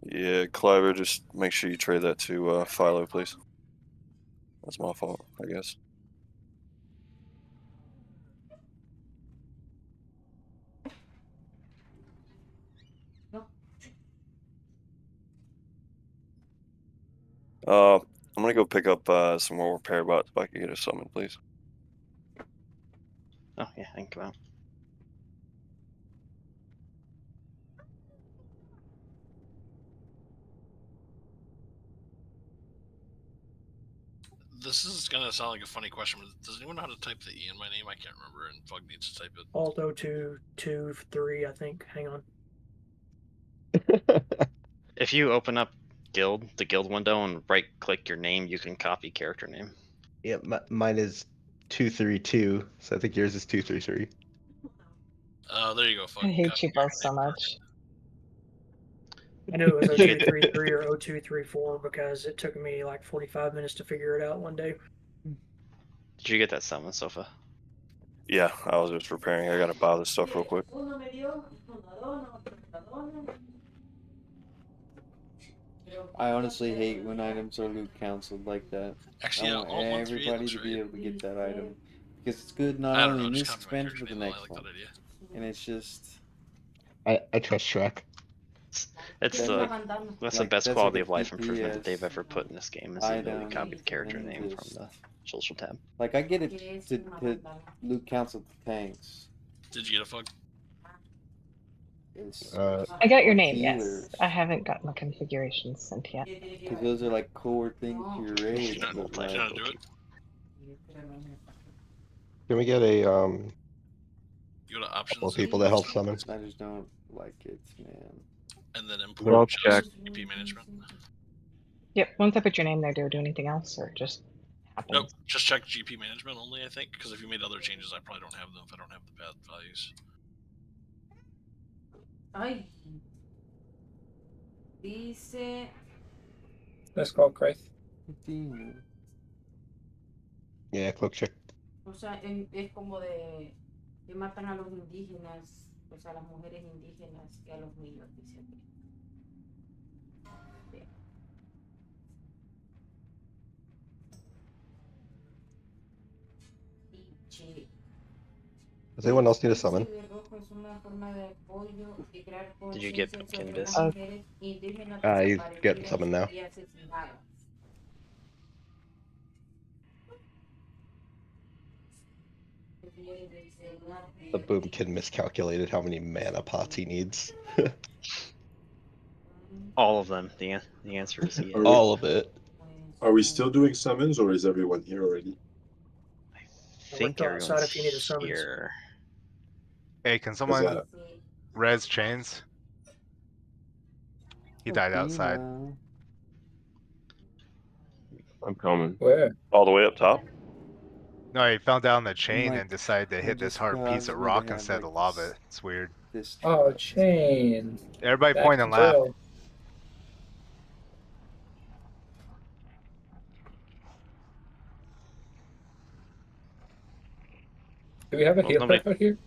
Yeah, Cliver, just make sure you trade that to Philo, please. That's my fault, I guess. I'm gonna go pick up some more repair bots if I can get a summon, please. Oh yeah, I can come out. This is gonna sound like a funny question, but does anyone know how to type the E in my name? I can't remember, and Fug needs to type it. Alt 0223, I think. Hang on. If you open up the guild window, and right-click your name, you can copy character name. Yeah, mine is 232, so I think yours is 233. There you go, Fug. I hate you both so much. I knew it was 0233 or 0234 because it took me like 45 minutes to figure it out one day. Did you get that summon, Sofa? Yeah, I was just repairing. I gotta buy this stuff real quick. I honestly hate when items are loot cancelled like that. Actually, I yeah, want all 1 3 everybody looks to be right. able to get that item because it's good I not don't only know, in just this copy my expansion character but the name. I next like one. that idea. And it's just I trust Shrek. That's the like, best that's quality like of life improvement that DPS they've ever put in this game. Is the ability to copy the character and name from just- the social tab. like I get it to loot cancel the tanks. Did you get a Fug? It's I got your name, healers, yes. I haven't got my configurations sent yet. because those are like core things to your raid. You know but how like, to do it? Can we get a You go to couple options. of people to help summon? I just don't like it, man. And then Well, import check. GP management. Yep, once I put your name there, do I do anything else or just happens? Nope, just check GP management only, I think, because if you made other changes, I probably don't have them if I don't have the bad values. Ay. Dice. Let's call Christ. Yeah, cloak check. O sea, es como de que matan a los indígenas, pues a las mujeres indígenas y a los niños, dice aquí. Bien. Does anyone else need a summon? Did you get Canvas? He's getting summoned now. The boom kid miscalculated how many mana pots he needs. All of them. The answer is yes. All of it. Are we still doing summons, or is everyone here already? I think everyone's if you need a summons. here. Hey, can someone res chains? He died outside. I'm coming. Where? All the way up top? No, he fell down the chain my- and decided to hit this hard piece of God, rock they instead have, of like, lava. It's weird. This Oh, chain. Everybody Back point to and laugh. drill. Do we have a Well, healer nobody- out here?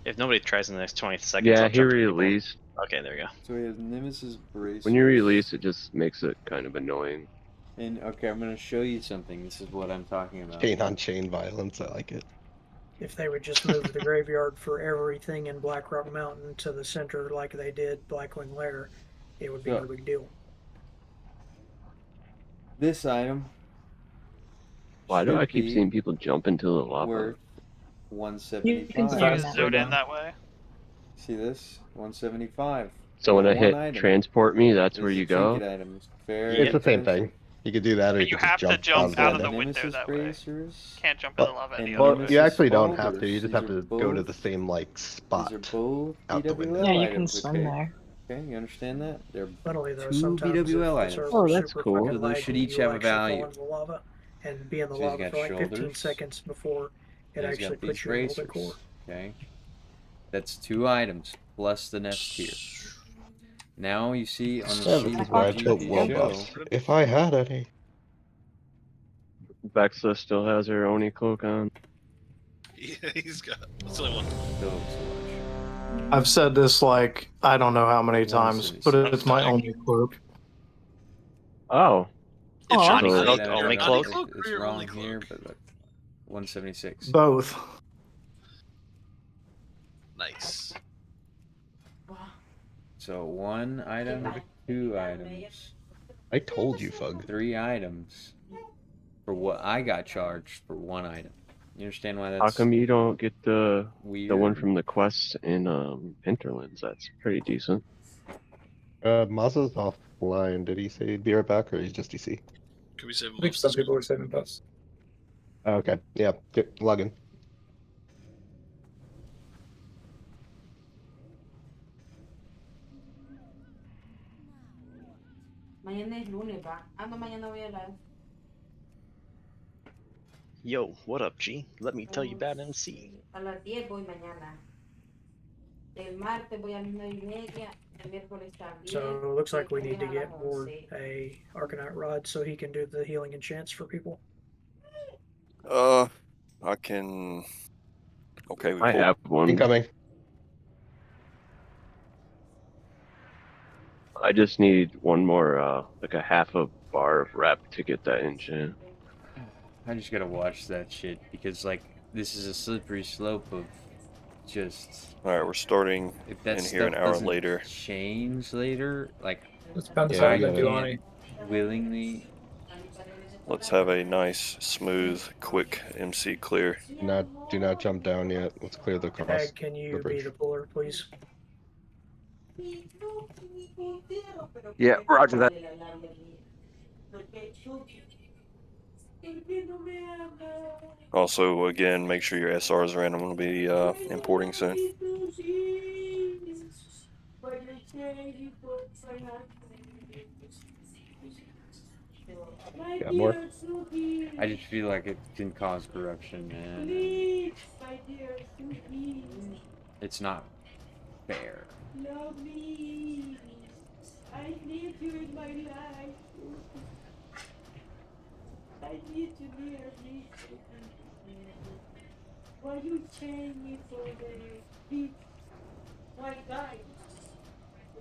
If nobody tries in the next 20 seconds, Yeah, I'll he jump to people. released. Okay, there you go. So he has Nemesis Brace. When you release, it just makes it kind of annoying. And okay, I'm gonna show you something. This is what I'm talking about. Chain on chain violence, I like it. If they would just move the graveyard for everything in Blackrock Mountain to the center like they did Blackwing Lair, it would be no big deal. This item. Why do I should keep be seeing people jump into the lava? worth You can 175. Zoom in that way. See this? 175. So when I One hit item. transport me, that's This where is you a go? trinket item. It's very It's the same expensive. thing. You could do that, or But you you could have just to jump out of the end. window Nemesis that way. bracers. Can't jump in the lava any and other Well, way. you actually don't Nemesis have to. You just boulders. have to These are go to both- the same like spot These are both out the window. BWL Yeah, you can items, swim okay? there. Okay, you understand that? They're Funnily though, two sometimes BWL if the items. server's Oh, that's super cool. fucking So those should laggy, each you'll have a actually fall value. into the lava and be in the So he's lava got for like 15 shoulders. seconds before it And he's actually got these puts you in molten bracers. core. Okay, that's 2 items plus the next tier. Now you see on the Yeah, sheet this is why I that took you will show. buffs. If I had any. Vexa still has her Oni cloak on. Yeah, he's got. That's the only one. I've said this like I don't know how many times, but it's my only cloak. Oh. It's Aw. Johnny So- Cloak, Your only Johnny cloak. Cloak or It's your wrong only cloak? here, but look, 176. Both. Nice. So 1 item, 2 items, I told you, Fug. 3 items for what I got charged for 1 item. You understand why that's How come you don't get the weird? one from the quest in Hinterlands? That's pretty decent. Mazza's offline. Did he say he'd be right back, or he's just DC? Could we save I think some people are saving buffs. Okay, yeah, log in. Mañana es lunes, va. Ah, no, mañana voy a live. Yo, what up, G? Let me tell you about MC. A las 10 voy mañana. El martes voy a las 9:30. El miércoles también. So it looks like we need to Voy a get las Ward 11. a Arcanite rod so he can do the healing enchants for people. I can. Okay, we I pulled- have one. Incoming. I just need one more, like a half a bar of rep to get that engine. I just gotta watch that shit because like this is a slippery slope of just. All right, we're starting If that in here an stuff hour doesn't later. change later, like It depends Yeah, how I you get do it. on it. willingly. Let's have a nice, smooth, quick MC clear. Do not jump down yet. Let's clear the cross. Ag, can you be bridge. the puller, please? Yeah, roger that. Also, again, make sure your SRs are in. I'm going to be importing soon. Got more? I just feel like it can cause corruption, man. It's not fair. Love me. I need you in my life. I need to be a me. Why you change me for the big white guy?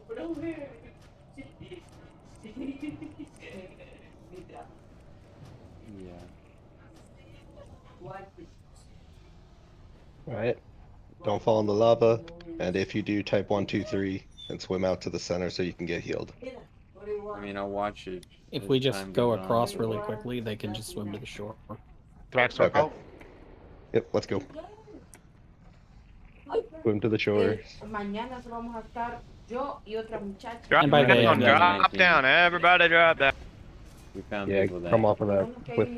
The blue hair. Yeah. Alright. Don't fall in the lava, and if you do, type 1, 2, 3, and swim out to the center so you can get healed. I mean, I'll watch it. If as we just time go goes on. across really quickly, they can just swim to the shore. Okay. Yep, let's go. Swim to the shore. Mañana solo vamos a estar yo y otra muchacha. Drop And by the way, down, I'm drop down, everybody drop down. We found Yeah, people that come off of that cliff.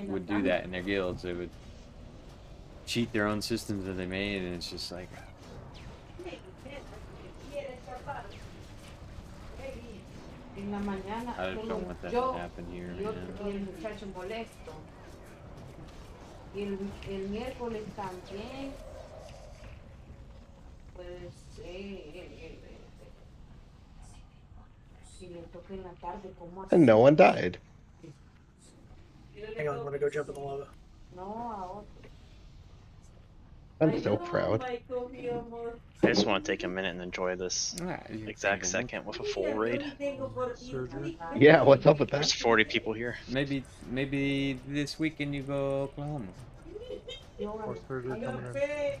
would do that in their guilds. They would cheat their own systems that they made, and it's just like. En la mañana I solo don't want that yo to happen here, y otro- man. y el muchacho molesto. Y el miércoles también. Pues si le toca en la tarde, ¿cómo And no one died. Hang on, I'm gonna go jump in the lava. No, a otro. I'm so proud. I just want to take a minute and enjoy this exact second with a full raid. Yeah, what's up with that? There's 40 people here. Maybe this weekend you go Oklahoma. More surgery coming in. They're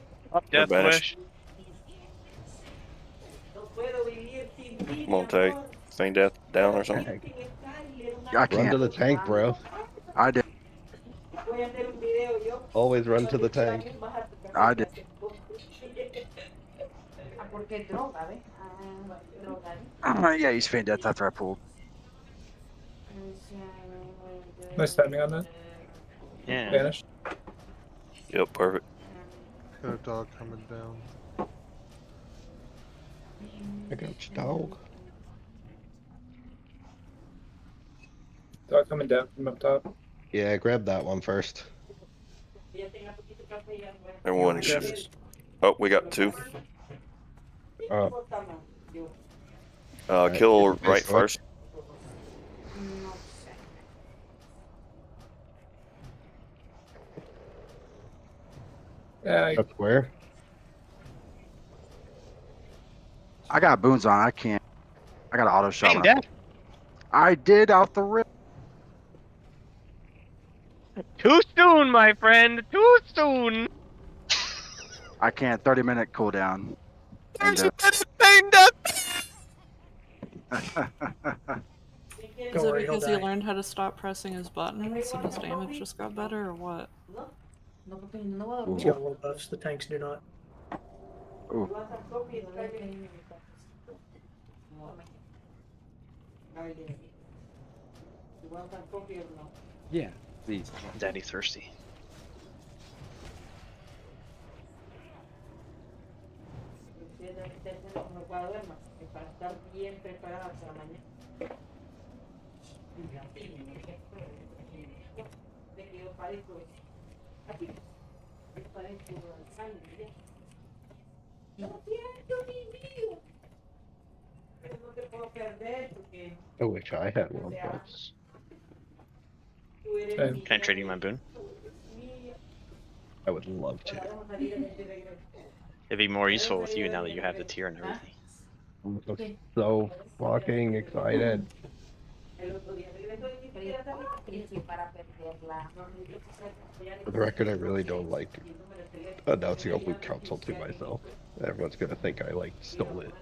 Death banished. Wish. Monte, feign death down or something. I Run can't. to the tank, bro. I did. Always run to the tank. I did. Ah, porque droga, ¿ves? Ah, droga. Yeah, he's faint death after I pulled. Nice timing on that. Yeah. Vanished. Yep, perfect. Got a dog coming down. I got your dog. Dog coming down from up top. Yeah, grab that one first. Everyone should. Oh, we got 2. Kill right first. Yeah. That's where. I got boons on. I can't. I got an auto shot. Ain't that I did out the rip. too soon, my friend? Too soon. I can't. 30-minute cooldown. There's a Is it because he learned how to stop pressing his buttons and his damage just got better, or what? He's got low buffs. The tanks do not. Ooh. Yeah, please. Daddy thirsty. I wish I had one of those. Can I trade you my boon? I would love to. It'd be more useful with you now that you have the tier and everything. I'm so fucking excited. For the record, I really don't like announcing a loot council to myself. Everyone's gonna think I like stole it.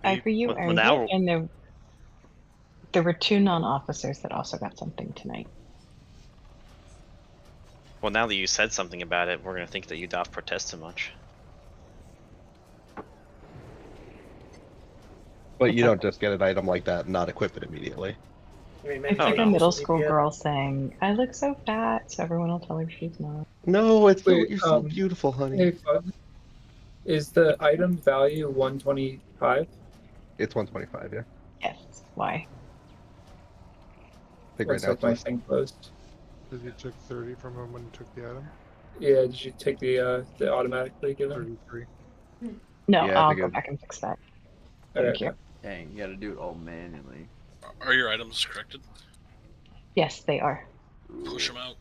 Ivor, you Well, earned now- it, and there were 2 non-officers that also got something tonight. Well, now that you said something about it, we're gonna think that you doth protest too much. But you don't just get an item like that and not equip it immediately. I mean, It's maybe like a not. middle school girl saying, "I look so fat," so everyone will tell her she's not. No, it's Wait, you're so beautiful, honey. Hey, Fud. Is the item value 125? It's 125, yeah. Yes. Why? I think What's right now up my it's thing closed? Did you took 30 from him when you took the item? Yeah, did you take the automatically given? 33. No, Yeah, I I'll think go it- back and fix that. Okay. Thank you. Dang, you gotta do it all manually. Are your items corrected? Yes, they are. Push them out.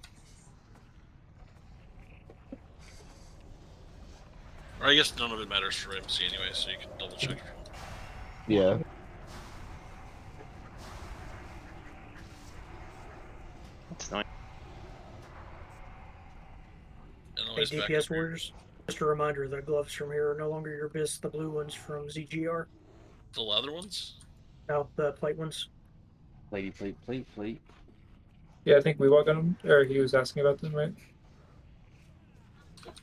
Or I guess none of it matters for MC anyway, so you can double check. Yeah. It's annoying. And Hey, always back DPS up here. warriors. Just a reminder: the gloves from here are no longer your biz. The blue ones from ZGR. The leather ones? No, the plate ones. Platey, plate. Yeah, I think we walked on him, or he was asking about them, right?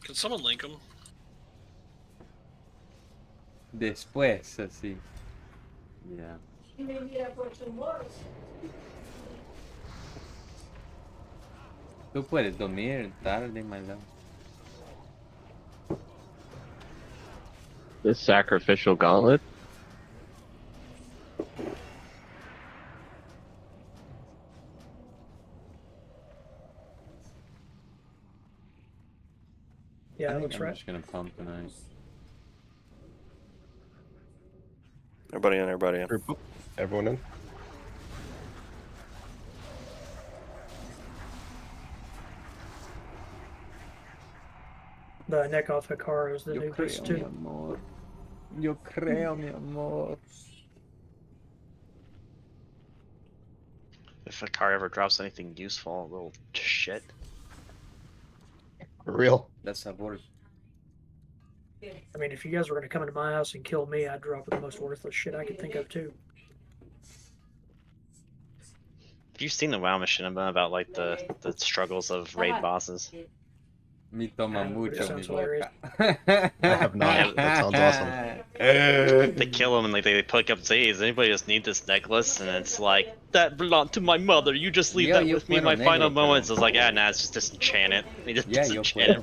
Can someone link them? Después, así. Yeah. Tú puedes dormir tarde, my love. This sacrificial gauntlet. Yeah, I that think looks I'm right. just gonna pump tonight. Everybody in, everybody in. Everyone in? The neck off Hikaru is the Yo new beast creo, mi too. amor. Yo creo, mi amor. If a car ever drops anything useful, little shit. For real. That's sabor. I mean, if you guys were gonna come into my house and kill me, I'd drop the most worthless shit I could think of too. Have you seen the WoW mission about like the struggles of raid bosses? Me toma mucho, mi sounds boca. I have not. That sounds awesome. They kill him and like they pick up Zays. Anybody just need this necklace? And it's like, that belonged to my mother. You just leave that with me in my final moments. I was like, ah, nah, it's just disenchant it. They just disenchant it.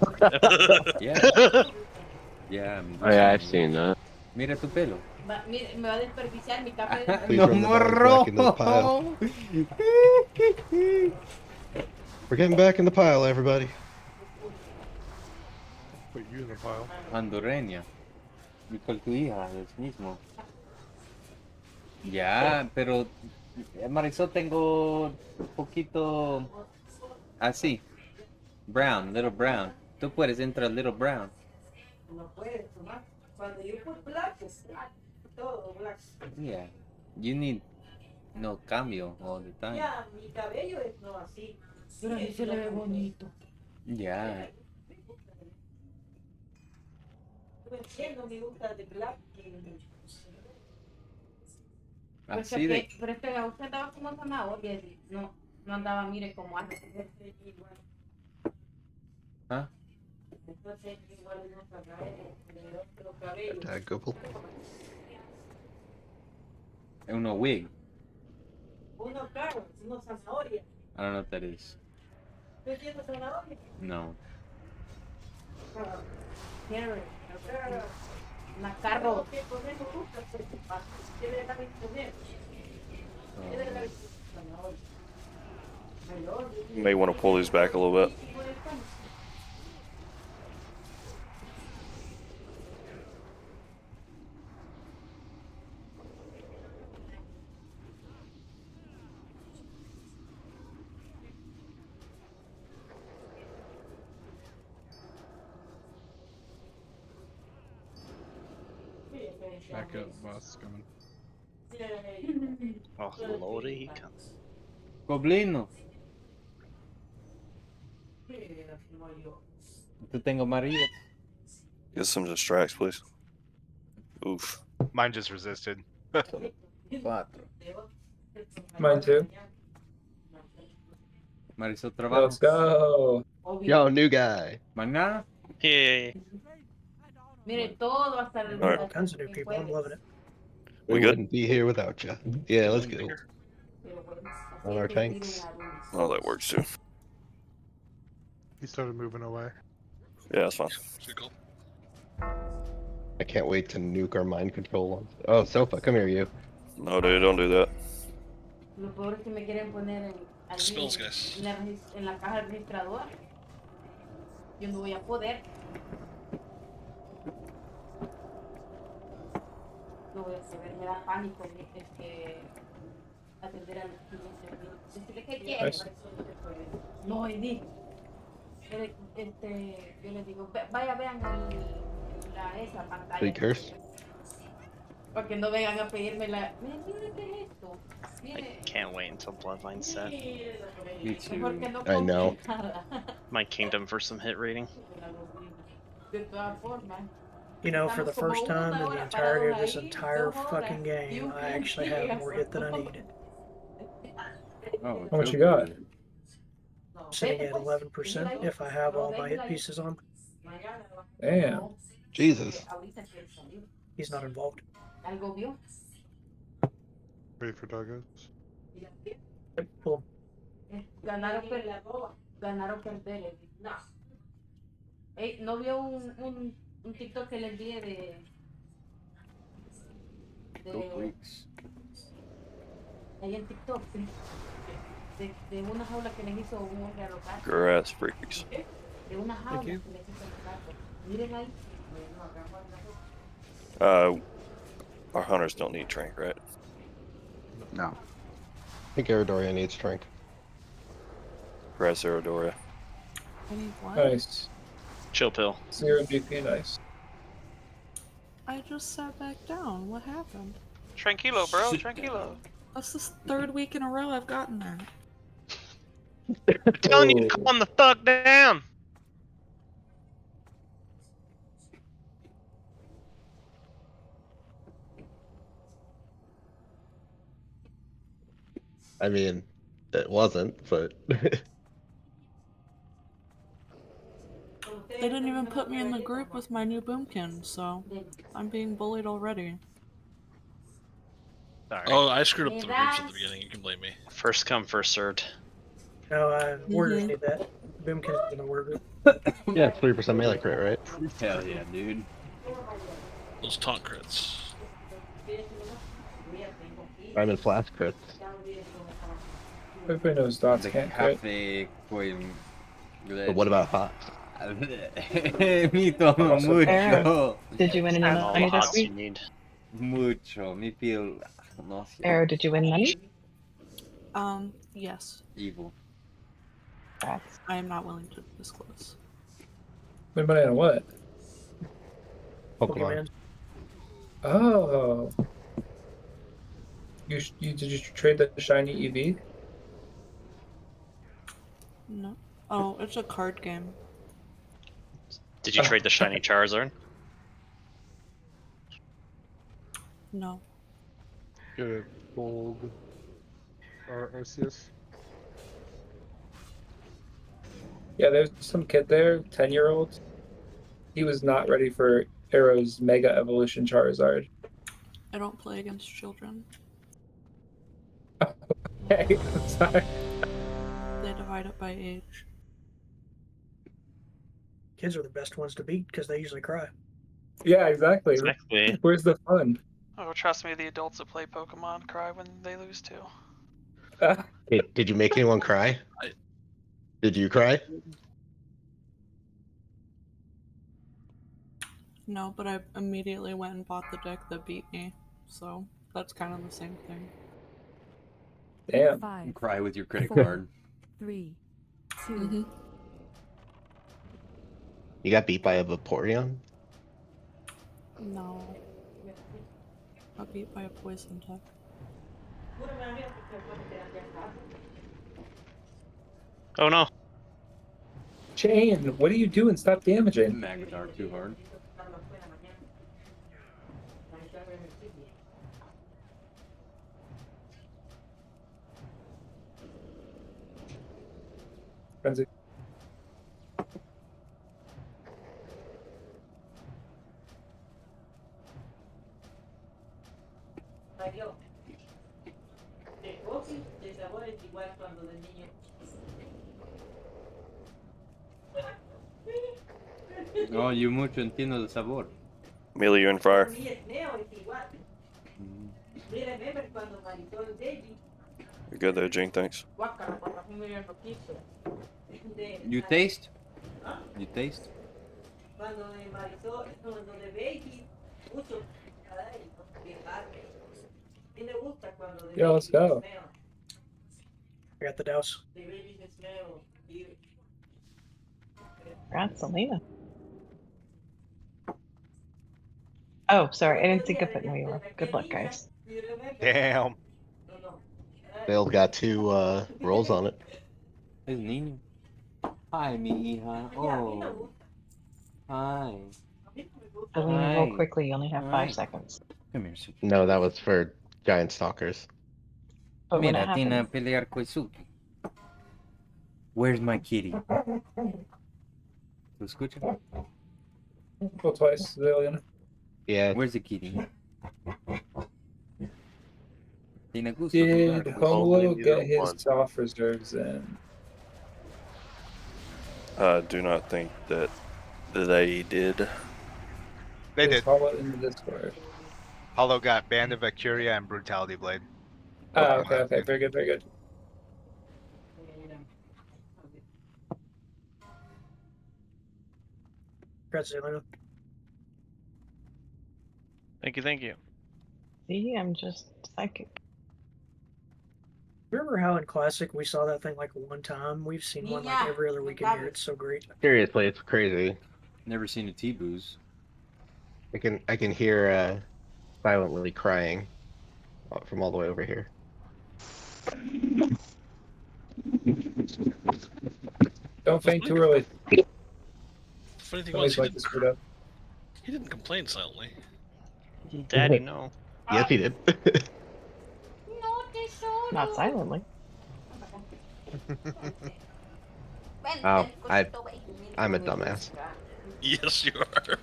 Yeah. Oh yeah, I've seen that. Mira tu pelo. Me va a desperdiciar mi capa de... Please run the dog back into the pile. We're getting back in the pile, everybody. Put you in the pile. Hondureña. Y con tu hija, es mismo. Ya, pero Marisol tengo un poquito así. Brown, little brown. Tú puedes entrar little brown. No puedes tomar. Cuando yo put black, es black. Todo black. Yeah. You need no cambio all the time. Ya, mi cabello es no así. Pero a mí se le ve bonito. Yeah. No me gusta de black. Así de... Pero es que usted andaba como zanahoria. No andaba, mire, como antes. ¿Ah? Entonces, igual no los cabellos. Tag Google. Es uno wig. Uno carro, uno zanahoria. I don't know what that is. ¿Tú entiendes zanahoria? No. Carrot. Una carro. You may want to pull these back a little bit. Back up, boss is coming. Oh, lordy, he comes. Goblino. Tú tengo María. Get some distracts, please. Oof. Mine just resisted. Cuatro. Mine too. Marisol trabajo. Let's go. Yo, new guy. Mañana. Yeah. Mire, todo hasta el... All right. All kinds of new people. I'm loving it. We good? wouldn't be here without you. Yeah, let's go. On our tanks. Oh, that works too. He started moving away. Yeah, that's fine. I can't wait to nuke our mind control ones. Oh, Sofa, come here, you. No, dude, don't do that. Lo peor es que me quieren poner allí Spills, guys. en la caja registradora. Yo no voy a poder. No voy a saber, me da pánico atender a los clientes. Decirle que quiere. No, Edith. Yo les digo, vaya, vean esa pantalla. Big curse. Porque no vengan a pedirme la... Mire, ¿qué es esto? I can't wait until Bloodline's set. Me too. I know. My kingdom for some hit rating. De todas formas. You know, for the first time in the entirety of this entire fucking game, I actually have more hit than I need. Oh, How much you got? Sitting at 11% if I have all my hit pieces on. Damn. Jesus. He's not involved. ¿Algo vio? Ready for doggos? Yep, pull Ganar o perder. No. ¿No vio un TikTok que le envié ahí en TikTok? De una jaula que les hizo un hombre a los gatos. Grass freaks. De una jaula que les hizo a los gatos. Miren ahí. Our hunters don't need trank, right? No. I think Aradoria needs trank. Grass Aradoria. I need one. Nice. Chill pill. 0 BP, nice. I just sat back down. What happened? Tranquilo, bro. Tranquilo. That's the third week in a row I've gotten that. I'm telling you to calm the fuck down. I mean, it wasn't, but... They didn't even put me in the group with my new boomkin, so I'm being bullied already. Sorry. Oh, I screwed up the groups at the beginning. You can blame me. First come, first served. No, warriors need that. Boomkin's in the warrior group. Yeah, 3% melee crit, right? Hell yeah, dude. Those taunt crits. I'm in flash crits. Everybody knows dots can't crit. Café con But what about hot? Me tomo mucho. Did you win any All the money this hots you week? need. Mucho. Me feel no sé. Arrow, did you win money? Yes. Evil. I am not willing to disclose. Win money on what? Pokemon. Oh. Did you trade the shiny EV? No. Oh, it's a card game. Did you trade the shiny Charizard? No. Get a gold Arceus. Yeah, there's some kid there, 10-year-old. He was not ready for Arrow's Mega Evolution Charizard. I don't play against children. Okay, I'm sorry. They divide it by age. Kids are the best ones to beat because they usually cry. Yeah, exactly. Exactly. Where's the fun? Oh, trust me, the adults that play Pokemon cry when they lose too. Hey, did you make anyone cry? Did you cry? No, but I immediately went and bought the deck that beat me, so that's kind of the same thing. Damn. 5, Cry with your credit 4, card. 3, 2. You got beat by a Vaporeon? No. Got beat by a poison type. Oh no. Jane, what are you doing? Stop damaging. Magnetar too hard. Frenzy. No, yo mucho entiendo el sabor. Amelia, you're in fire. You're good there, Gene. Thanks. You taste? You taste? Yeah, let's go. I got the douse. Congrats, Selena. Oh, sorry, I didn't think of it where you were. Good luck, guys. Damn. Bale's got 2 rolls on it. Es niño. Hi, mi hija. Oh. Hi. Selena, roll quickly, you only have 5 seconds. Come here, Suki. No, that was for giant stalkers. But when it Mira, tiene a happens, pelear con Suki. Where's my kitty? ¿Lo escucha? Roll twice, Zillion. Yeah. Where's the kitty? Tiene gusto. Did jugar. Holo get either his one. soft reserves in? I do not think that they did. They Is did. Holo in the Discord? Hollow got Band of Vacuria and Brutality Blade. Ah, okay, very good, very good. Congrats, Zelina. Thank you, thank you. see, I'm just psychic. Remember how in Classic we saw that thing like one time? We've seen one like every other week in here. It's so great. Seriously, it's crazy. Never seen a T-Booze. I can hear silently crying from all the way over here. Don't faint too early. Funny thing Always was, like to screw it up. he didn't complain silently. Daddy, no. Yes, he did. Not silently. Oh, I'm a dumbass. Yes, you are.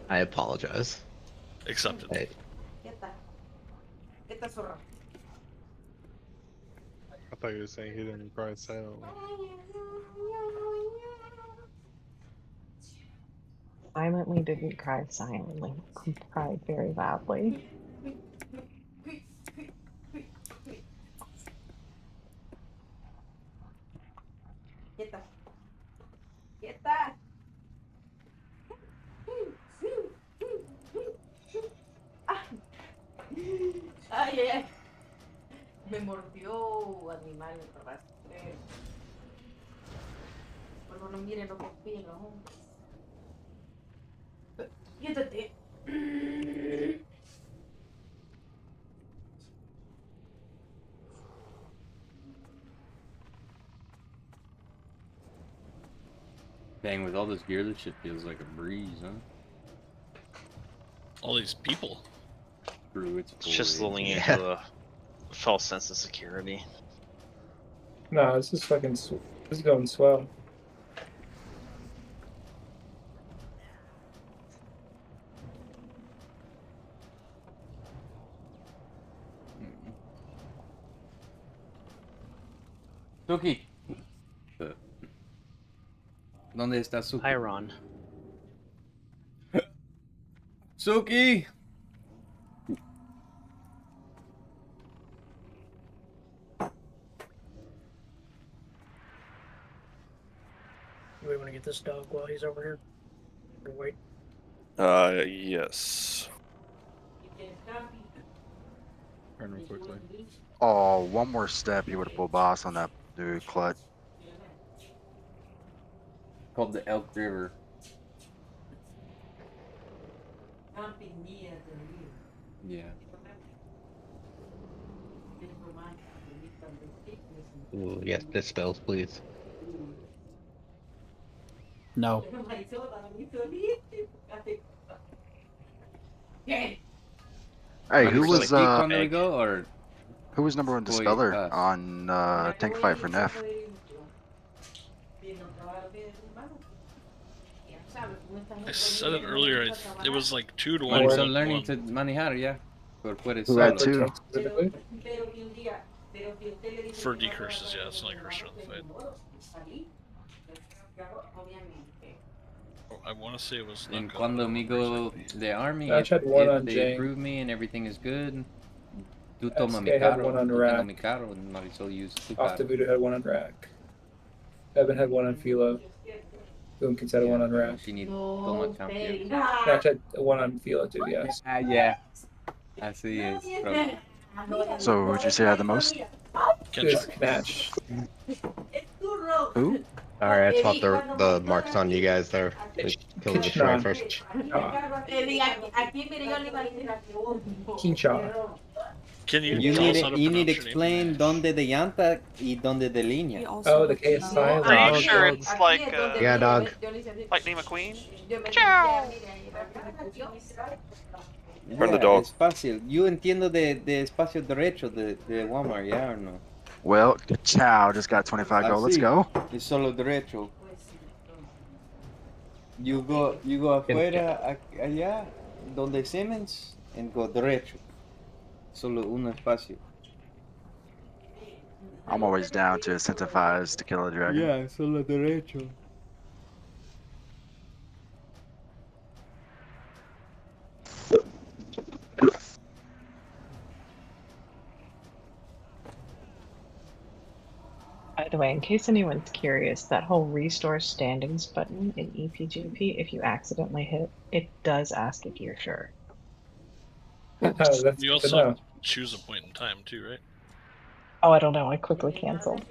I apologize. Accepted. Hey. Esta zorra. I thought you were saying he didn't cry silently. Silently didn't cry silently. He cried very loudly. Quieta. Quieta. Ay, ay, ay. Me mordió animal rastrero. Bueno, no miren, no confíen los hombres. Quédate. Dang, with all this gear, this shit feels like a breeze, huh? All these people. True, It's just lulling into a false sense of security. No, this is fucking. This is going swell. Suki. ¿Dónde está Suki? Hi, Ron. Suki. Do we want to get this dog while he's over here? Or wait? Yes. Turn real quickly. Oh, one more step, you would have pulled boss on that dude, Clutch. Called the Elk River. Yeah. Ooh, yes, dispels, please. No. Hey, who was who was number one Boy, dispeller on tank fight for Neff? I said it earlier. It was like 2 to 1. Bueno, son learning to manejar, yeah. Pero puede Who had two? For decurses, yeah, it's not like curse on the fight. I want to say it was. And cuando me go the army, I if, had one on they Jane. approve me and everything is good, tú SK toma mi had carro, one on tú rack. toma mi carro, and Marisol use tu Off the carro. Voodoo had one on rack. Evan had one on Philo. Boom Kids had one on rack. She need toma cambio. Natch had one on Philo too, yes. Yeah. Así es, bro. So, who'd you say had the most? Just Natch. Who? Alright, I swapped the marks on you guys there. Kill the destroyer first. Kincha. Can you, You tell need us how to you need pronounce your name? explain donde de llanta y donde de línea. Oh, the K is silent. Pretty sure it's like Yeah, dog. Lightning McQueen. Ciao. Turn the dog. Es fácil. Yo entiendo de espacio derecho de Walmart, ¿ya o no? Well, Chow just got 25 gold. Let's Así, go. Es solo derecho. You go afuera, allá, donde Siemens, and go derecho. Solo un espacio. I'm always down to incentivize to kill a dragon. Yeah, solo derecho. By the way, in case anyone's curious, that whole restore standings button in EPGP, if you accidentally hit, it does ask if you're sure. That's You good to also know. choose a point in time too, right? Oh, I don't know. I quickly canceled.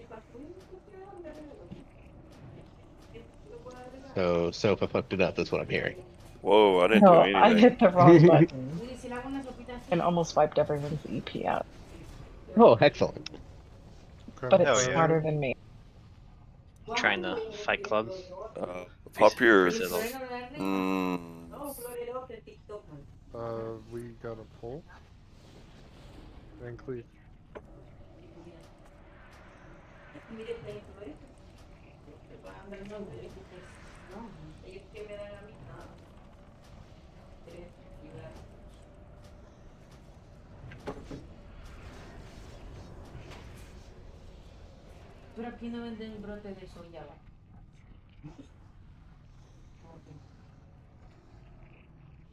So Sofa fucked it up, that's what I'm hearing. Whoa, I didn't No, do I anything. hit the wrong button and almost wiped everyone's EP out. Oh, excellent. But it's Hell yeah. smarter than me. Trying to fight club. Pop your. We got a pull. And cleave. Pero aquí no venden brote de soya.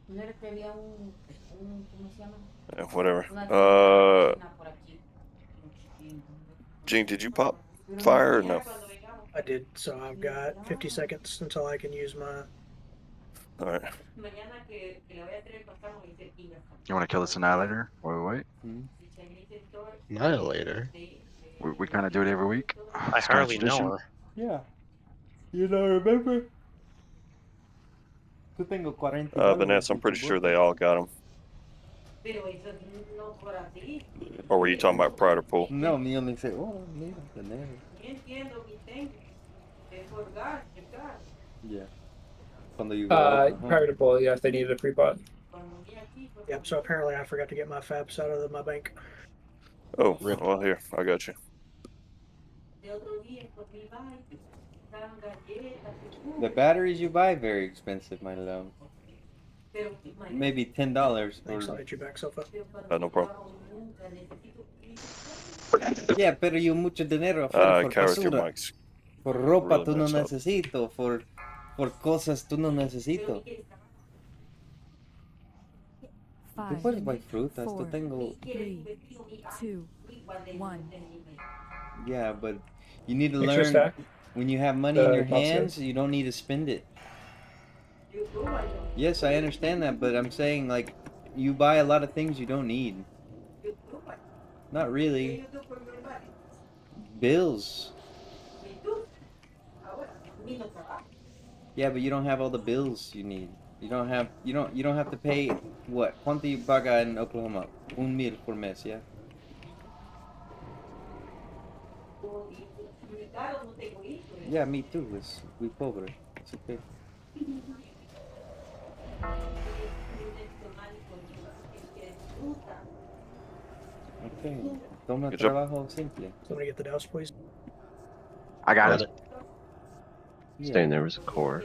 ¿No era que había un ¿cómo se llama? Whatever. Una tienda por aquí. Gene, did you pop fire or no? I did, so I've got 50 seconds until I can use my. All right. You want to kill this annihilator? Wait. Annihilator. We kind of do it every week. I It's kinda hardly know tradition. her. Yeah. You don't remember? Yo tengo 40 Vanessa, I'm pretty sure they all got them. Or were you talking about Pride or Pool? No, me only say, oh, mira, tener. Yeah. Cuando you Prior to pull, yeah, if they needed a pre-pot. Yep, so apparently I forgot to get my fabs out of my bank. Oh, well, here, I got you. The batteries you buy very expensive, my love. Maybe $10. Thanks, I'll hit you back, Sofa. No problem. Yeah, pero yo mucho dinero por Carrot, your basura. mic's Por ropa really tú no messed up. necesito, por cosas tú no necesito. Tú puedes buy frutas, tú 4, tengo. 3, 2, 1. Yeah, but you need to Make sure learn stack. when you have money in your top hands, six. you don't need to spend it. Yes, I understand that, but I'm saying like you buy a lot of things you don't need. Not really. Bills. Yeah, but you don't have all the bills you need. You don't have to pay what? ¿Cuánto you paga en Oklahoma? 1,000 por mes, yeah. Yeah, me too. We pobre. It's okay. Okay. Toma Good job. trabajo simple. Somebody get the douse, please. I got it. Staying there was a core.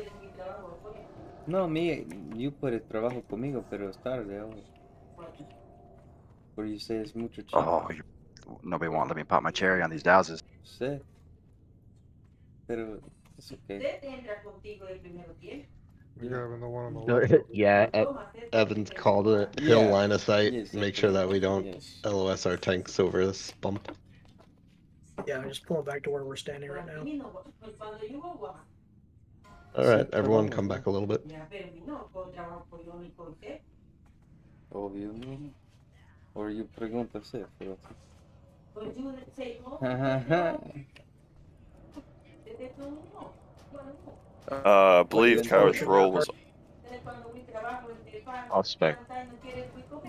No, you put el trabajo conmigo, pero es tarde ahora. What do you say es mucho chico? Oh, nobody won't let me pop my cherry on these douses. Sí. Pero it's okay. We got another one on the left. Yeah, Evans called it. He'll Yeah. line of sight. Yes, Make sure that we don't yes. LOS our tanks over this bump. Yeah, I'm just pulling back to where we're standing right now. All right, everyone, come back a little bit. Obvio, no. Or you pregunta sí, pero I believe Coward's roll was. Off spec.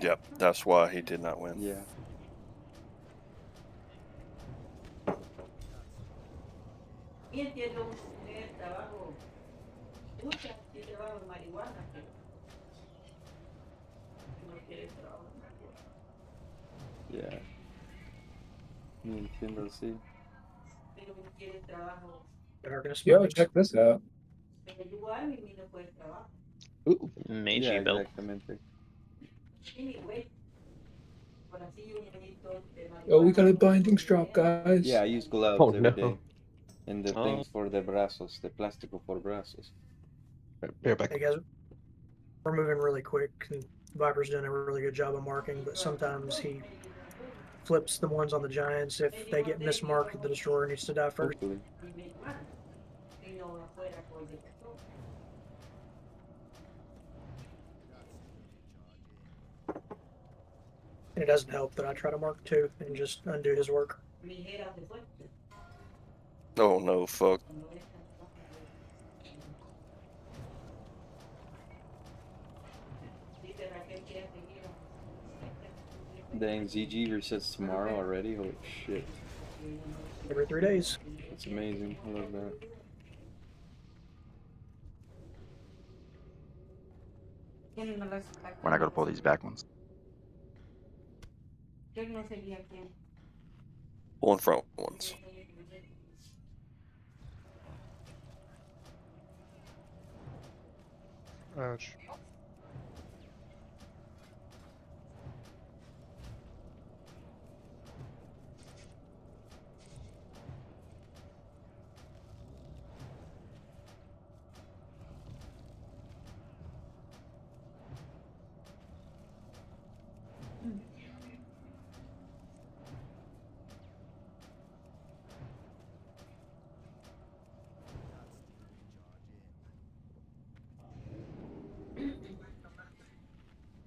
Yep, that's why he did not win. Yeah. Yeah. Me entiendo, sí. Yo, check this out. Made Yeah, you build. exactamente. Oh, we got a binding strap, guys. Yeah, I use gloves Oh, every no. day. And the Oh. things for the brazos, the plástico for brazos. Bear back. Hey guys, we're moving really quick, and Viper's doing a really good job of marking, but sometimes he flips the ones on the giants. If they get mismarked, the destroyer needs to die first. Hopefully. And it doesn't help that I try to mark two and just undo his work. Oh no, fuck. Dang, ZG resets tomorrow already? Holy shit. Every 3 days. That's amazing. I love that. When I go to pull these back ones. One front ones. Ouch.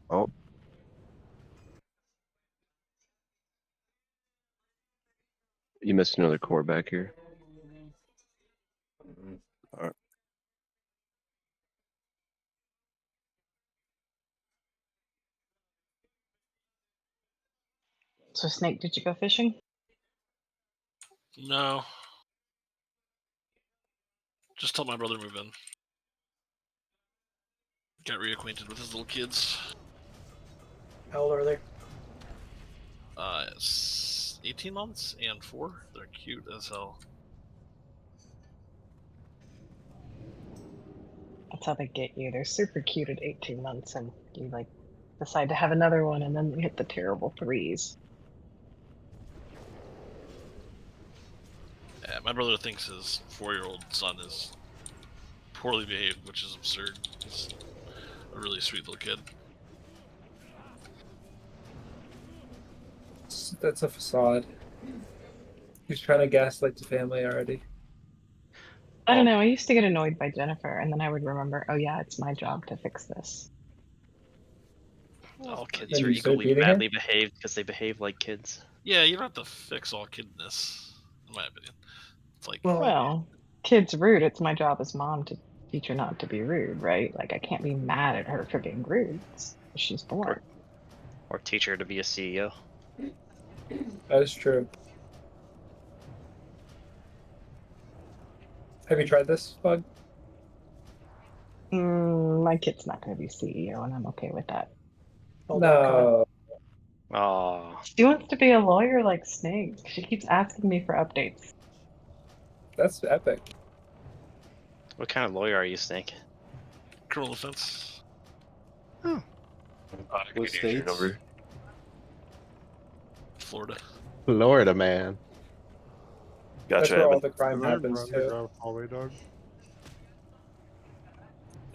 Oh, You missed another core back here. All right. So, Snake, did you go fishing? No. Just tell my brother to move in. Got reacquainted with his little kids. How old are they? 18 months and 4. They're cute as hell. That's how they get you. They're super cute at 18 months, and you like decide to have another one, and then you hit the terrible 3s. Yeah, my brother thinks his 4-year-old son is poorly behaved, which is absurd. He's a really sweet little kid. That's a facade. He's trying to gaslight the family already. I don't know. I used to get annoyed by Jennifer, and then I would remember, oh yeah, it's my job to fix this. All kids Then are you start equally beating him? badly behaved because they behave like kids. Yeah, you don't have to fix all kidness, in my opinion. It's like, Well, kid's rude. It's my job as mom to teach her not to be rude, right? Like, I can't be mad at her for being rude. She's born. Or teach her to be a CEO. That is true. Have you tried this, Bug? My kid's not going to be CEO, and I'm okay with that. No. Oh. She wants to be a lawyer like Snake. She keeps asking me for updates. That's epic. What kind of lawyer are you, Snake? criminal defense. What states? Florida. Florida, man. That's Gotcha. where all Evan. the crime Can I happens run too. the ground hallway, dog?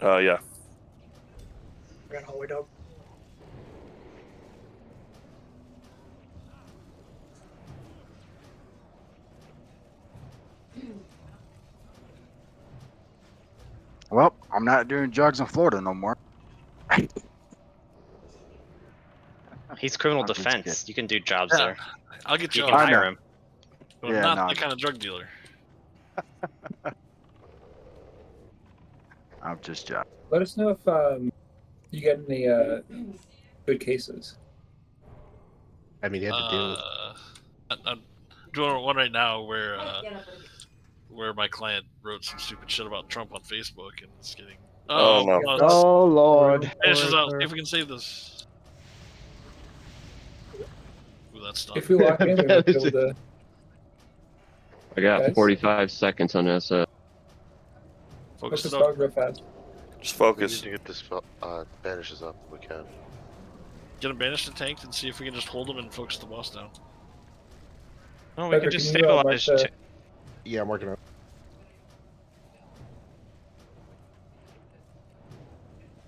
Yeah. Got hallway dog. Well, I'm not doing drugs in Florida no more. He's criminal I'm just defense. kidding. You can do jobs Yeah. there. I'll get you You on. can I know. hire him. But I'm Yeah, not no. that kind of drug dealer. I'm just joking. Let us know if you get any good cases. I mean, you had to deal with. I'm doing one right now where my client wrote some stupid shit about Trump on Facebook and it's getting. Oh, no. Oh Lord. Finish this out. See if we can save this. Ooh, that's not. If we lock in, we might be able to. I got Guys? 45 seconds on SS. Let's Focus just it talk up. real fast. Just We focus. need to get this banishes up if we can. Get him banished and tanked and see if we can just hold him and focus the boss down. No, we Becker, can just can you, mark stabilize. the- Yeah, I'm working on it.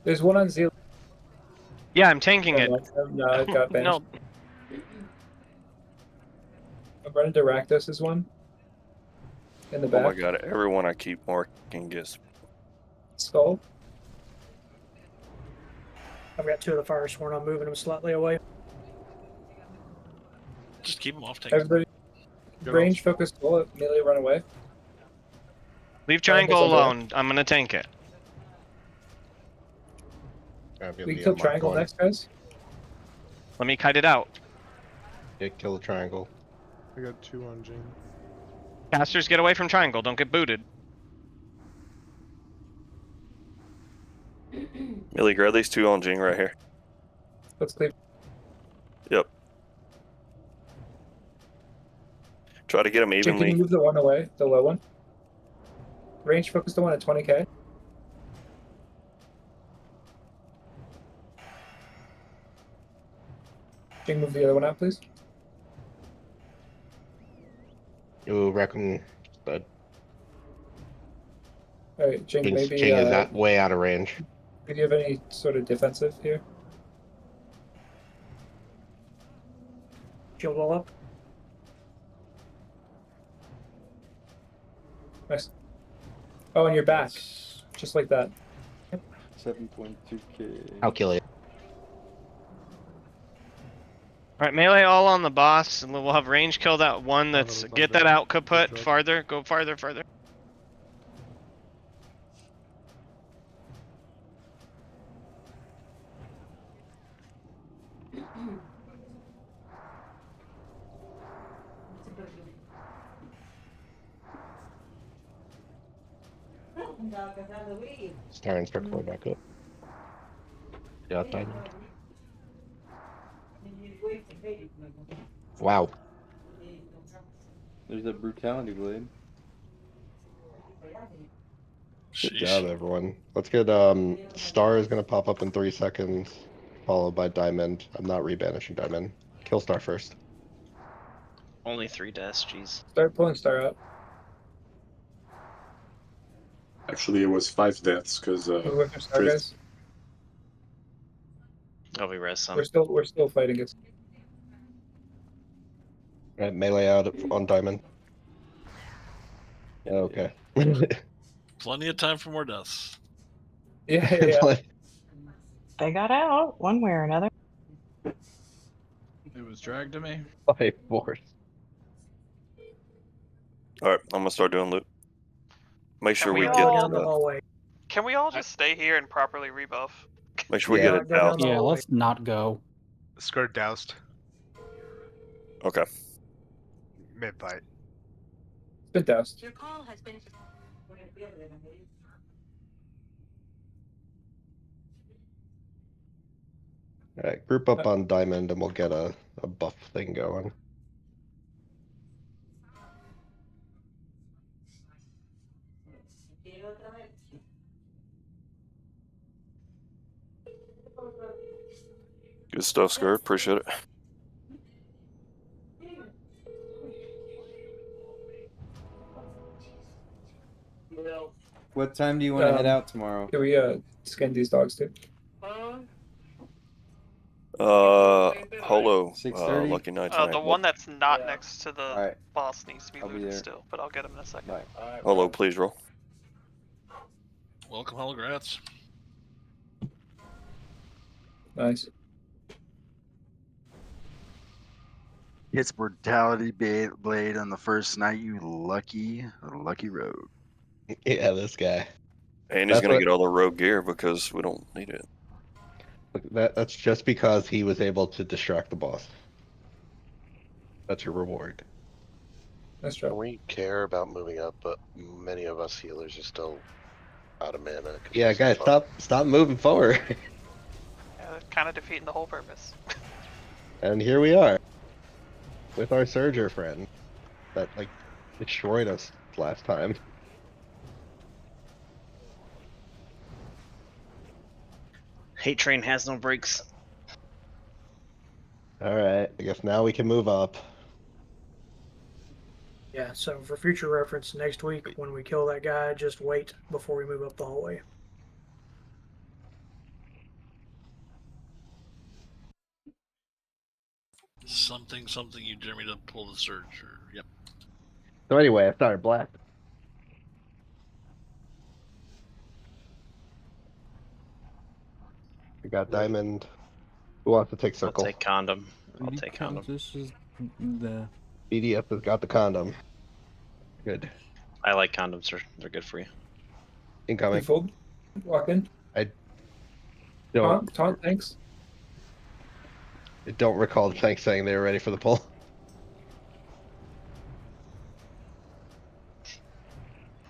There's one on Zeal. Yeah, I'm tanking it. No, it got banished. No, I'm running to Rakdos is one. In the Oh my back. god, everyone I keep marking gets. Skull. I've got two of the fire sworn. I'm moving them slightly away. Just keep him off tank. Everybody. Range focus skull. Melee run away. leave triangle Triangle's on alone. I'm gonna tank it. We kill triangle next, guys. Let me kite it out. Yeah, kill the triangle. I got 2 on Jane. Casters, get away from triangle. Don't get booted. Millie, grab these 2 on Jing right here. Let's cleave. Yep. Try to get them Jake, can evenly. you move the one away? The low one. Range focus the one at 20k. Jake, move the other one out, please. Ooh, Raccoon Stud. Alright, Jake, King's maybe. King is that way out of range. Do you have any sort of defensive here? Shield wall up. Nice. Oh, and you're back. Just like that. 7.2k. I'll kill you. Alright, melee all on the boss, and we'll have range kill that one that's. Get that out, kaput. Farther. Go farther, farther. Starting to start going back up. Yeah, diamond. Wow. There's a brutality blade. Good job, everyone. Let's get Star is gonna pop up in 3 seconds, followed by Diamond. I'm not rebanishing Diamond. Kill Star first. Only 3 deaths, jeez. Start pulling Star up. Actually, it was 5 deaths because With your Star, guys. Oh, we res some. We're still fighting it. Right, melee out on Diamond. Yeah, okay. Plenty of time for more deaths. Yeah. They got out one way or another. It was dragged to me. By force. Alright, I'm gonna start doing loot. Make sure we we get all- the hallway. Can we all just stay here and properly rebuff? make sure we get it down. Yeah, let's not go. Skirt doused. Okay. Mid fight. Been doused. Your call has been. Alright, group up on Diamond and we'll get a buff thing going. Good stuff, Skirt. Appreciate it. What time do you want to head out tomorrow? Can we skin these dogs too? Holo. 6:30? Lucky Night The tonight. one that's not next to the Alright. boss needs to be I'll be looted there. still, but I'll get him in a second. Holo, please roll. Welcome, Holograts. Nice. Hits brutality blade on the first night, you lucky rogue. Yeah, this guy. And he's That's gonna what- get all the rogue gear because we don't need it. Look, that's just because he was able to distract the boss. That's your reward. That's true. We care about moving up, but many of us healers are still out of mana. 'cause Yeah, it's guys, fun. stop moving forward. Yeah, kind of defeating the whole purpose. And here we are. With our Surger friend. That, like, destroyed us last time. Hate train has no brakes. Alright, I guess now we can move up. Yeah, so for future reference, next week when we kill that guy, just wait before we move up the hallway. Something, you dare me to pull the surge, or yep. So anyway, I started black. We got Diamond. Who wants to take I'll Circle? take condom. I'll take condom. This is the BDF has got the condom. Good. I like condoms. They're good for you. Incoming. Fold. Walk in. Don't, Taunt, thanks. I don't recall the tank saying they were ready for the pull.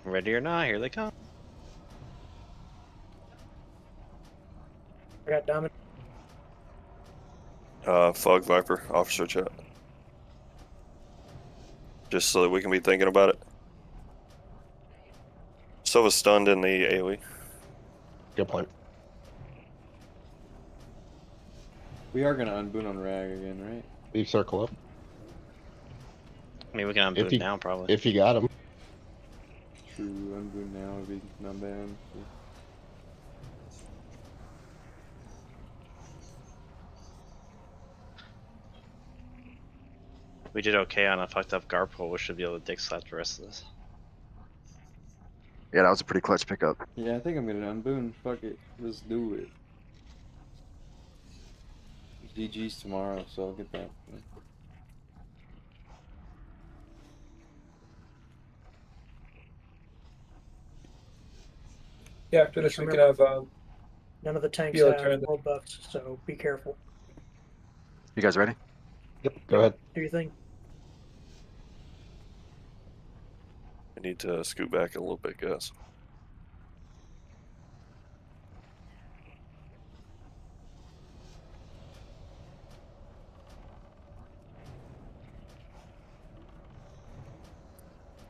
Ready or not, here they come. I got Diamond. Fog Viper, officer chat. Just so that we can be thinking about it. Silva's stunned in the AoE. Good point. We are gonna unboot on Rag again, right? Leave Circle up. I mean, we can If unboot you- now, probably. If you got him. True, unboot now would be not bad. We did okay on a fucked up Garpole. We should be able to dick slap the rest of this. Yeah, that was a pretty clutch pickup. Yeah, I think I'm gonna unboon. Fuck it. Let's do it. GG's tomorrow, so I'll get that. Yeah, after this we can have None of the tanks Feel it have turn the- world buffs, so be careful. You guys ready? Yep, go ahead. Do you think? I need to scoot back a little bit, guys.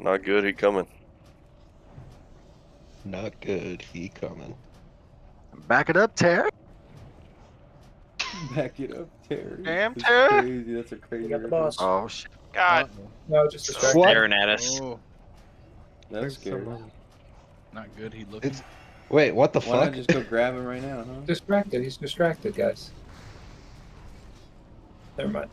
Not good, he coming. Not good, he coming. Back it up, Terry. Back it up, Terry. Damn, That's Terry. crazy. That's a crazy. got the boss. Oh shit. God. no, just distract. Staring at us. Oh, That's scary. not good. He looking. It's wait, what the Why not fuck? just go grab him right now, huh? Distracted. He's distracted, guys. Never mind.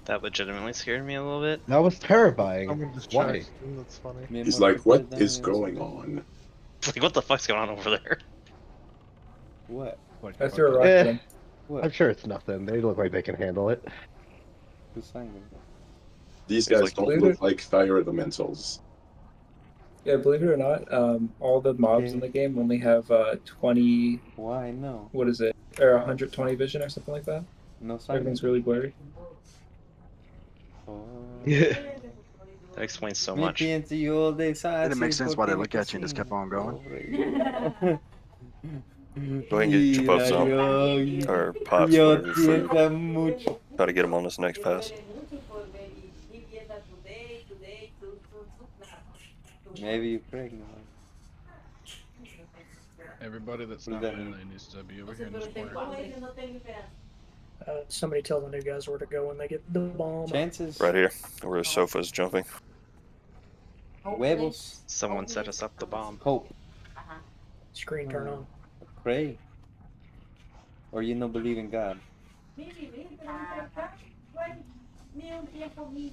That legitimately scared me a little bit. That was terrifying. Someone Why? distracts him. That's funny. Me and He's my like, what brother is down going there. on? Like, what the fuck's going on over there? What? I threw a rock Eh. at him. What? I'm sure it's nothing. They look like they can handle it. Who's saying that? These It's guys like- don't look like fire elementals. Yeah, believe it or not, all the mobs in the game only have 20. Why no? What is it? Or 120 vision or something like that. No sign. Everything's really blurry. Oh. That explains so Me much. pienso all de esas Didn't make sense why they porque look at you and just kept on going. Go ahead and get your buffs on. Or pops, Yo whatever, for- piensa mucho. try to get him on this next pass. Maybe you're pregnant. Everybody that's What not does that melee needs to be over here in this corner. Somebody tell the new guys where to go when they get the bomb. Chances. Right here, where his sofa's jumping. Huevos. Someone set us up the bomb. Hope. Screen turn on. Pray. Or you don't believe in God.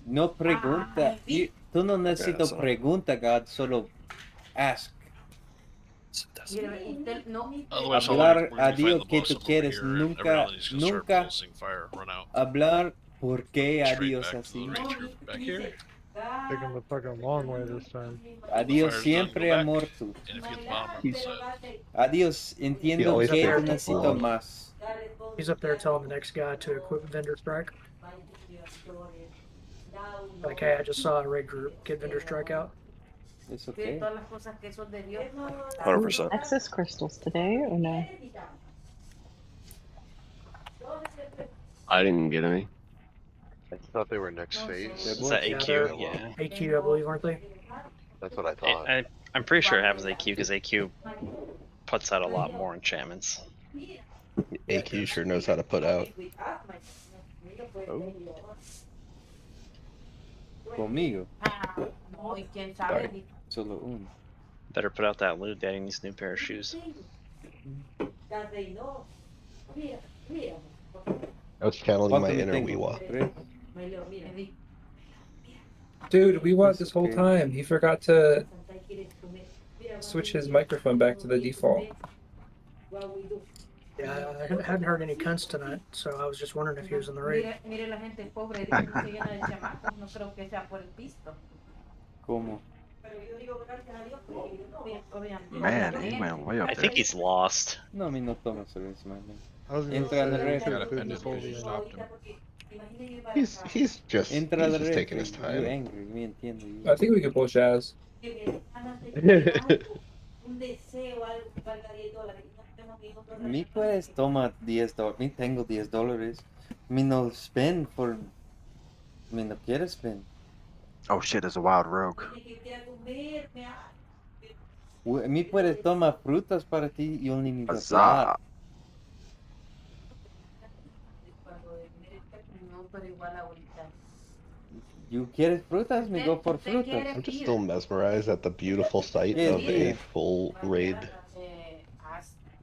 No pregunta. Tú no necesitas pregunta, God. Solo ask. Otherwise, Hablar we're a gonna Dios find the que boss tú over quieres. here, and Nunca, everybody's gonna start nunca pulsing fire, run out. hablar por qué a Straight Dios back to así. the ranger back here. Taking the fucking long way this time. A Dios Fire's done, siempre go back. amor tú. And if you hit the bottom, He's- set. Adiós, entiendo always que there tú to necesito follow. más. He's up there telling the next guy to equip vendor strike. Like, hey, I just saw a raid group. Get vendor strike out. It's okay. 100%. Access crystals today or no? I didn't get any. I thought they were next phase. Is that AQ? Yeah. AQ, I believe, aren't they? That's what I thought. I'm pretty sure it happens AQ because AQ puts out a lot more enchantments. AQ sure knows how to put out. Oh. Conmigo. Sorry. Solo uno. Better put out that loot. Daddy needs a new pair of shoes. I was channeling my ¿Cuánto me inner tengo? Weewa. Tres. Dude, we watched this whole time. He forgot to switch his microphone back to the default. Yeah, I hadn't heard any cunts tonight, so I was just wondering if he was in the raid. ¿Cómo? Man, he went way up I there. think he's lost. No, a mí no toma cerveza, man. I was gonna Entra al say, ref. you got offended because you stopped him. He's just Entra al ref. taking his You're time. angry, me entiendo. I think we could pull Shaz. Mi puedes tomar $10. Mi tengo $10. Mi no spend for. Mi no quiere spend. Oh shit, there's a wild rogue. Mi puedes tomar frutas para ti. You only need a Huzzah. lot. You quieres frutas? Me go for frutas. I'm just still mesmerized at the beautiful sight Yeah, of yeah. a full raid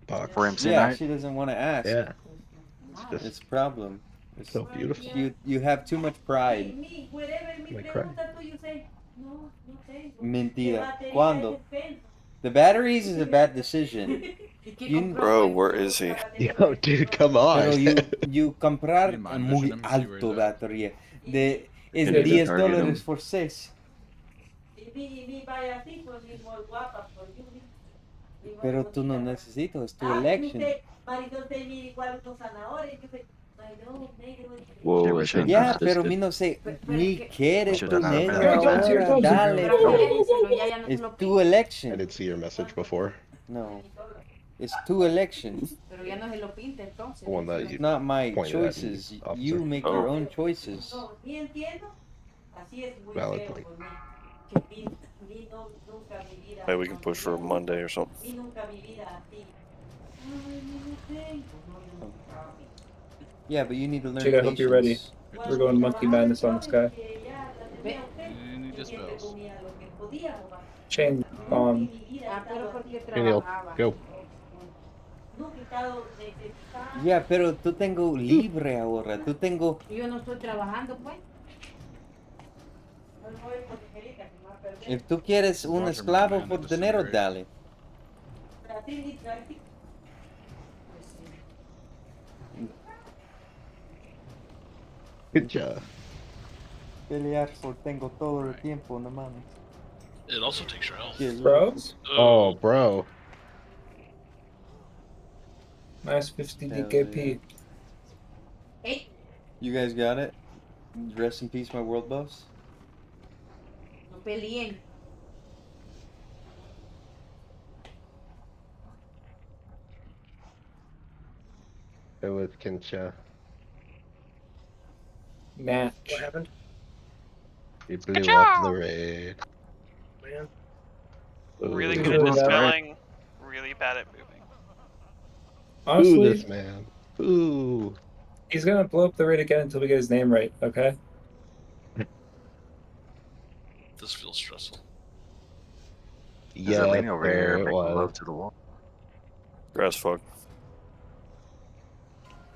box. For MC Yeah, night. she doesn't want to ask. Yeah. It's a problem. It's so beautiful. You have too much pride. My cry. Mentira. ¿Cuándo? The batteries is a bad decision. Bro, where is he? Yo, dude, come on. Pero you comprar muy alto batería. Es Yeah, $10 target him. for 6. Pero tú no necesitas, es tu election. Whoa, I should've Ya, done pero this. mi no sé, ni quieres Should've tu done it negro better. ahora, dale. Es tu I election. didn't see your message before. No, it's two elections. Pero ya no se lo pinta entonces. The one that It's you not my pointed at me, choices. officer. You make your own choices. Valid point. Maybe we can push for Monday or something. Yeah, but you need to learn Jake, I hope you're ready. patience. We're going monkey madness on this guy. Any dispels. Chain bomb. Neil, go. Yeah, pero tú tengo libre ahora. Tú tengo. Yo no estoy trabajando, pues. If tú quieres un Roger, esclavo man, por that's dinero, great. dale. Good job. Pelear por tengo todo el tiempo, no mames. It also takes your health. Bro? Oh, bro. Nice 50 Hell DKP. Hey, You guys got it? Rest in peace, my world boss. no peleen. It was Kincha. Match. What happened? He blew up the raid. Man. Really Ooh. good at dispelling, really bad at moving. Ooh, Honestly, this man. Ooh. he's gonna blow up the raid again until we get his name right, okay? This feels stressful. There's Yeah, a lane over here. there it Make love was. to the wall. Grass fuck.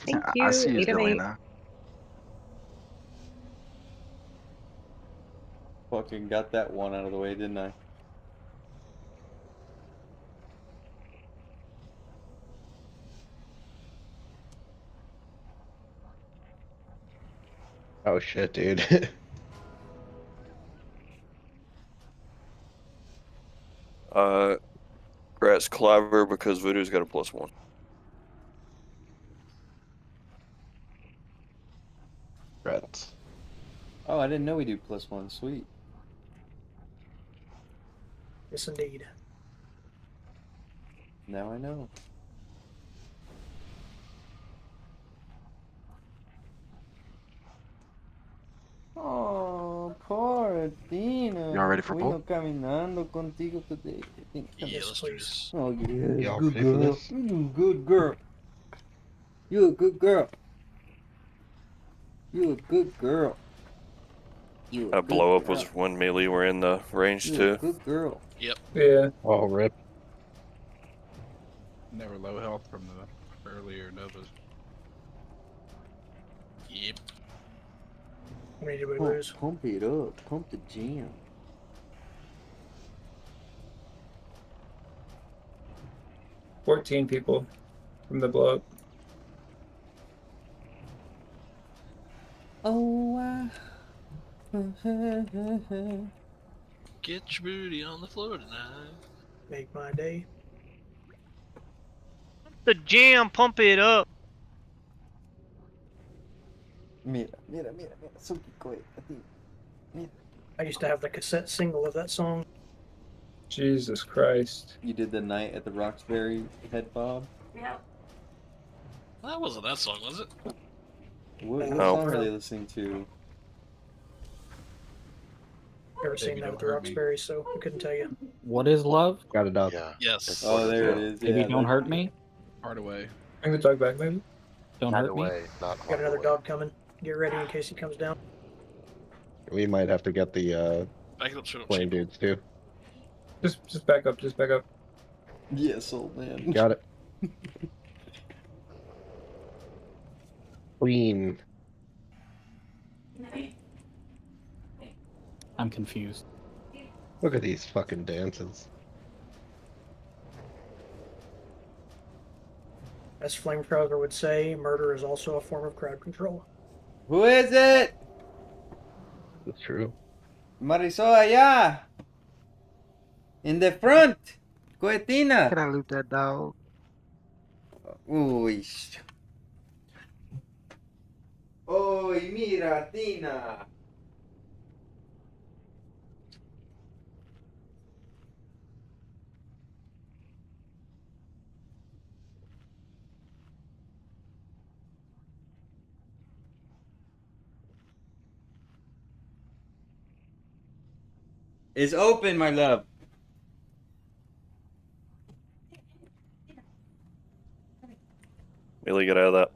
Thank I you, see his 8 of 8. Delena. Fucking got that one out of the way, didn't I? Oh shit, dude. Grass Clover because Voodoo's got a +1. Rats. Oh, I didn't know we do +1. Sweet. Yes, indeed. Now I know. Oh, poor Athena. Y'all ready for Vino pull? caminando contigo today. Yeah, let's do this. Oh yeah, Y'all good ready for girl. this? Good girl. You a good girl. You a good girl. You a That good blow up girl. was when melee were in the range You a too. good girl. Yep. Yeah. Oh, rip. Never low health from the earlier Novas. Yep. How many did we lose? Pump it up. Pump the jam. $14 people from the blow up. Oh, Get your booty on the floor tonight. Make my day. The jam, pump it up. Mira, mira, mira, mira. Suki, coy, a ti. Mira. I used to have the cassette single of that song. Jesus Christ. You did the night at the Roxbury head bob? Yeah. That wasn't that song, was it? What No. song are they listening to? Never seen Baby that Don't with the Hurt Me. Roxbury, so I couldn't tell you. What is love? Got it up. Yeah. Yes. Oh, there it is. Baby, Yeah, don't that- hurt me. Hardaway. Bring the dog back, maybe? Don't By hurt the me. way, not Got another Hardaway. dog coming. Get ready in case he comes down. We might have to get the Back it up so it don't flame cheat. dudes too. Just back up, just back up. Yes, old man. Got it. Queen. I'm confused. Look at these fucking dances. As Flamethrower would say, murder is also a form of crowd control. Who is it? That's true. Marisol allá. In the front. Coetina. Can I loot that dog? Uy. Uy, mira, Tina. It's open, my love. Really get out of that.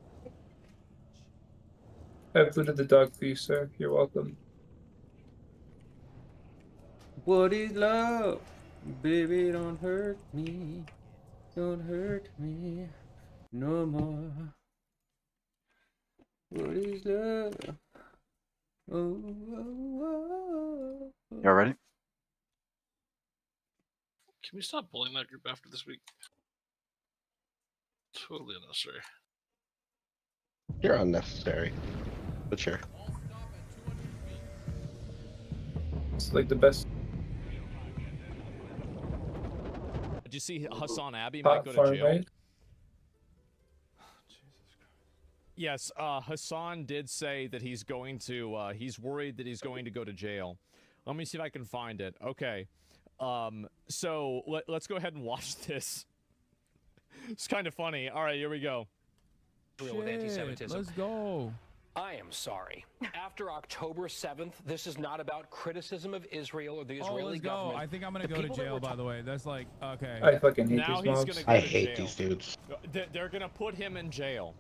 I've looted the dog for you, sir. You're welcome. What is love? Baby, don't hurt me. Don't hurt me no more. What is love? Oh, oh, oh. Y'all ready? Can we stop bullying that group after this week? Totally unnecessary. You're unnecessary, but sure. It's like the best. Did you see Hassan Abbey Pot might go to farm, jail? right? Yes, Hassan did say that he's going to, he's worried that he's going to go to jail. Let me see if I can find it. Okay. So let's go ahead and watch this. It's kind of funny. All right, here we go. With anti-Semitism. Let's go. I am sorry. After October 7th, this is not about criticism of Israel or the Israeli government. I think I'm gonna The go to people that jail, we're by the way. That's like, okay. I fucking hate Now these he's mobs. gonna go I to hate jail. these dudes. They're gonna put him in jail.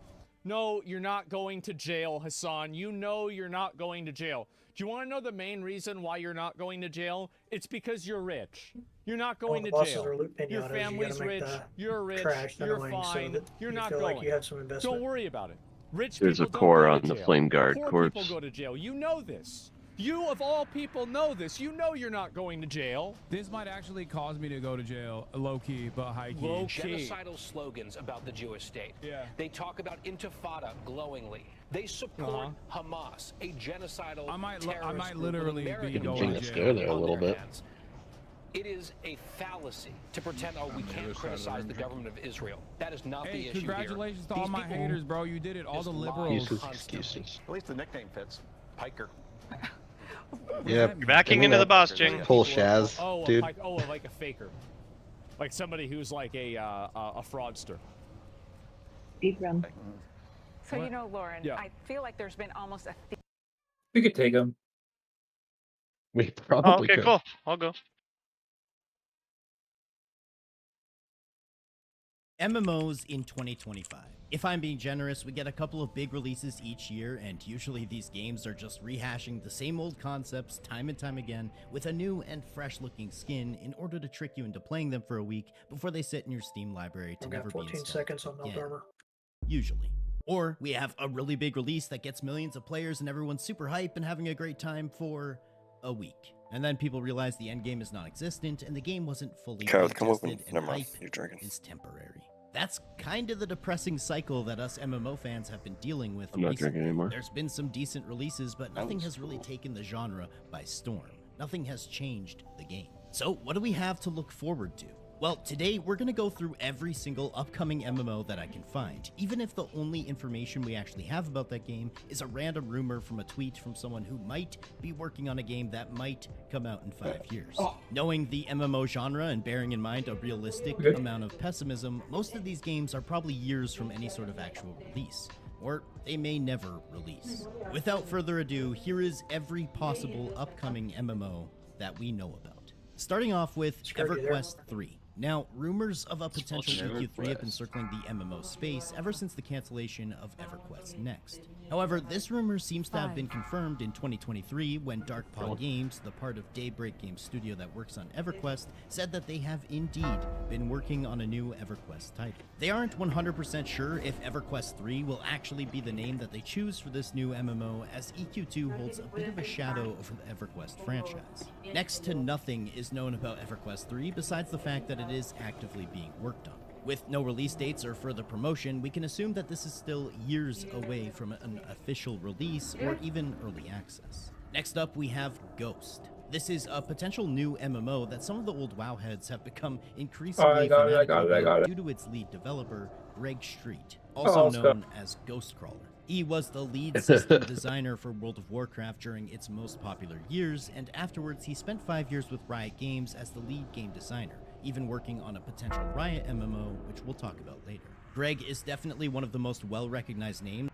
No, you're not going to jail, Hassan. You know you're not going to jail. Do you want to know the main reason why you're not going to jail? It's because you're rich. You're not going the to bosses jail. are loot pinatas. Your You family's gotta make rich. the You're rich. trash You're annoying so fine. that You're you not feel going. like you have some investment. Don't worry about it. Rich There's a people core don't on go to the jail. Flame Guard Poor corpse. people go to jail. You know this. You, of all people, know this. You know you're not going to jail. This might actually cause me to go to jail, low-key, but high-key. Low-key. Genocidal slogans about the Jewish state. Yeah. They talk about intifada glowingly. They support Hamas, a genocidal I might terrorist literally group with be American going Bring to the jail. scare there a on little their bit. hands. It is a fallacy to pretend, oh, we can't criticize the government of Israel. That is not the Hey, issue congratulations to here. all my haters, bro. You did it. All the liberals. Excuses. At least the nickname fits. Piker. Yeah. You're backing into the boss, Jing. Full Shaz, Oh, dude. like a faker. Like somebody who's like a fraudster. Speed run. So you know, Lauren, Yeah. I feel like there's been almost a We could take him. We Oh, probably okay, could. cool. I'll go. MMOs in 2025. If I'm being generous, we get a couple of big releases each year, and usually these games are just rehashing the same old concepts time and time again with a new and fresh looking skin in order to trick you into playing them for a week before they sit in your Steam library to I've never got be 14 installed seconds on Melt again. Armor. Usually. Or we have a really big release that gets millions of players and everyone's super hype and having a great time for a week. And then people realize the endgame is non-existent and the game wasn't fully Kyle, come open. tested and Never mind. hype You're drinking. is temporary. That's kind of the depressing cycle that us MMO fans have been dealing with I'm not recently. drinking anymore. There's been some decent releases, but nothing has really taken the genre by storm. Nothing has changed the game. So what do we have to look forward to? Well, today we're going to go through every single upcoming MMO that I can find, even if the only information we actually have about that game is a random rumor from a tweet from someone who might be working on a game that might come out in 5 years. Knowing the MMO genre and bearing in mind a realistic amount of pessimism, most of these games are probably years from any sort of actual release. Or they may never release. Without further ado, here is every possible upcoming MMO that we know about. Starting off with EverQuest 3. Now, rumors of a potential EQ3 have been circling the MMO space ever since the cancellation of EverQuest Next. However, this rumor seems to have been confirmed in 2023 when Darkpaw Games, the part of Daybreak Games studio that works on EverQuest, said that they have indeed been working on a new EverQuest title. They aren't 100% sure if EverQuest 3 will actually be the name that they choose for this new MMO, as EQ2 holds a bit of a shadow over the EverQuest franchise. Next to nothing is known about EverQuest 3 besides the fact that it is actively being worked on. With no release dates or further promotion, we can assume that this is still years away from an official release or even early access. Next up, we have Ghost. This is a potential new MMO that some of the old WoW heads have become increasingly fanatical about due to its lead developer, Greg Street, also known as Ghostcrawler. He was the lead system designer for World of Warcraft during its most popular years, and afterwards he spent 5 years with Riot Games as the lead game designer, even working on a potential Riot MMO, which we'll talk about later. Greg is definitely one of the most well-recognized names.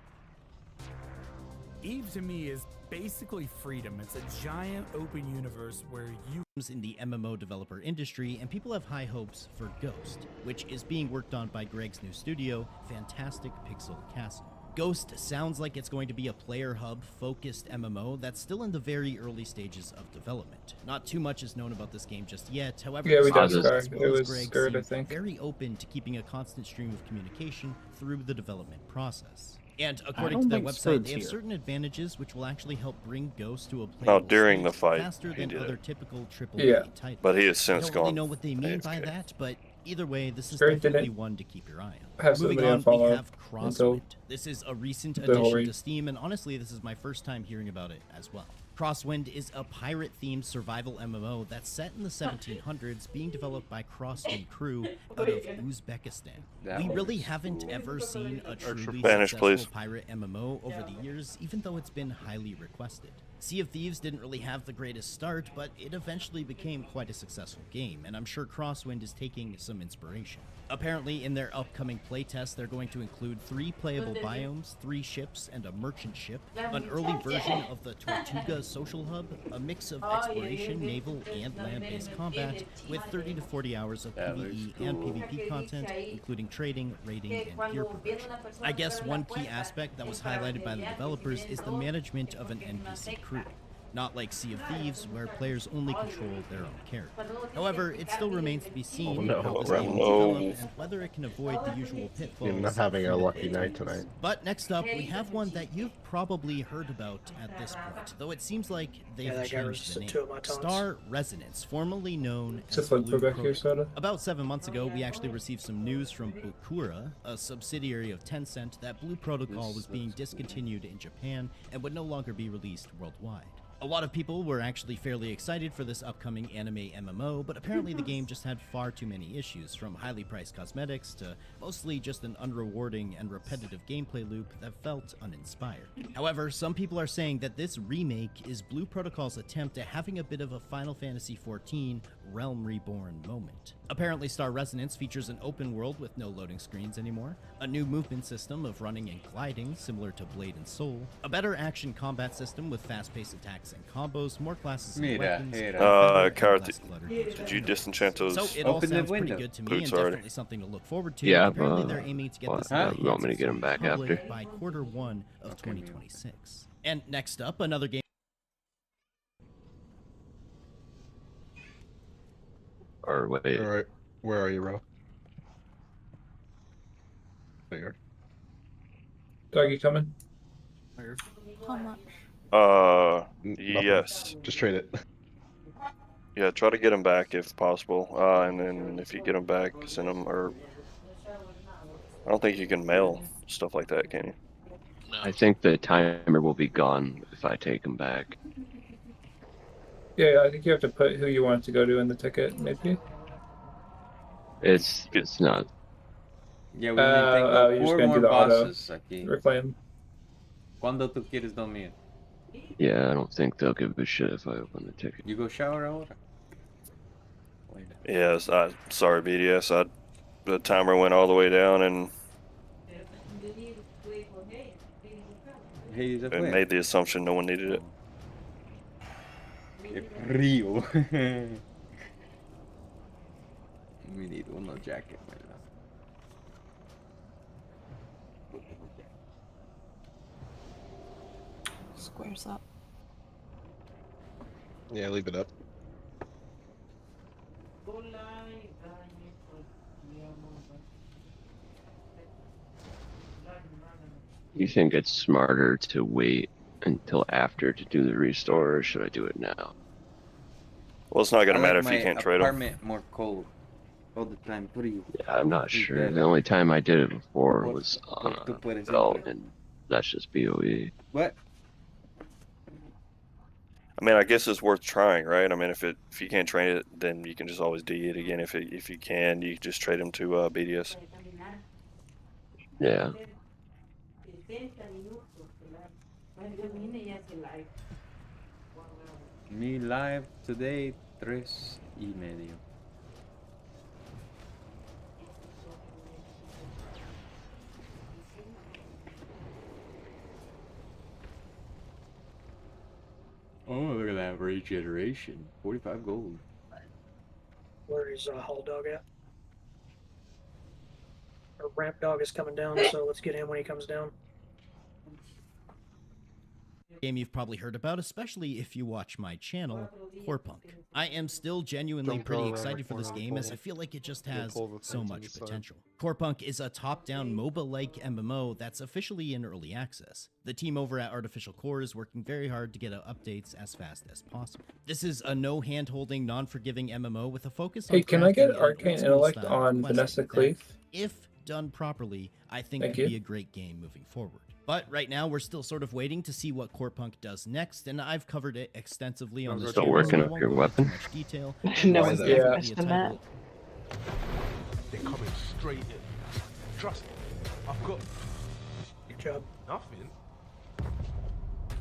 EVE to me is basically freedom. It's a giant open universe where you in the MMO developer industry, and people have high hopes for Ghost, which is being worked on by Greg's new studio, Fantastic Pixel Castle. Ghost sounds like it's going to be a player hub focused MMO that's still in the very early stages of development. Not too much is known about this game just yet. However, yeah, we Greg I think. very open to keeping a constant stream of communication through the development process. And according to their website, they have certain advantages which will actually help bring Ghost to a playable during the fight, faster than other typical AAA titles. But he has since I don't gone. really know what they mean by AFK. that, but either way, this is Great, definitely didn't one to keep your eye on. have Moving somebody on, unfollow we have until Crosswind. This is a recent the whole addition read. to Steam, and honestly, this is my first time hearing about it as well. Crosswind is a pirate-themed survival MMO that's set in the 1700s, being developed by Crosswind Crew out of Uzbekistan. We really haven't ever seen a truly Spanish, successful please. pirate MMO over the years, even though it's been highly requested. Sea of Thieves didn't really have the greatest start, but it eventually became quite a successful game, and I'm sure Crosswind is taking some inspiration. Apparently, in their upcoming playtest, they're going to include 3 playable biomes, 3 ships, and a merchant ship, an early version of the Tortuga social hub, a mix of exploration, naval, and land-based combat, with 30 to 40 hours of PvE and PvP content, including trading, raiding, and gear progression. I guess one key aspect that was highlighted by the developers is the management of an NPC crew. Not like Sea of Thieves, where players only control their own character. However, it still remains to be seen how this game will develop and whether it can avoid the usual pitfalls. You're not having a lucky night tonight. But next up, we have one that you've probably heard about at this point, though it seems like they've that guy changed the resisted 2 name. of my taunts. Star Resonance, formerly known It's a as fun Blue throwback here, Protocol. Soda. About 7 months ago, we actually received some news from Bukura, a subsidiary of Tencent, that Blue Protocol was being discontinued in Japan and would no longer be released worldwide. A lot of people were actually fairly excited for this upcoming anime MMO, but apparently the game just had far too many issues, from highly priced cosmetics to mostly just an unrewarding and repetitive gameplay loop that felt uninspired. However, some people are saying that this remake is Blue Protocol's attempt at having a bit of a Final Fantasy XIV Realm Reborn moment. Apparently, Star Resonance features an open world with no loading screens anymore, a new movement system of running and gliding similar to Blade and Soul, a better action combat system with fast-paced attacks and combos, more classes and weapons, Kara, did you disenchant those so it all sounds pretty good to me and boots already? definitely something to look forward to. Yeah, Apparently but they're aiming to get this you want me to get them back public after? by Q1 of 2026. And next up, another game. Or wait. All right, where are you, Ro? There. Doggy coming? How much? Yes. Just trade it. Yeah, try to get them back if possible. And then if you get them back, send them. Or I don't think you can mail stuff like that, can you? I think the timer will be gone if I take them back. Yeah, I think you have to put who you want it to go to in the ticket, maybe. It's not. Yeah, we only you're take just 4 gonna more do the auto bosses aquí. reclaim. Cuando tú quieres dormir? Yeah, I don't think they'll give a shit if I open the ticket. You go shower ahora? Yes. Sorry, BDS. The timer went all the way down and Hey, it made the assumption no one needed it. Qué frío. We need uno jacket, ¿verdad? squares up. Yeah, leave it up. You think it's smarter to wait until after to do the restore, or should I do it now? Well, it's not going I to matter like if you my can't trade them. apartment more cold all the time. What do you? Yeah, I'm not You sure. bet. The only time I did it before was on tú puedes a belt, and that's just BOE. What? I mean, I guess it's worth trying, right? I mean, if you can't trade it, then you can just always DE it again. If you can, you just trade them to BDS. Yeah. Mi live today 3:30. Oh, look at that regeneration. 45 gold. Where is Hall Dog at? Our Ramp Dog is coming down, so let's get him when he comes down. Game you've probably heard about, especially if you watch my channel, Corepunk. I am still genuinely pretty excited for this game as I feel like it just has so much potential. Corepunk is a top-down MOBA-like MMO that's officially in early access. The team over at Artificial Core is working very hard to get out updates as fast as possible. This is a no hand-holding, non-forgiving MMO with a focus on Hey, can I get crafting and Arcane old-school Intellect style on questing Vanessa that, Cleef? if done properly, I think Thank could you. be a great game moving forward. But right now, we're still sort of waiting to see what Corepunk does next, and I've covered it extensively on this Still channel, working so I up won't your go into weapon? too much detail. No This one's is ever definitely a questioned that. title. They're coming straight in. Trust me. I've got Good job. nothing.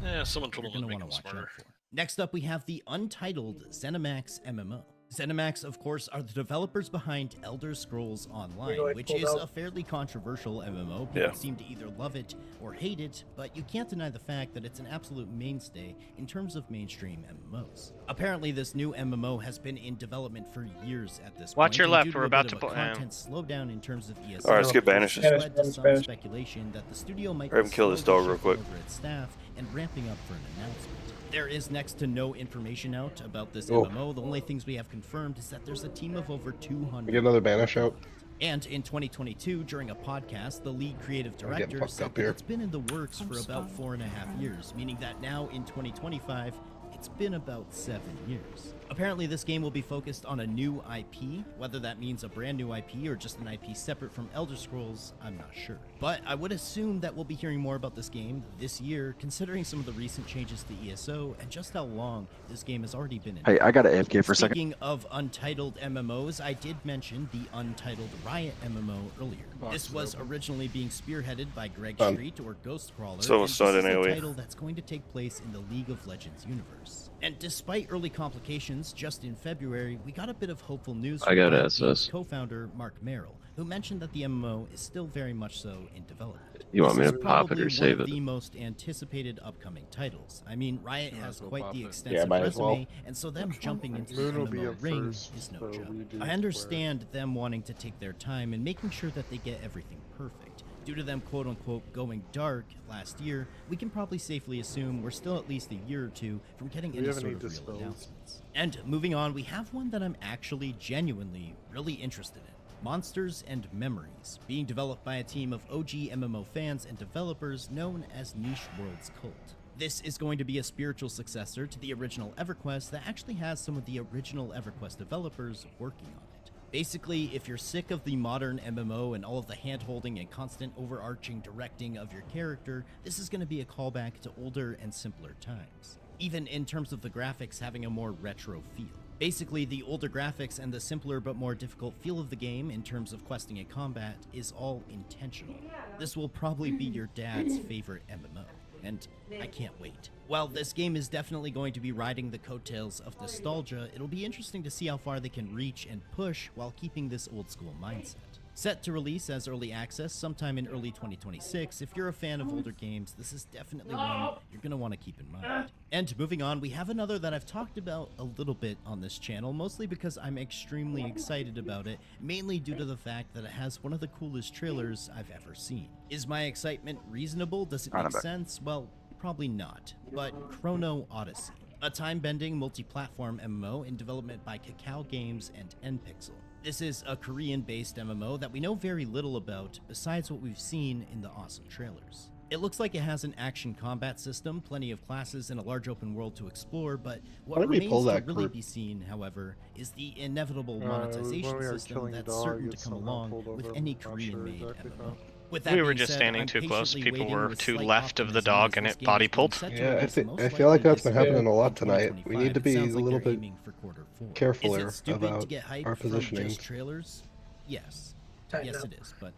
Yeah, someone told You're him to gonna make want him to watch smarter. out for. Next up, we have the untitled ZeniMax MMO. ZeniMax, of course, are the developers behind Elder Scrolls Online, Go ahead, which pull is out. a fairly controversial MMO. People Yeah. seem to either love it or hate it, but you can't deny the fact that it's an absolute mainstay in terms of mainstream MMOs. Apparently, this new MMO has been in development for years at this point. Watch your and left, due to we're a about bit to of a put- content slowdown in terms of ESO. All right, let's get banishes. this led to some Spanish. speculation that the studio might Have be him kill this slowly dog real shifting quick. over its staff and ramping up for an announcement. There is next to no information out about this Oh. MMO. The only things we have confirmed is that there's a team of over 200. We get another banish out. And in 2022, during a podcast, the lead creative getting director fucked said up that here. it's been in the works I'm for about sorry. 4.5 years, meaning that now in 2025, it's been about 7 years. Apparently, this game will be focused on a new IP. Whether that means a brand new IP or just an IP separate from Elder Scrolls, I'm not sure. But I would assume that we'll be hearing more about this game this year, considering some of the recent changes to ESO and just how long this game has already been in. Hey, I got to AFK for a second. Speaking of untitled MMOs, I did mention the Untitled Riot MMO earlier. This was originally being spearheaded by Greg Done. Street or Ghostcrawler, So and it's this not is an a AoE. title that's going to take place in the League of Legends universe. And despite early complications, just in February, we got a bit of hopeful news I got Riot SS. Games co-founder Mark Merrill, who mentioned that the MMO is still very much so in development. You want me This to is pop it probably or save one of it? the most anticipated upcoming titles. I mean, Riot has well quite pop the it. extensive might as well. resume, and so them jumping into the Moon will be MMO up ring first, is no so joke. we do I understand them wanting to take their time and making sure that they get everything perfect. Due to them quote-unquote going dark last year, we can probably safely assume we're still at least a year or two from getting We any have sort any of real dispels? announcements. And moving on, we have one that I'm actually genuinely really interested in. Monsters and Memories, being developed by a team of OG MMO fans and developers known as Niche Worlds Cult. This is going to be a spiritual successor to the original EverQuest that actually has some of the original EverQuest developers working on it. Basically, if you're sick of the modern MMO and all of the hand-holding and constant overarching directing of your character, this is going to be a callback to older and simpler times. Even in terms of the graphics having a more retro feel. Basically, the older graphics and the simpler but more difficult feel of the game in terms of questing and combat is all intentional. This will probably be your dad's favorite MMO, and I can't wait. While this game is definitely going to be riding the coattails of nostalgia, it'll be interesting to see how far they can reach and push while keeping this old school mindset. Set to release as early access sometime in early 2026, if you're a fan of older games, this is definitely one you're going to want to keep in mind. And moving on, we have another that I've talked about a little bit on this channel, mostly because I'm extremely excited about it, mainly due to the fact that it has one of the coolest trailers I've ever seen. Is my excitement reasonable? Does it Right, make I'm back. sense? Well, probably not, but Chrono Odyssey, a time-bending multi-platform MMO in development by Kakao Games and Npixel. This is a Korean-based MMO that we know very little about besides what we've seen in the awesome trailers. It looks like it has an action combat system, plenty of classes, and a large open world to explore, but what remains to really be seen, however, is the inevitable monetization system that's certain to come along with any Korean-made MMO. With that We were being just said, standing I'm too close. patiently People waiting were with too slight left of the optimism dog as and this it game body is pulled. set to Yeah, release most I feel like likely that's been this happening a year, lot tonight. We 2025. need to It be sounds a like little they're bit aiming for quarter 4. carefuler Is it stupid about to get hyped our from positioning. just trailers? Yes. Tighten Yes, up. it is, but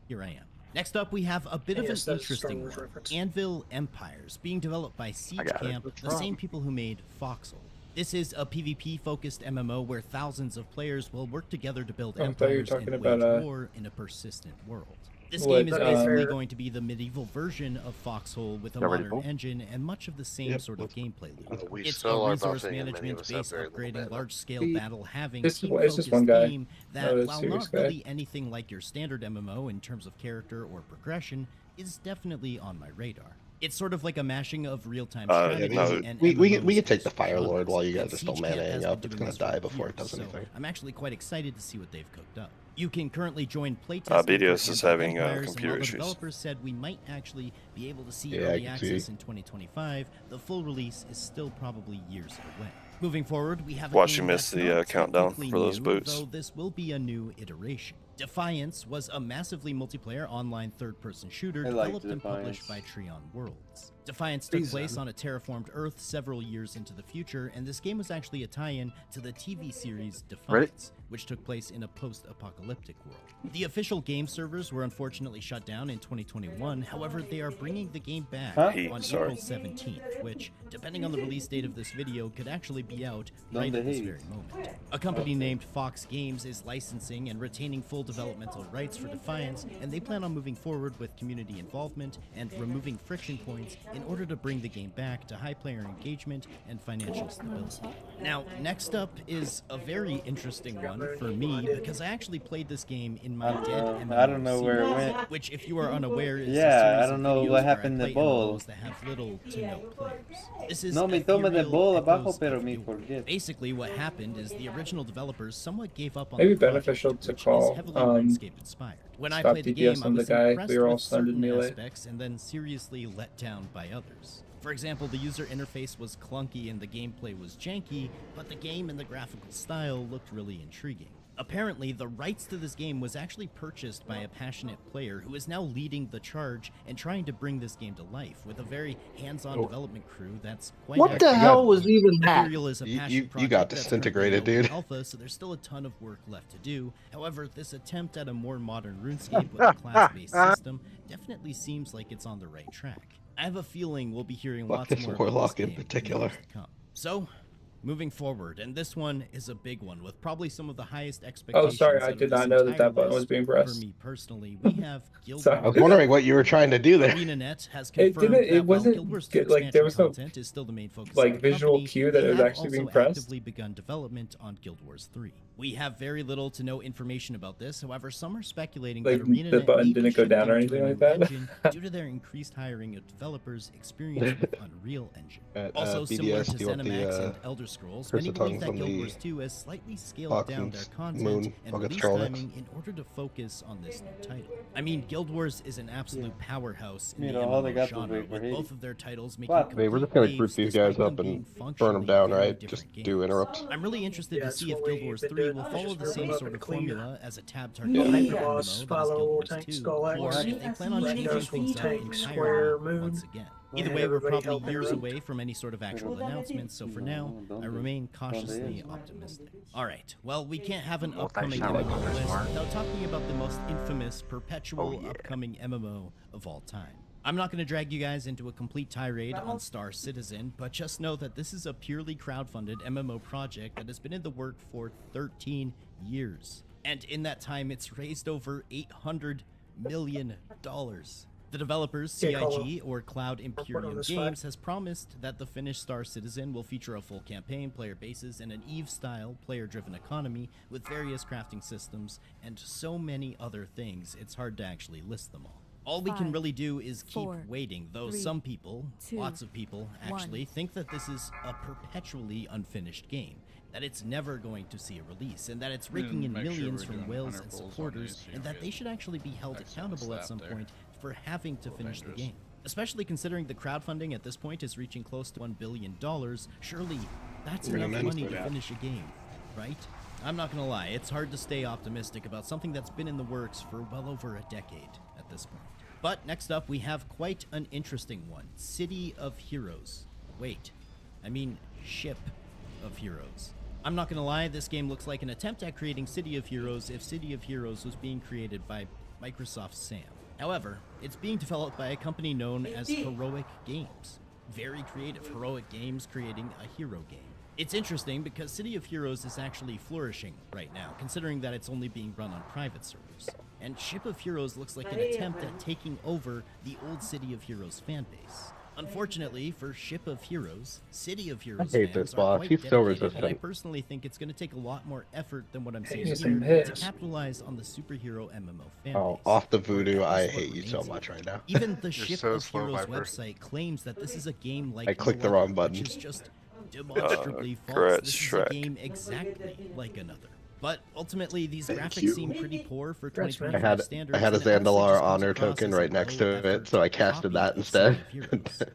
here I am. Next up, we have a bit of Yes, an that's a Star interesting Wars one. reference. Anvil Empires, being developed by Siege got it. Camp, What's the wrong? same people who made Foxhole. This is a PvP-focused MMO where thousands of players will work together to build I thought you were empires talking and about, wage war in a persistent world. This what, game is basically fair. going to be the medieval version of Foxhole with a Y'all ready, modern Paul? engine and much of the same Yep. sort of gameplay loop. We It's still a are resource buffing and many of management, us have base very little upgrading, mana. large-scale See, battle-having, it's just team-focused one guy. game that, No, there's while two not guys. really anything like your standard MMO in terms of character or progression, is definitely on my radar. It's sort of like a mashing of real-time strategy no, and We MMOs could take the as Fire Lord genres, while you and guys are still Siege Camp has manning been up. It's doing gonna this for die before it years, does so anything. I'm actually quite excited to see what they've cooked up. You can currently join playtesting. BDS for is Anvil having, Empires, and computer while the issues. developers said we might actually be able to see Yeah, I early can access see. in 2025, the full release is still probably years away. Moving forward, we have a Watch game you miss that's the, not countdown technically for those new, boots. though this will be a new iteration. Defiance was a massively multiplayer online third-person shooter I liked developed and published by Defiance. Treon Worlds. Defiance took place on a terraformed Earth several years into the future, and this game was actually a tie-in to the TV series Defiance, which took place in a post-apocalyptic world. The official game servers were unfortunately shut down in 2021, however, they are bringing the game back on April 17th, which, depending on the release date of this video, could actually be out right at this very moment. A company named Fox Games is licensing and retaining full developmental rights for Defiance, and they plan on moving forward with community involvement and removing friction points in order to bring the game back to high player engagement and financial stability. Now, next up is a very interesting one for me because I actually played this game in my dead MMO I don't know where it series, went. which, if you are unaware, is Yeah, a series I don't of know videos what where I happened to play Ball. MMOs that have little to no players. This is No me tome de ethereal bola abajo, echoes pero of me yore. forget. Basically, what happened is the original developers somewhat gave up on Maybe the project, beneficial to which is call, heavily RuneScape inspired. When I stop played the DPS game, I on the was guy. impressed We were all with stunned in certain melee. aspects and then seriously let down by others. For example, the user interface was clunky and the gameplay was janky, but the game and the graphical style looked really intriguing. Apparently, the rights to this game was actually purchased by a passionate player who is now leading the charge and trying to bring this game to life with a very hands-on development crew that's quite What the hell was even that? Ethereal is a You- passion you project got that's disintegrated, currently in dude. Alpha, so there's still a ton of work left to do. However, this attempt at a more modern RuneScape with a class-based system definitely seems like it's on the right track. I have a feeling we'll be hearing Fuck lots this more Warlock about this in game the particular. years to come. So, moving forward, and this one is a big one with probably some of the highest expectations. Oh, sorry, I out of did this not know that entire that button was list. being For pressed. me personally, we have Guild Sorry. I was wondering what you were trying to do there. ArenaNet has It confirmed didn't. It that while wasn't Guild Wars 2 get, like there was no content is still the main focus like of the visual company, cue that they it was have actually being also pressed. actively begun development on Guild Wars 3. We have very little to no information about this. However, some are speculating Like, that the ArenaNet button may be didn't go down or shifting to anything a like new that. engine due to their increased hiring of developers experienced with Unreal Engine. BDS, Also, similar to do you want the, ZeniMax and Elder Scrolls, Curse many of believe Tongues that on Guild the Wars 2 has slightly scaled Fox down and their content Moon? and I'll get release Troll timing in order to focus on this new title. I mean, Guild Wars is an absolute powerhouse in the Mira, all they MMO got was genre, wait for with Hades. both of their titles making What? Hey, we're just complete gonna waves group these despite guys them up being and burn them functionally down, very right? different Just do games. interrupts. I'm really interested to that's see if what Guild we've Wars been 3 doing. will Just follow the group same up sort and of clean. formula as a tab Yeah. target Make the MMO boss that follow is Guild Wars tank 2, skull or axe, if they plan on red changing dust, things up tank, entirely square, moon. once again. Either and way, we're everybody probably help years interrupt. away from any sort of actual announcements, so for now, I remain cautiously optimistic. Alright, well, we can't have an Well, upcoming thanks, Alex. MMO list Smart. without talking about the most infamous perpetual upcoming MMO of all time. I'm not going to drag you guys into a complete tirade on Star Citizen, but just know that this is a purely crowdfunded MMO project that has been in the work for 13 years. And in that time, it's raised over $800 million. The developers, Yeah, call CIG, or Cloud Imperium the Games, spot. has promised that the finished Star Citizen will feature a full campaign, player bases, and an EVE-style, player-driven economy with various crafting systems and so many other things, it's hard to actually list them all. All we can 5, really do is keep 4, waiting, though 3, some people, 2, lots of people actually, think that this is a perpetually unfinished game, that it's never going to see a release, and that it's raking in make sure millions we're from doing whales 100 and pulls on supporters, these so and you that they get should actually be held excellent accountable at staff some there. point for having to finish the dangerous. game. Especially considering the crowdfunding at this point is reaching close to $1 billion, surely that's We're enough gonna money manage to that. finish a game, right? I'm not gonna lie, it's hard to stay optimistic about something that's been in the works for well over a decade at this point. But next up, we have quite an interesting one. City of Heroes. Wait, I mean Ship of Heroes. I'm not gonna lie, this game looks like an attempt at creating City of Heroes if City of Heroes was being created by Microsoft Sam. However, it's being developed by a company known as Heroic Games. Very creative, Heroic Games creating a hero game. It's interesting because City of Heroes is actually flourishing right now, considering that it's only being run on private servers. And Ship of Heroes looks like an attempt at taking over the old City of Heroes fanbase. Unfortunately for Ship of Heroes, City of Heroes hate fans this are boss. quite He's so dedicated, and I resistant. personally think it's going to take a lot more effort than what I'm seeing He's here a to miss. capitalize on the superhero MMO fanbase. Oh, off the voodoo, Or at I least what hate you so remains of much it. right now. Even the You're Ship so of slow, Heroes Viper. website claims that this is a game like I clicked the no other, wrong button. which is just demonstrably false. Congrats, This is Shrek. a game exactly like another. But ultimately, these Thank graphics you. seem pretty poor for Congrats, man. 2025 standards. I had a and it honestly Zandalar just comes honor across token as a right next to low-effort it, so I casted copy that of City instead. of Heroes.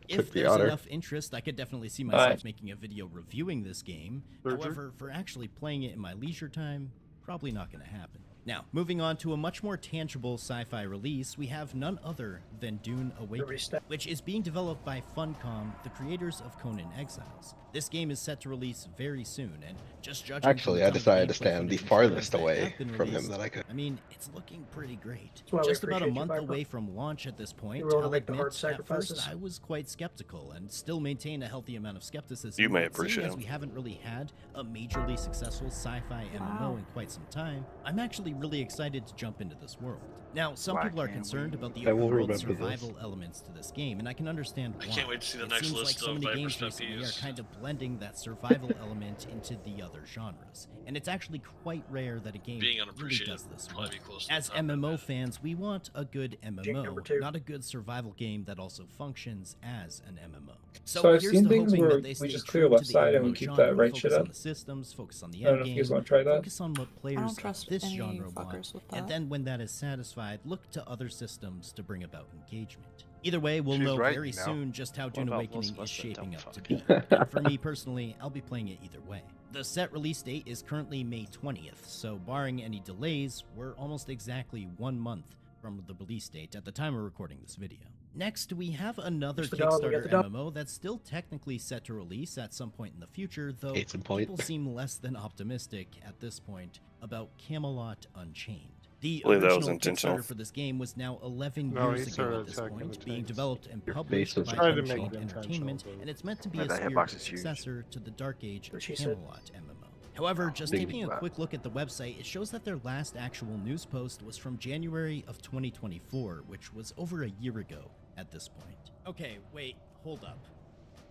If Took the there's honor. enough interest, I could definitely see myself making a video reviewing this game. However, for actually playing it in my leisure time, probably not going to happen. Now, moving on to a much more tangible sci-fi release, we have none other than Dune Awakening, which is being developed by Funcom, the creators of Conan Exiles. This game is set to release very soon, and just judging from Actually, the I ton of decided to gameplay stand the footage and farthest trailers that away have been from him released, that I could. I mean, it's looking pretty great. why we Just about a appreciate you, month Viper. away from launch at this point, You're willing to I'll make the hard admit, at sacrifices. first I was quite skeptical and still maintain a healthy amount of skepticism. You may but seeing appreciate as him. we haven't really had a majorly successful sci-fi MMO in quite some time, I'm actually really excited to jump into this world. Now, some Why people are can't concerned we? about the I will open world remember this. survival elements to this game, and I can understand why. I can't wait to see the It next seems like list so of many Viper games stuff recently to are use. kind of blending that survival element into the other genres, and it's actually quite rare that a game Being really unappreciated does this would well. probably be close to As the top MMO fans, we want a good number MMO, 2. not a good survival game that also functions as an MMO. So I've here's seen the things hoping where that they we stay just true clear to the website and we MMO keep genre, that right shit focus on up. the systems, focus on the I don't end know if you game, guys want to try that. focus on what players trust of this any genre fuckers want, with and that. then when that is satisfied, look to other systems to bring about engagement. Either way, we'll She's know right, very you know. soon just how Dune about most Awakening of is us that shaping don't up to fuck? be. And for me personally, I'll be playing it either way. The set release date is currently May 20th, so barring any delays, we're almost exactly 1 month from the release date at the time of recording this video. Next, we have another Here's the dog, we got Kickstarter the dog. MMO that's still technically set to release at some point in the future, though Case in point. people seem less than optimistic at this point about Camelot Unchained. The Believe that was original intentional. Kickstarter for this game was now 11 No, years he ago started at this attacking point, the being tanks. developed and Your published face is by Tried to make Unchained it intentional, Entertainment, but- and it's meant to be Yeah, a that hitbox spiritual is huge. successor to the Dark Age of What she said. Camelot MMO. However, just Big taking a wow. quick look at the website, it shows that their last actual news post was from January of 2024, which was over a year ago at this point. Okay, wait, hold up.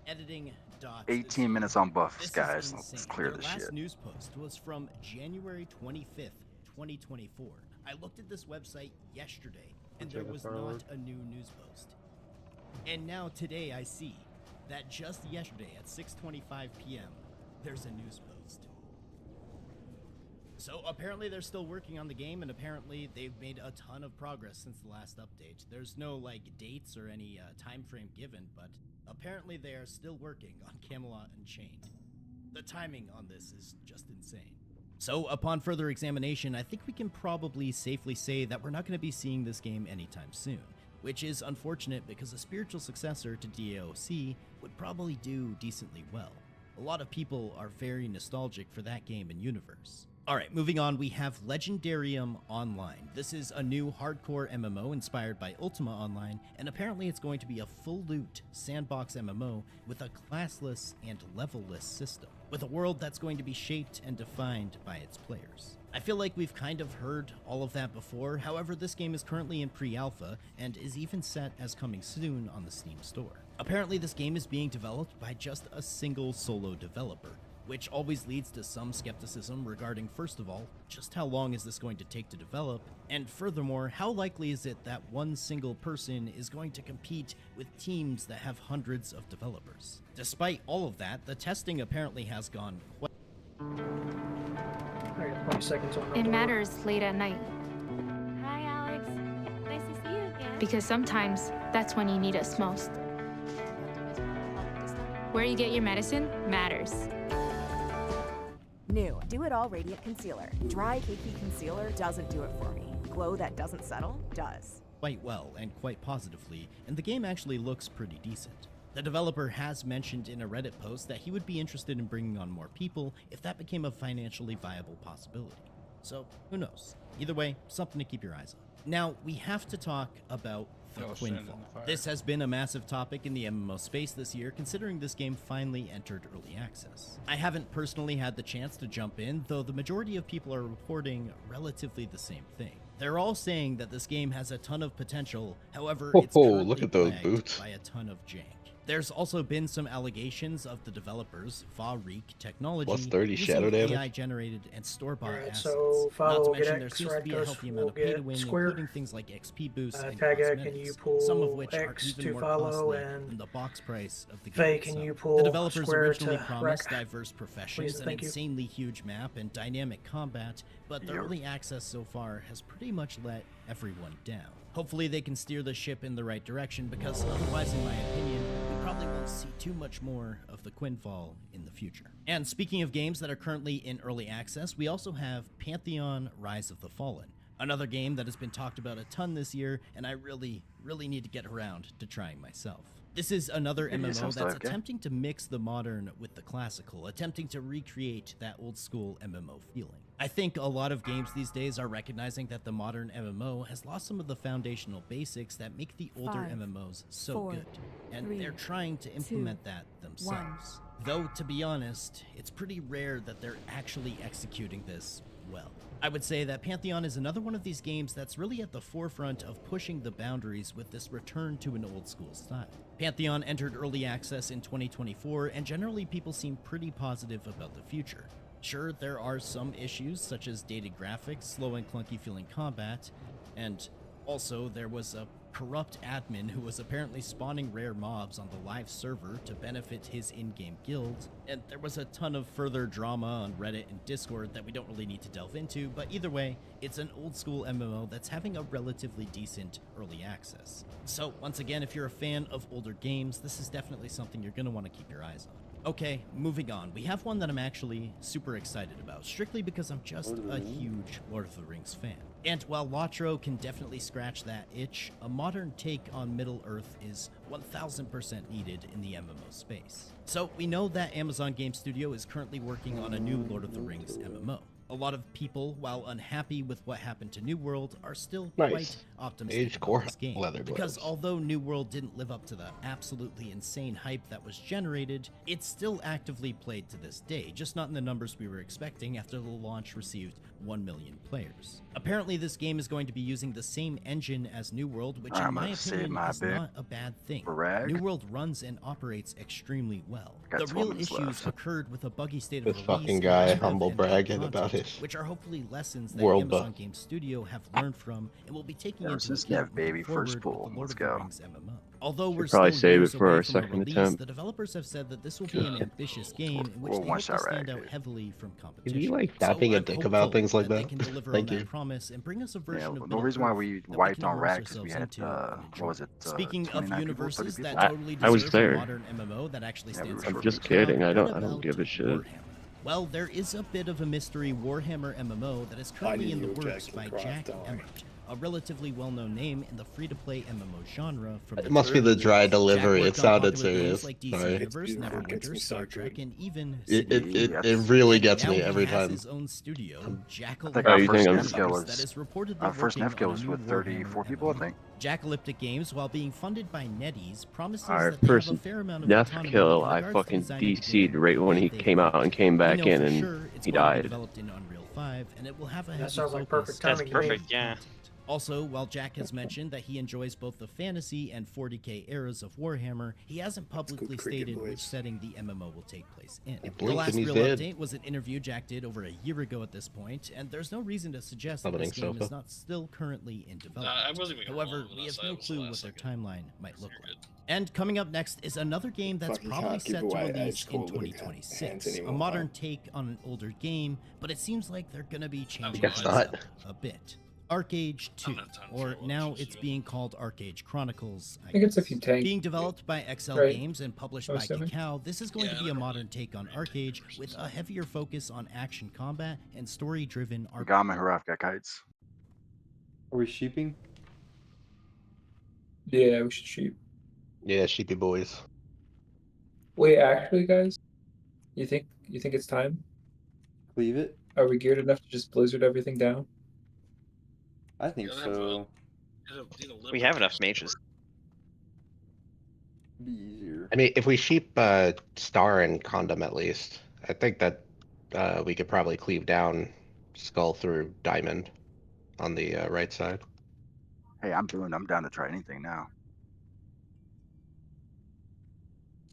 Editing dots. 18 minutes on buffs, This is guys. insane. Let's clear Their this last shit. news post was from January 25th, 2024. I looked at this website yesterday, and there Okay, was forward. not a new news post. And now today I see that just yesterday at 6:25 p.m. there's a news post. So apparently they're still working on the game, and apparently they've made a ton of progress since the last update. There's no like dates or any time frame given, but apparently they are still working on Camelot Unchained. The timing on this is just insane. So upon further examination, I think we can probably safely say that we're not going to be seeing this game anytime soon, which is unfortunate because a spiritual successor to DAOC would probably do decently well. A lot of people are very nostalgic for that game and universe. Alright, moving on, we have Legendarium Online. This is a new hardcore MMO inspired by Ultima Online, and apparently it's going to be a full loot sandbox MMO with a classless and levelless system, with a world that's going to be shaped and defined by its players. I feel like we've kind of heard all of that before, however this game is currently in pre-alpha and is even set as coming soon on the Steam store. Apparently this game is being developed by just a single solo developer, which always leads to some skepticism regarding, first of all, just how long is this going to take to develop, and furthermore, how likely is it that one single person is going to compete with teams that have hundreds of developers? Despite all of that, the testing apparently has gone quite... I got 20 seconds on It matters late at night. Hi, Alex. Nice to see you again. Because sometimes that's when you need us most. Where you get your medicine matters. New Do It All Radiant Concealer. Dry, cakey concealer doesn't do it for me. Glow that doesn't settle does. quite well and quite positively, and the game actually looks pretty decent. The developer has mentioned in a Reddit post that he would be interested in bringing on more people if that became a financially viable possibility. So, who knows? Either way, something to keep your eyes on. Now, we have to talk about the Quinfall. This has been a massive topic in the MMO space this year, considering this game finally entered early access. I haven't personally had the chance to jump in, though the majority of people are reporting relatively the same thing. They're all saying that this game has a ton of potential, however, it's currently look at those plagued boots. by a ton of jank. There's also been some allegations of the developers, Farik Technology, Plus 30 using shadow damage. AI-generated and store-bought Alright, assets. so Not follow to will mention get there X, seems to be a Rakdos healthy will amount of pay to get win, square. including things like XP boosts and Tag X, cosmetics, can you pull some of which X are even to more follow costly and than the box price of the game Faye, can itself. you pull The developers square originally to promised rec? diverse professions, Please, an thank you. insanely huge map, and dynamic combat, but the Yep. early access so far has pretty much let everyone down. Hopefully they can steer the ship in the right direction, because otherwise, in my opinion, we probably won't see too much more of the Quinfall in the future. And speaking of games that are currently in early access, we also have Pantheon Rise of the Fallen, another game that has been talked about a ton this year, and I really need to get around to trying myself. This is another Maybe MMO sounds that's okay. attempting to mix the modern with the classical, attempting to recreate that old school MMO feeling. I think a lot of games these days are recognizing that the modern MMO has lost some of the foundational basics that make the older 5, MMOs so 4, good, and 3, they're trying to implement that themselves. Though, to be honest, it's pretty rare that they're actually executing this well. I would say that Pantheon is another one of these games that's really at the forefront of pushing the boundaries with this return to an old school style. Pantheon entered early access in 2024, and generally people seem pretty positive about the future. Sure, there are some issues such as dated graphics, slow and clunky feeling combat, and also there was a corrupt admin who was apparently spawning rare mobs on the live server to benefit his in-game guild, and there was a ton of further drama on Reddit and Discord that we don't really need to delve into, but either way, it's an old school MMO that's having a relatively decent early access. So once again, if you're a fan of older games, this is definitely something you're going to want to keep your eyes on. Okay, moving on. We have one that I'm actually super excited about, strictly because I'm just a huge Lord of the Rings fan. And while Lotro can definitely scratch that itch, a modern take on Middle-earth is 1000% needed in the MMO space. So we know that Amazon Game Studio is currently working on a new Lord of the Rings MMO. A lot of people, while unhappy with what happened to New World, are still quite Nice. optimistic Age about core this game. leather Because gloves. although New World didn't live up to the absolutely insane hype that was generated, it's still actively played to this day, just not in the numbers we were expecting after the launch received 1 million players. Apparently this game is going to be using the same engine as New World, which I'm in my gonna save opinion my is bit not a bad thing. for Rag. Mm-hmm. New World runs and operates extremely well. Got The 12 real minutes issues left. occurred with a buggy state of This release fucking and guy lack of humble in-depth bragging about content, his which are hopefully lessons that world Amazon buff. Game Studio have learned from and will be taking Ever into since account Nev, baby, moving first forward with pull. the Lord Let's of the go. Rings MMO. Although Should we're probably still save years it for away our from a second release, attempt. the developers have said that this will be an ambitious game in which We'll they watch hope to that stand rag, out dude. heavily from If competition. you like So tapping a I'm dick about hopeful things like they that, can deliver thank on you. that promise and bring us a version Yeah, of the reason why Middle-earth we that we wiped can on immerse Rag because we ourselves had into and what enjoy. was it? Speaking of 29 people, 30 universes people. that totally I was deserve a there. modern MMO that actually Yeah, we stands were out I'm from just the crowd, kidding. I what don't about give a shit. Warhammer? Well, there is a bit of a mystery Warhammer MMO that is currently in the works by Jack Emmert, a relatively well-known name in the free-to-play MMO genre from It must be the early dry years. delivery. Jack It worked on sounded popular games serious. like DC Sorry. Universe, Neverwinter, Star Trek, and even It really gets now me he every has time. his own studio, I think our you first think I'm- Nefkill was that is reportedly our first working on Nefkill a was new with Warhammer 34 people, I MMO. think. Jackalopetic Games, while being funded by NetEase, promises Our that they have a first fair amount of Death autonomy Kill, in I regards to fucking designing the DC'd game right when he that they came out and came back We know in for and sure it's he going to be died. developed in Unreal 5, and it will have a That heavy sounds like focus perfect on timing to That's me. perfect, yeah. content. Also, while Jack has mentioned that he enjoys both the fantasy and 40k eras of Warhammer, he hasn't publicly stated which setting the MMO will take place in. The last real update was an interview Jack did over a year ago at this point, and there's no reason to suggest that this game is not still currently in development. However, we have no clue what their timeline might look like. And coming up next is another game that's probably set to release in 2026. A modern take on an older game, but it seems like they're going to be changing things up a bit. ArcAge 2, or now it's being called ArcAge Chronicles. I think it's a few tanks. Being developed by XL Right. Games and published by Kakao, this is going to be a modern take on ArcAge with a heavier focus on action combat and story-driven Gama Haraf got kites. Are we sheeping? Yeah, we should sheep. Yeah, sheepy boys. Wait, actually, guys, you think it's time? Leave it? Are we geared enough to just blizzard everything down? I think so. We have enough mages. Be easier. I mean, if we sheep Star and Condom at least, I think that we could probably cleave down Skull through Diamond on the right side. Hey, I'm down to try anything now.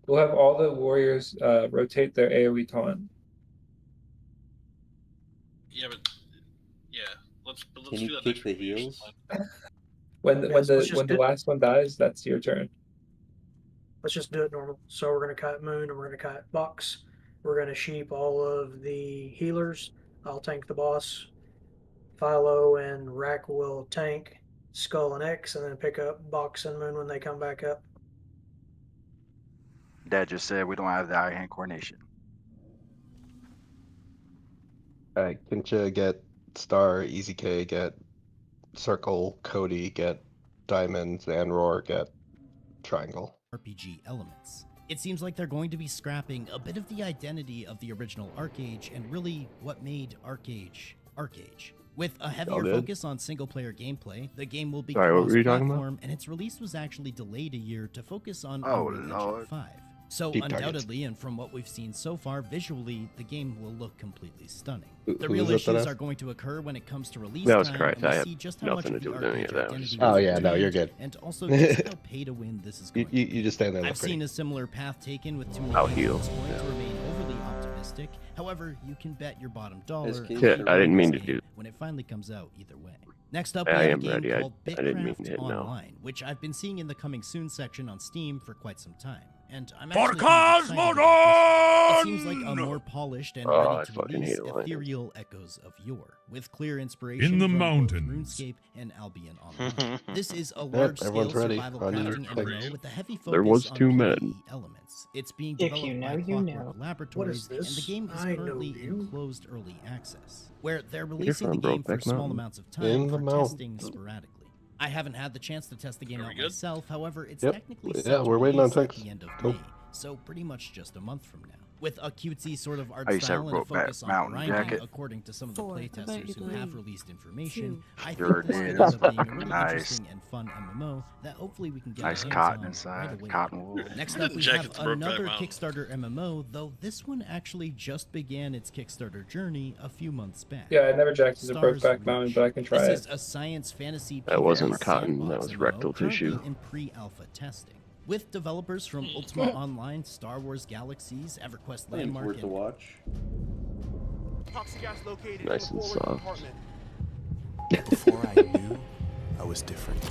We'll have all the warriors rotate their AoE taunt. Yeah, but yeah, let's Can you do that kick next the week. heels? When the last one dies, that's your turn. Let's just do it normal. So we're going to cut Moon and we're going to cut Box. We're going to sheep all of the healers. I'll tank the boss. Philo and Rack will tank Skull and X, and then pick up Box and Moon when they come back up. Dad just said we don't have the eye hand coordination. Alright, Kincha get Star, Easy K get Circle, Cody get Diamond, Zanroar get Triangle. RPG elements. It seems like they're going to be scrapping a bit of the identity of the original ArcAge and really what made ArcAge ArcAge. With a heavier focus on single-player gameplay, the game will be cross-platform, and its release was actually delayed a year to focus on Unreal Engine 5. So undoubtedly, and from what we've seen so far, visually, the game will look completely stunning. The real issues are going to occur when it comes to release That was time, correct. and we I see had just how much nothing of to the do with any ArcAge of that. identity Oh was yeah, no, retained, you're good. and also just how pay-to-win this is going. You just stand there. I've seen a similar path taken with Tomb I'll Raider heal. at this point to remain overly optimistic. However, you can bet your bottom dollar Yeah, I didn't mean to do. when it finally comes out either way. Next up, I we have a am game ready. called I didn't mean to Bitcraft hit no. Online, which I've been seeing in the coming soon section on Steam for quite some time. And I'm For actually kind of excited about this. It seems like a Cosmodon! more polished and Oh, I ready to fucking release hate Alliance. ethereal echoes of yore, with clear inspiration In the from both mountains. RuneScape and Albion Online. This is a large-scale everyone's ready. survival On your crafting click. MMO with a heavy focus There was on 2 PvE men. elements. It's being If developed you know, by you Clockwork know. Laboratories, and the this? game is I know currently in you. closed early access, where they're releasing from the game for Brokeback small Mountain. amounts of In time the for mountain. testing sporadically. I haven't had the chance to test the game Are we out good? myself, however, it's Yep. technically Yeah, set to we're waiting on release at tanks. the end of Cool. May, so pretty much just a month from now. With a cutesy sort of art I used to have style and a Brokeback focus on Mountain grinding, jacket. according to some of the 4, playtesters who have released information, I Sure think this did. could end up being a Fucking really nice. interesting and fun MMO that hopefully we can get Nice our hands cotton on inside, right away. cotton wool. Next up, we Jacket have to Brokeback another Mountain. Kickstarter MMO, though this one actually just began its Kickstarter journey a few months back. Yeah, I never jacked into Stars Brokeback Mountain, Reach. but I can try This it. is a science fantasy That wasn't PvP cotton, that sandbox was MMO rectal currently tissue. in pre-alpha testing. With developers from Ultima Online, Star Wars Galaxies, EverQuest Landmark, Worth to and watch. Nice and soft. Before I knew, I was different.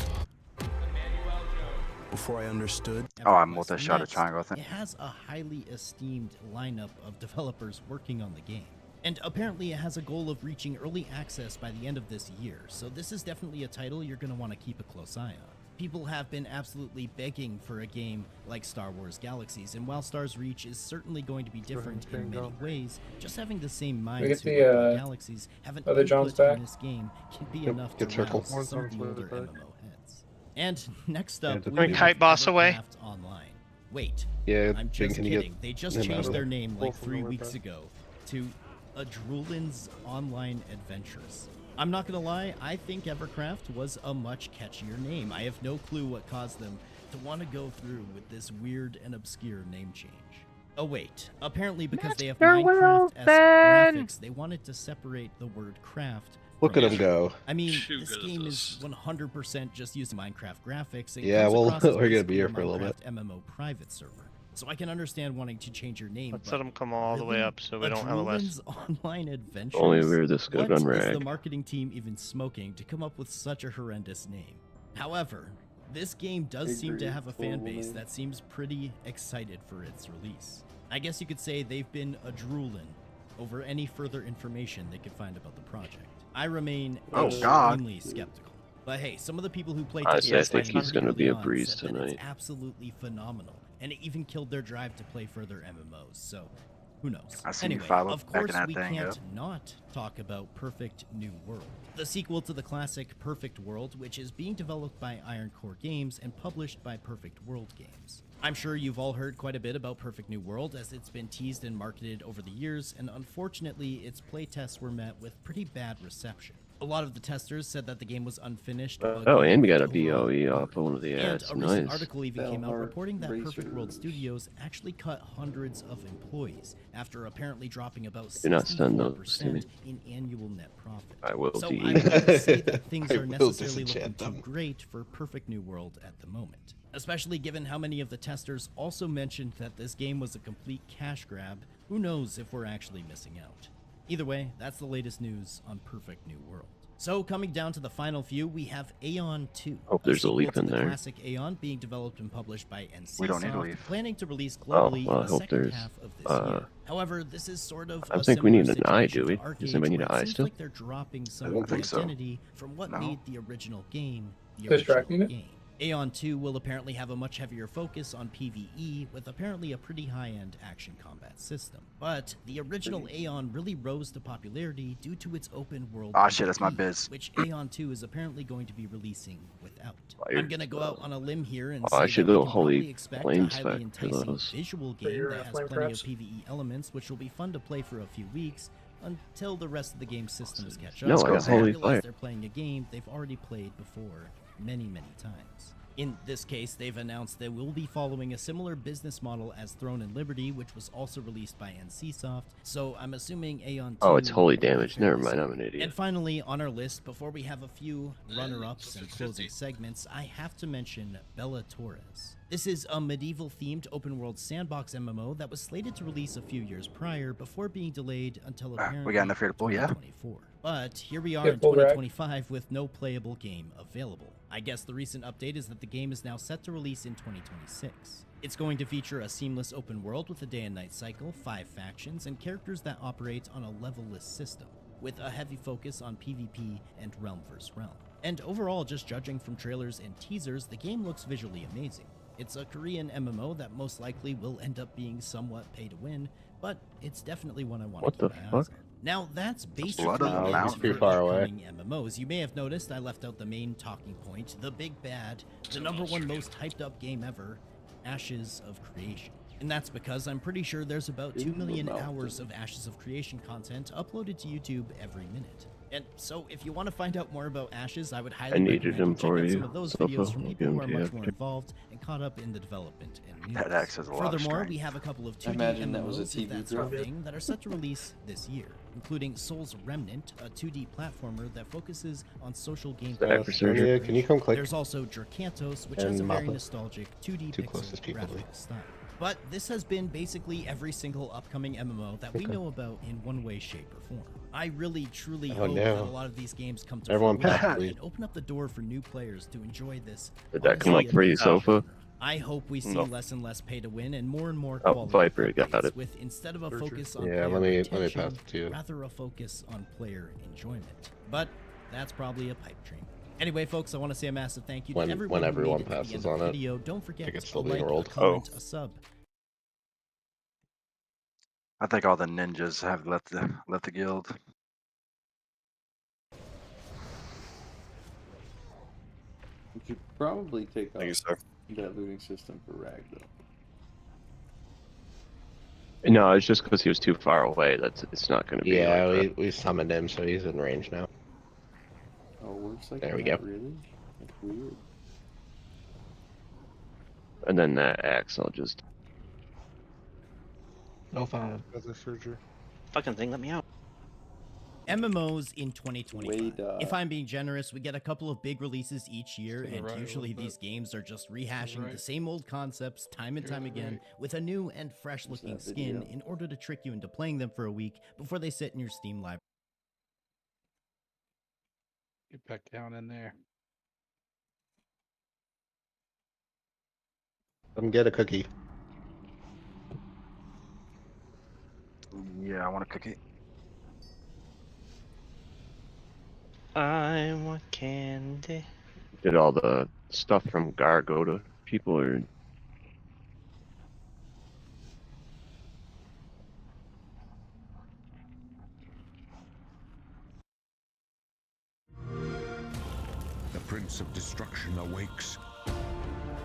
Before I understood, Oh, I EverQuest multi-shot a Next, triangle, I It think. has a highly esteemed lineup of developers working on the game. And apparently it has a goal of reaching early access by the end of this year, so this is definitely a title you're going to want to keep a close eye on. People have been absolutely begging for a game like Star Wars Galaxies, and while Stars Reach is certainly going to be different in many ways, just having the same We minds get who the, work on Galaxies have an other John's input back. in this game can be Yep, enough good to circle. rouse some of the older MMO heads. And next up, Yeah, we Bring have Kite Boss away. EverCraft Online. Wait, Yeah, I'm Jing, just can you kidding. get They just him out changed of their there? name like Both of 3 them are weeks back. ago to Adrulin's Online Adventures. I'm not gonna lie, I think Evercraft was a much catchier name. I have no clue what caused them to want to go through with this weird and obscure name change. Oh wait, apparently because they have Mr. Minecraft-esque Wilson! graphics, they wanted to separate the word craft Look at him go. I mean, Too this good at game this. is 100% just using Minecraft graphics. It Yeah, comes well, across as we're gonna basically be here for a little Minecraft bit. MMO private server. So I can understand wanting to change your name. Let's but let them come all the way really? up so we A don't LOS. Drulin's online adventures? Only we were this good What on is Rag. the marketing team even smoking to come up with such a horrendous name? However, this game does seem to have a fan base that seems pretty excited for its release. I guess you could say they've been a drooling over any further information they could find about the project. I remain extremely skeptical. But hey, some of the people who played Honestly, I Tetris think 99 he's gonna be a early on breeze said that tonight. It's absolutely phenomenal, and it even killed their drive to play further MMOs. So, who knows? I seen you Anyway, follow of back in course that we thing, can't yep. not talk about Perfect New World, the sequel to the classic Perfect World, which is being developed by Iron Core Games and published by Perfect World Games. I'm sure you've all heard quite a bit about Perfect New World as it's been teased and marketed over the years, and unfortunately its playtests were met with pretty bad reception. A lot of the testers said that the game was unfinished. Oh, and we got a BOE off of one of the And ads. a recent Nice. article even came out reporting that Perfect World Studios actually cut hundreds of employees after apparently dropping about Do not stun those, 64% Timmy. in annual net profit. I will So DE. I wouldn't say that things I are will necessarily looking disenchant too them. great for Perfect New World at the moment. Especially given how many of the testers also mentioned that this game was a complete cash grab, who knows if we're actually missing out. Either way, that's the latest news on Perfect New World. So coming down to the final few, we have Aeon 2. Hope there's a sequel leap to in the there. classic Aeon being developed and published by NCSoft, We don't need a leap. planning to release Oh, globally well, I in the hope second there's, half of this year. However, this is sort of I a think we need similar an eye, situation do we? to Does Arcade, anybody need where an it eye seems still? like they're dropping some don't of the think so. identity from what No. made the original game the Distracting original it? game. Aeon 2 will apparently have a much heavier focus on PvE, with apparently a pretty high-end action combat system. But the original Aeon really rose to popularity due to its open world Ah, shit, that's my PvE, biz. which Aeon 2 is apparently going to be releasing without. Fire. I'm gonna go out on a limb here and Oh, I say should that we go can holy probably expect a flames highly back for enticing those. visual For game your, that has flame plenty traps? of PvE elements, which will be fun to play for a few weeks until the rest of the game's systems catch up. No, I got and holy realize fire. they're playing a game they've already played before many, many times. In this case, they've announced they will be following a similar business model as Throne and Liberty, which was also released by NCSoft, so I'm assuming Aeon 2 Oh, it's holy will be damage. fairly Never mind, I'm similar. an idiot. And finally, on our list, before we have a few runner-ups and closing segments, I have to mention Bella Torres. This is a medieval-themed open-world sandbox MMO that was slated to release a few years prior before being delayed until apparently we got enough here to pull, yeah? 2024. But here we are Yeah, in full rag. 2025 with no playable game available. I guess the recent update is that the game is now set to release in 2026. It's going to feature a seamless open world with a day and night cycle, 5 factions, and characters that operate on a levelless system, with a heavy focus on PvP and realm vs. realm. And overall, just judging from trailers and teasers, the game looks visually amazing. It's a Korean MMO that most likely will end up being somewhat pay to win, but it's definitely one I want What to the keep my eyes fuck? on. Now that's basically blood on the it mountain. for Too far away. upcoming MMOs. You may have noticed I left out the main talking point, the big bad, the #1 most hyped up game ever, Ashes of Creation. And that's because I'm pretty sure there's about 2 million hours of Ashes of Creation content uploaded to YouTube every minute. And so if you want to find out more about Ashes, I would highly needed recommend him you check for out some you, of those Sofa. videos from I'll people give who him are to you much more after. involved and caught up in the development and news. That axe has a lot of Furthermore, strength. we have a couple of I 2D imagine that was a MMOs, if TV that's your girl. thing, that are set to release this year, including Souls Remnant, a 2D platformer that focuses on social gameplay. Sonia, can you come click? There's also Dracantos, which And has a very Mappa. nostalgic 2D Two pixel closest people, graphical please. style. But this has been basically every single upcoming MMO that we Okay. know about in one way, shape, or form. I really, truly Oh, hope no. that a lot of these games come to Everyone fruition pass, please. and open up the door for new players to enjoy this. Did that come up honestly for you, amazing Sofa? genre. I hope we see No. less and less pay to win and more Oh, quality Viper, got updates it. with instead of a focus on Yeah, player let me retention, pass it to you. rather a focus on player enjoyment. But that's probably a pipe dream. Anyway, folks, I want to say a massive thank you When- to everyone when who everyone made it to the passes end of the on it, video. Don't forget think it's to still being like, rolled. a comment, Oh. a sub. I think all the ninjas have left the guild. We should probably take Thank you, off sir. that looting system for Rag, though. No, it's just because he was too far away. It's not going to be. Yeah, like we summoned him, so he's in range now. Oh, it works like There we that, go. Really? That's weird. that. And then that axe, I'll just. No fine. Other surgery. Fucking thing, let me out. MMOs in 2025. If I'm being generous, we get a couple of big releases each year, and usually these games are just rehashing the same old concepts time and time again with a new and fresh looking skin in order to trick you into playing them for a week before they sit in your Steam library. Get back down in there. Come get a cookie. Yeah, I want a cookie. I want candy. Did all the stuff from Gar go to people, or the Prince of Destruction awakes.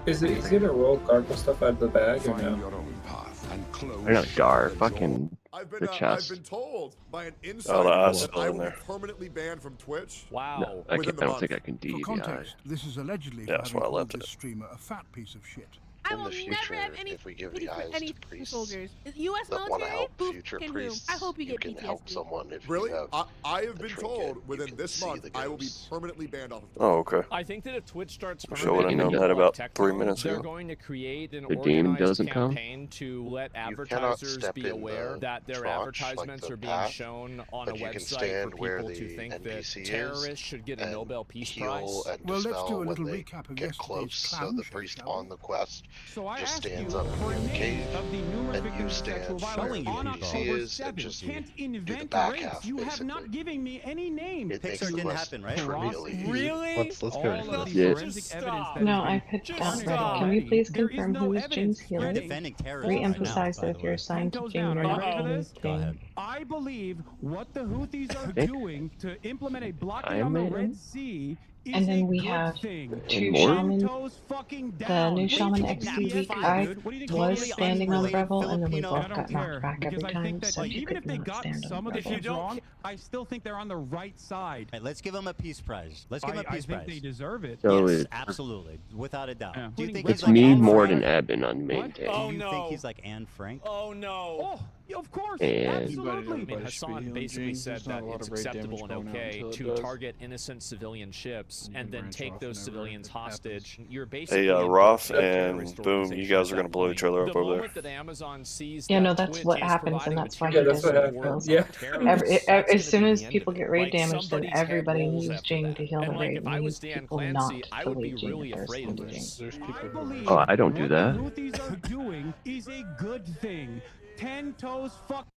Is it easier to roll gargle stuff out of the bag or Find no? your own path and close or not Gar? the Fucking the chest. I've been told by an Oh, insider the eye's that still I in will be there. permanently banned from Twitch. Wow. No, I don't think I can For DDI. context, this is allegedly Yeah, that's for why I having left called it. this streamer a fat piece of shit. I will never have any if we give pity the for eyes any to priests soldiers. U.S. that want to military, help boof, future can priests, I hope you get can PTSD. help someone if Really? you have I have the been trinket, told you within can this see month the I will be ghosts. permanently banned off of Twitch. Oh, okay. I think that if Twitch starts Sure would've permitting known that about tech 3 though, minutes they're ago. going to create an The game organized doesn't come? campaign to let cannot advertisers step be in aware the that their tranche, like advertisements the are being path, shown on but a you can website stand for where people to the think that NPC is terrorists should get a and Nobel Peace heal Prize. and Well, let's dispel do a when little they recap of get yesterday's close, so clown the show, priest shall we? on the quest So I just ask stands you up for near the names cave, of the numerous and you victims of stand sexual where violence the on NPC October is and 7th. just Can't do the invent back race. half, You have basically. not given me any name. It makes Pixar the didn't quest happen, right? trivially easy. Really? Let's All finish of this. the Yeah. forensic evidence that No, has I been put just down stop. Can you please There is confirm no who is evidence James Healy? spreading Defending terrorists right now, Re-emphasize by that the if you're way. assigned to Toes Jane, down. you're Are you not ready for King. this? Go ahead. I believe what the Houthis are Okay. doing to implement a blockade Iron on the Maiden. Red Sea is And then a we good have thing. two more? shaman. Toes fucking The down. new What do you shaman think XP is week fine, I dude? What do you think was is standing on unrelated Revel, and then we Filipino? both I don't got care, knocked back because every I time, think that so you even could if they not got stand some on of the Revel. things wrong, I still think they're on the right side. Right, let's give them a peace prize. Let's give them a I peace think prize. they deserve it. So Yes, it's absolutely, without a doubt. Yeah. Do you think it's he's like me Anne more Frank? than Eben on main tank. Oh, Do you no. think he's like Anne Frank? Oh no. Oh, yeah, of course, And- absolutely. I mean, Hassan basically said that it's acceptable and okay to target innocent civilian ships and then take those civilians hostage. You're basically Hey, in Roth a terrorist and Boom, you organization guys at are gonna that blow point. each other up The over there. moment that Amazon sees Yeah, that no, that's Twitch what is happens, and providing that's why material he Yeah, that's what doesn't happens. build Yeah. up. terrorists, that's As gonna soon be as the end people of get it. raid Like, damage, then somebody's head everybody rolls needs after Jane that. to heal And the like, raid. if We I need was Dan people Clancy, not I to would be leave Jane really if there's afraid of something. this. I believe Oh, I don't do what that. the Houthis are doing is a good thing. 10 toes fuck.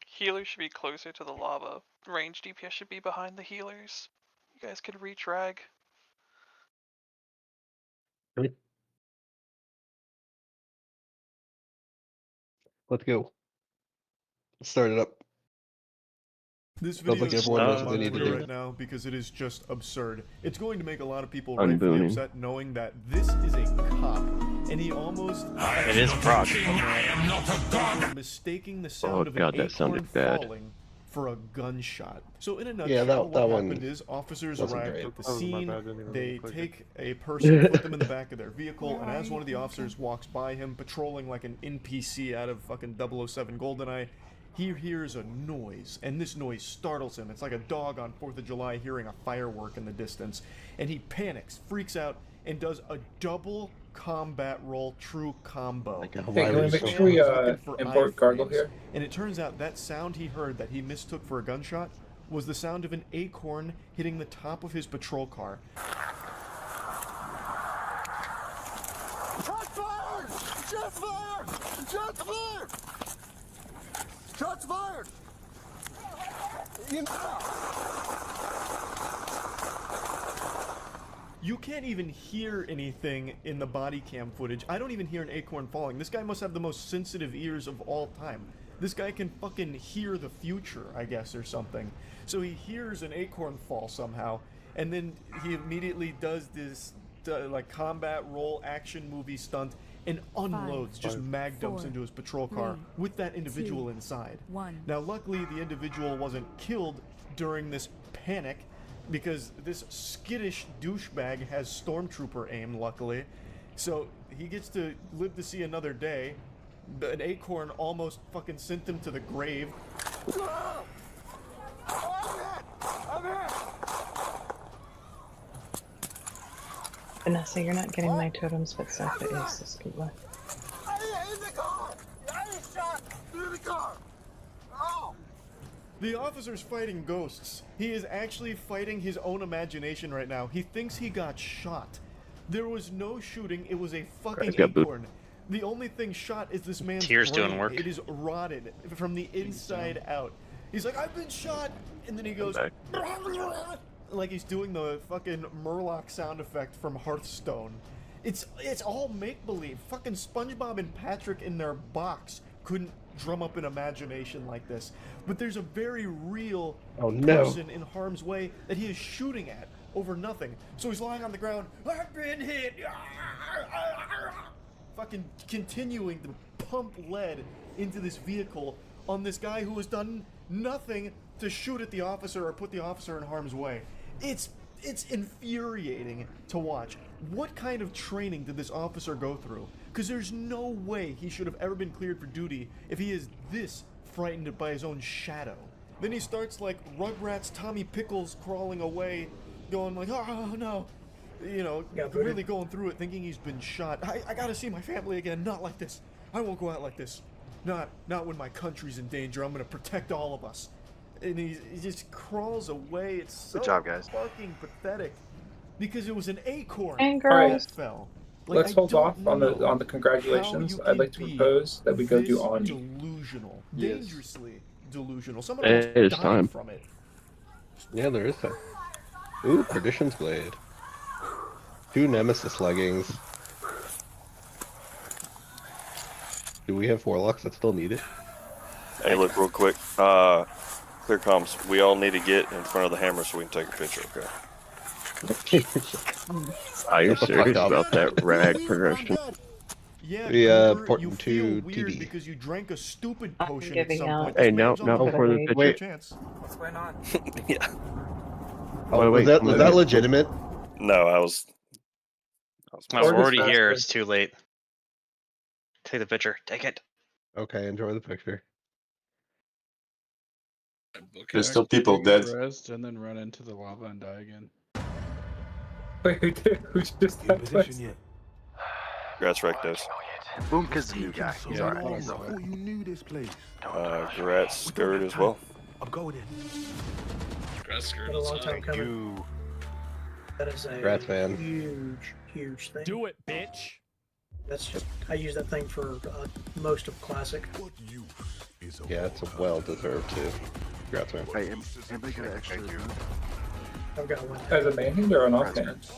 Healers should be closer to the lava. Range DPS should be behind the healers. You guys could reach Rag. Let's go. Let's start it up. This Sounds video like is everyone going knows up what on they need to Twitter do. right now because it is just absurd. It's going to make a lot of people Unbooning. rightfully upset knowing that this is a cop and he almost It is Brock. mistaking the Oh sound of god, an that sounded acorn bad. falling for a gunshot. So in a nutshell, Yeah, that what one happened is officers wasn't arrived great. at the Oh, my scene, bad, didn't even they click it. take a person, put them in the back of their vehicle, and as one of the officers walks by him, patrolling like an NPC out of fucking 007 GoldenEye, he hears a noise, and this noise startles him. It's like a dog on 4th of July hearing a firework in the distance. And he panics, freaks out, and does a double combat roll true combo. Hey, can we make sure we import gargle here? And it turns out that sound he heard that he mistook for a gunshot was the sound of an acorn hitting the top of his patrol car. Shots fired! Shots fired! Shots fired! Shots fired! You can't even hear anything in the body cam footage. I don't even hear an acorn falling. This guy must have the most sensitive ears of all time. This guy can fucking hear the future, I guess, or something. So he hears an acorn fall somehow, and then he immediately does this like combat roll action movie stunt and unloads, just mag dumps into his patrol car with that individual inside. Now, luckily, the individual wasn't killed during this panic because this skittish douchebag has stormtrooper aim, luckily. So he gets to live to see another day. An acorn almost fucking sent him to the grave. Vanessa, you're not getting my totem's footstep, but yes, this could work. The officer's fighting ghosts. He is actually fighting his own imagination right now. He thinks he got shot. There was no shooting. It was a fucking acorn. The only thing shot is this man's Tears brain. doing work. It is rotted from the inside out. He's like, I've been shot, and then he goes, like he's doing the fucking Murloc sound effect from Hearthstone. It's all make-believe. Fucking SpongeBob and Patrick in their box couldn't drum up an imagination like this. But there's a very real person in harm's way that he is shooting at over nothing. So he's lying on the ground, I've been hit! Fucking continuing to pump lead into this vehicle on this guy who has done nothing to shoot at the officer or put the officer in harm's way. It's infuriating to watch. What kind of training did this officer go through? Because there's no way he should have ever been cleared for duty if he is this frightened by his own shadow. Then he starts like Rugrats Tommy Pickles crawling away, going like, oh no. You know, really going through it, thinking he's been shot. I gotta see my family again, not like this. I won't go out like this. Not when my country's in danger. I'm gonna protect all of us. And he just crawls away. It's so Good job, guys. fucking pathetic. Because it was an acorn Angry. that fell. Let's hold off on the congratulations. I'd like to propose that we go do Ani. Delusional, dangerously delusional. Someone It almost is died time. from it. Yeah, there is time. Ooh, Perdition's Blade. 2 Nemesis leggings. Do we have Warlocks that still need it? Hey, look real quick. Clear comms. We all need to get in front of the hammer so we can take a picture, okay? Are you serious about that rag progression? Yeah, Yeah, Cooper, porting you to feel weird TD. because you drank a stupid I'm potion at giving some out. point. Hey, This now man's on the before the hook. picture. Chance. What's going on? Yeah. Oh, Wait, was that legitimate? No, I was No, we're already faster. here. It's too late. Take the picture. Take it. Okay, enjoy the picture. There's still people dead. Rest and then run into the lava and die again. Wait, who just had twice? Congrats, Rectos. Boom, cause the new guy. He's Yeah, alright. He's yeah. alright. You knew this place. Congrats, Skirt as well. I'm going in. Congrats, Skirt. Been a long time coming. You. That is a Congrats, man. huge thing. Do it, bitch. That's just, I use that thing for most of Classic. What use is a Yeah, it's a well-deserved too. Congrats, man. Hey, anybody got an extra? I've got one. As a main hand or an off hand?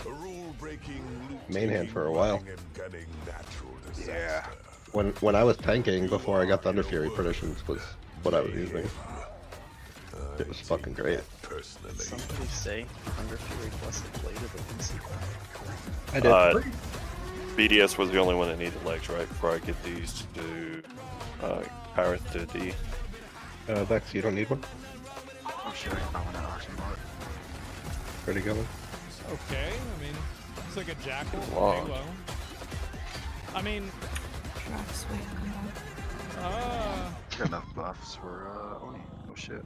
a rule-breaking, Main hand for a while. and gunning natural Yeah. disaster. When I was tanking before I got Thunder Fury, Perditions was what I was using. It was fucking great. Personally, Somebody say Thunder Fury plus the blade of the Lucy. I did. BDS was the only one that needed legs, right? Before I get these to Pyroth to D. Vex, you don't need one? Oh shit, I want an oxygen bar. Ready to go? Okay, I mean, it's like a jackal with Long. Halo. I mean, Drax, wait, come back. Got enough buffs for Oni. Oh shit.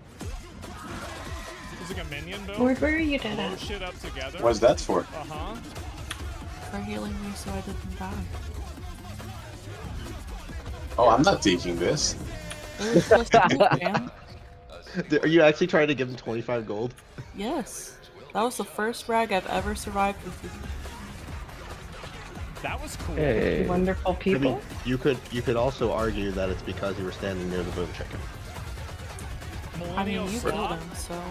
it's like a minion build. Lord, where are you dead Blow at? shit up together. What's that for? Uh-huh. For healing me so I didn't die. Oh, I'm not taking this. It was supposed to be, man. Are you actually trying to give him 25 gold? Yes. That was the first rag I've ever survived with you. That was cool. Hey. Wonderful I people. mean, you could also argue that it's because you were standing near the boom chicken. I mean, Millennial you killed Slot. him, so.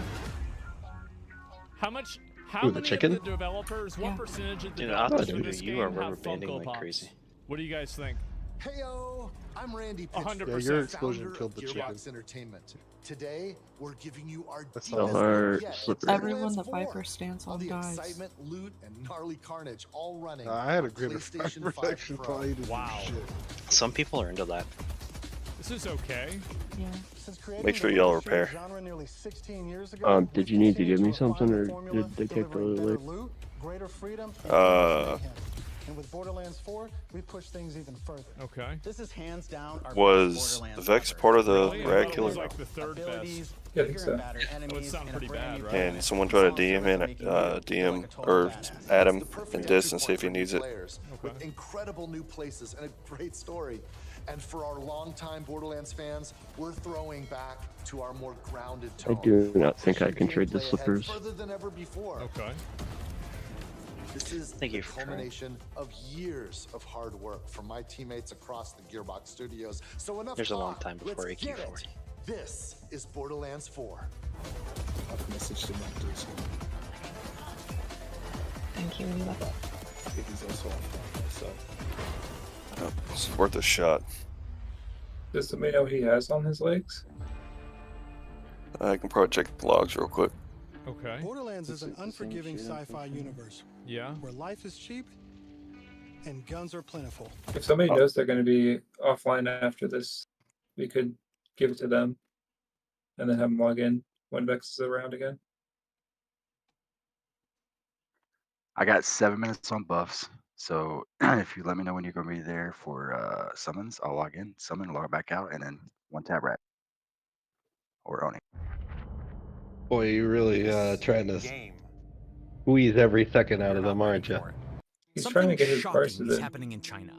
How much? How Who, the many chicken? of the developers? What Yeah. percentage of Dude, developers I for do. this You game are have rubber banding Funko like Pops? crazy. What do you guys think? Heyo, I'm Randy 100%. Pitchford, Yeah, your explosion founder killed the of chicken. Gearbox Entertainment. Today, we're giving you our That's deepest so hard, look yet slippery. at Everyone that Borderlands Viper 4. stands All on the dies. excitement, loot, and gnarly carnage all running. I had a on greater PlayStation fire 5 protection Pro. probably didn't do Wow. shit. Some people are into that. This is okay. Yeah. Make sure y'all repair. Did you need to give me something, or did they take the other loot? And with Borderlands 4, we push things even further. Okay. This is hands down our Was Vex part of the Really? I Rag thought it Killer? was like the third best. Yeah, I think so. That would sound pretty bad, right? And someone try to DM or Adam and Dis and see if he needs it. With incredible new places and a great story. And for our longtime Borderlands fans, we're throwing back to our more grounded I tone. do not think I can trade the Gameplay ahead slippers. further than ever before. Okay. This is Thank the you for trying. culmination of years of hard work from my teammates across the Gearbox Studios. So enough There's a long talk. time before Let's get AQ40. it. This is Borderlands 4. I've messaged him on Discord. Thank you. I think he's also offline, so. It's worth a shot. Does somebody know what he has on his legs? I can probably check the logs real quick. Okay. Borderlands is an unforgiving sci-fi universe. Yeah. Where life is cheap and guns are plentiful. If somebody knows they're going to be offline after this, we could give it to them and then have them log in when Vex is around again. I got 7 minutes on buffs, so if you let me know when you're gonna be there for summons, I'll log in, summon, log back out, and then one tab rat or Oni. Boy, you're really trying to squeeze every second out of them, aren't you? He's trying to get his shocking prices is in. happening in China.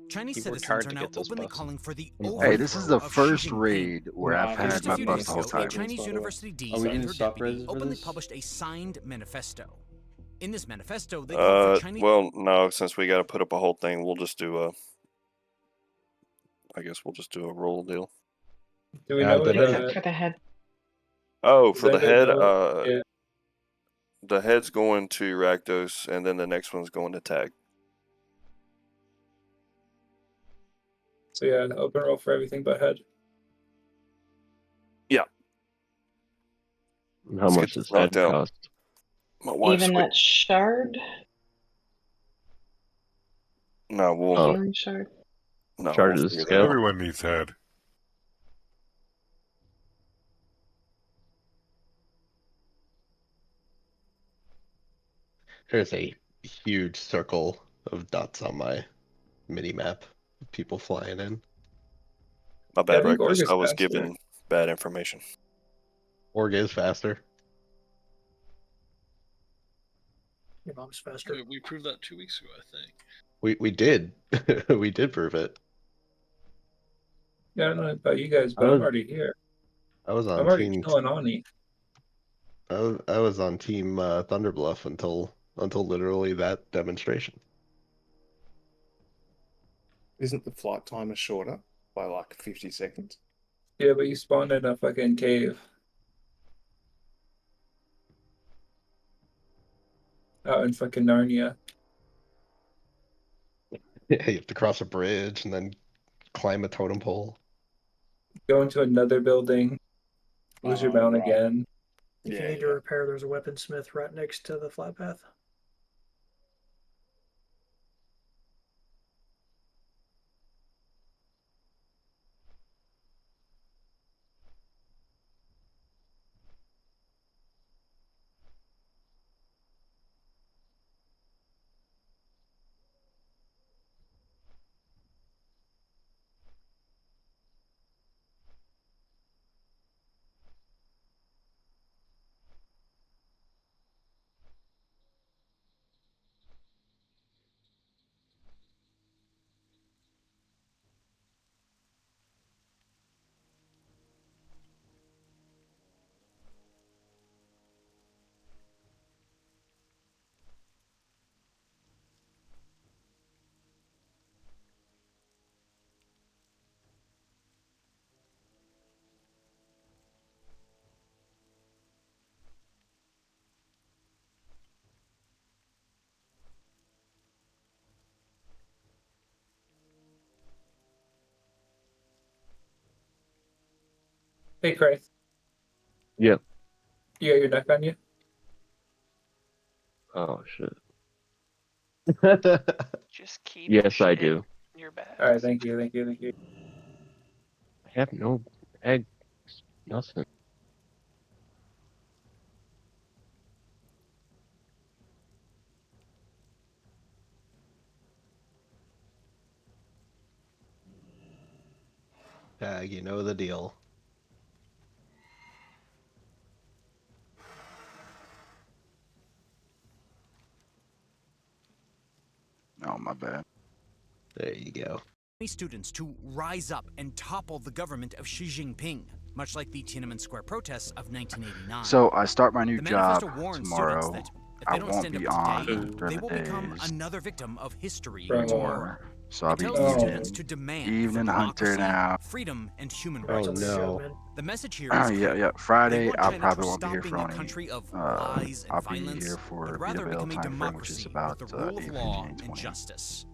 Chinese He worked citizens hard are to now get those openly buffs. calling for the Hey, this is the overthrow of first Xi Jinping. raid where I've had Just a my few buffs days the whole ago, a time. Chinese university dean Are we and getting her stop deputy raises for openly this? published a signed manifesto. In this manifesto, they call for Chinese. Well, no, since we got to put up a whole thing, we'll just do a. I guess we'll just do a roll deal. Do we know what Except for the head. Oh, for the Does head, anybody know- yeah. the head's going to Rakdos, and then the next one's going to Tag. So yeah, an open roll for everything but head. Yeah. How Let's much get does this knocked that out. cost? My wife's Even that shard? No, we'll. Healing shard? No, Charge we'll the figure that scale. out. Everyone needs head. There's a huge circle of dots on my mini map. People flying in. My bad, I think Rakdos. Org is I was faster. given bad information. Org is faster. Your mom's faster. We proved that 2 weeks ago, I think. We did. We did prove it. Yeah, I don't know about you guys, but I I'm was- already here. I was I'm on already team. killing Oni. I was on team Thunderbluff until literally that demonstration. Isn't the flight timer shorter by like 50 seconds? Yeah, but you spawned in a fucking cave. Out in fucking Narnia. You have to cross a bridge and then climb a totem pole. Go into another building. Lose your mount right. again. If you need to repair, there's a weaponsmith right next to the flight path. Hey, Craig. Yeah. You got your neck on you? Oh shit. Just keep Yes, I shit do. in your bag. Alright, thank you, thank you, thank you. I have no eggs. Nothing. Tag, you know the deal. Oh, my bad. There you go. Students to rise up and topple the government of Xi Jinping, much like the Tiananmen Square protests of 1989. So I start my new The job manifesto warns tomorrow. students that if I they don't won't stand be up on today, during they the will become days. another victim of history Bro. tomorrow. So I'll It be tells the students to demand for evening hunter democracy, now. freedom, and human Oh rights. no. The message here Oh is yeah, clear. yeah. They Friday, want I China probably to won't be stop here being for a only. country of lies and I'll be violence, here for but Vita rather Vale become a time frame, which democracy is about with the rule of law 8:15, and 20. justice.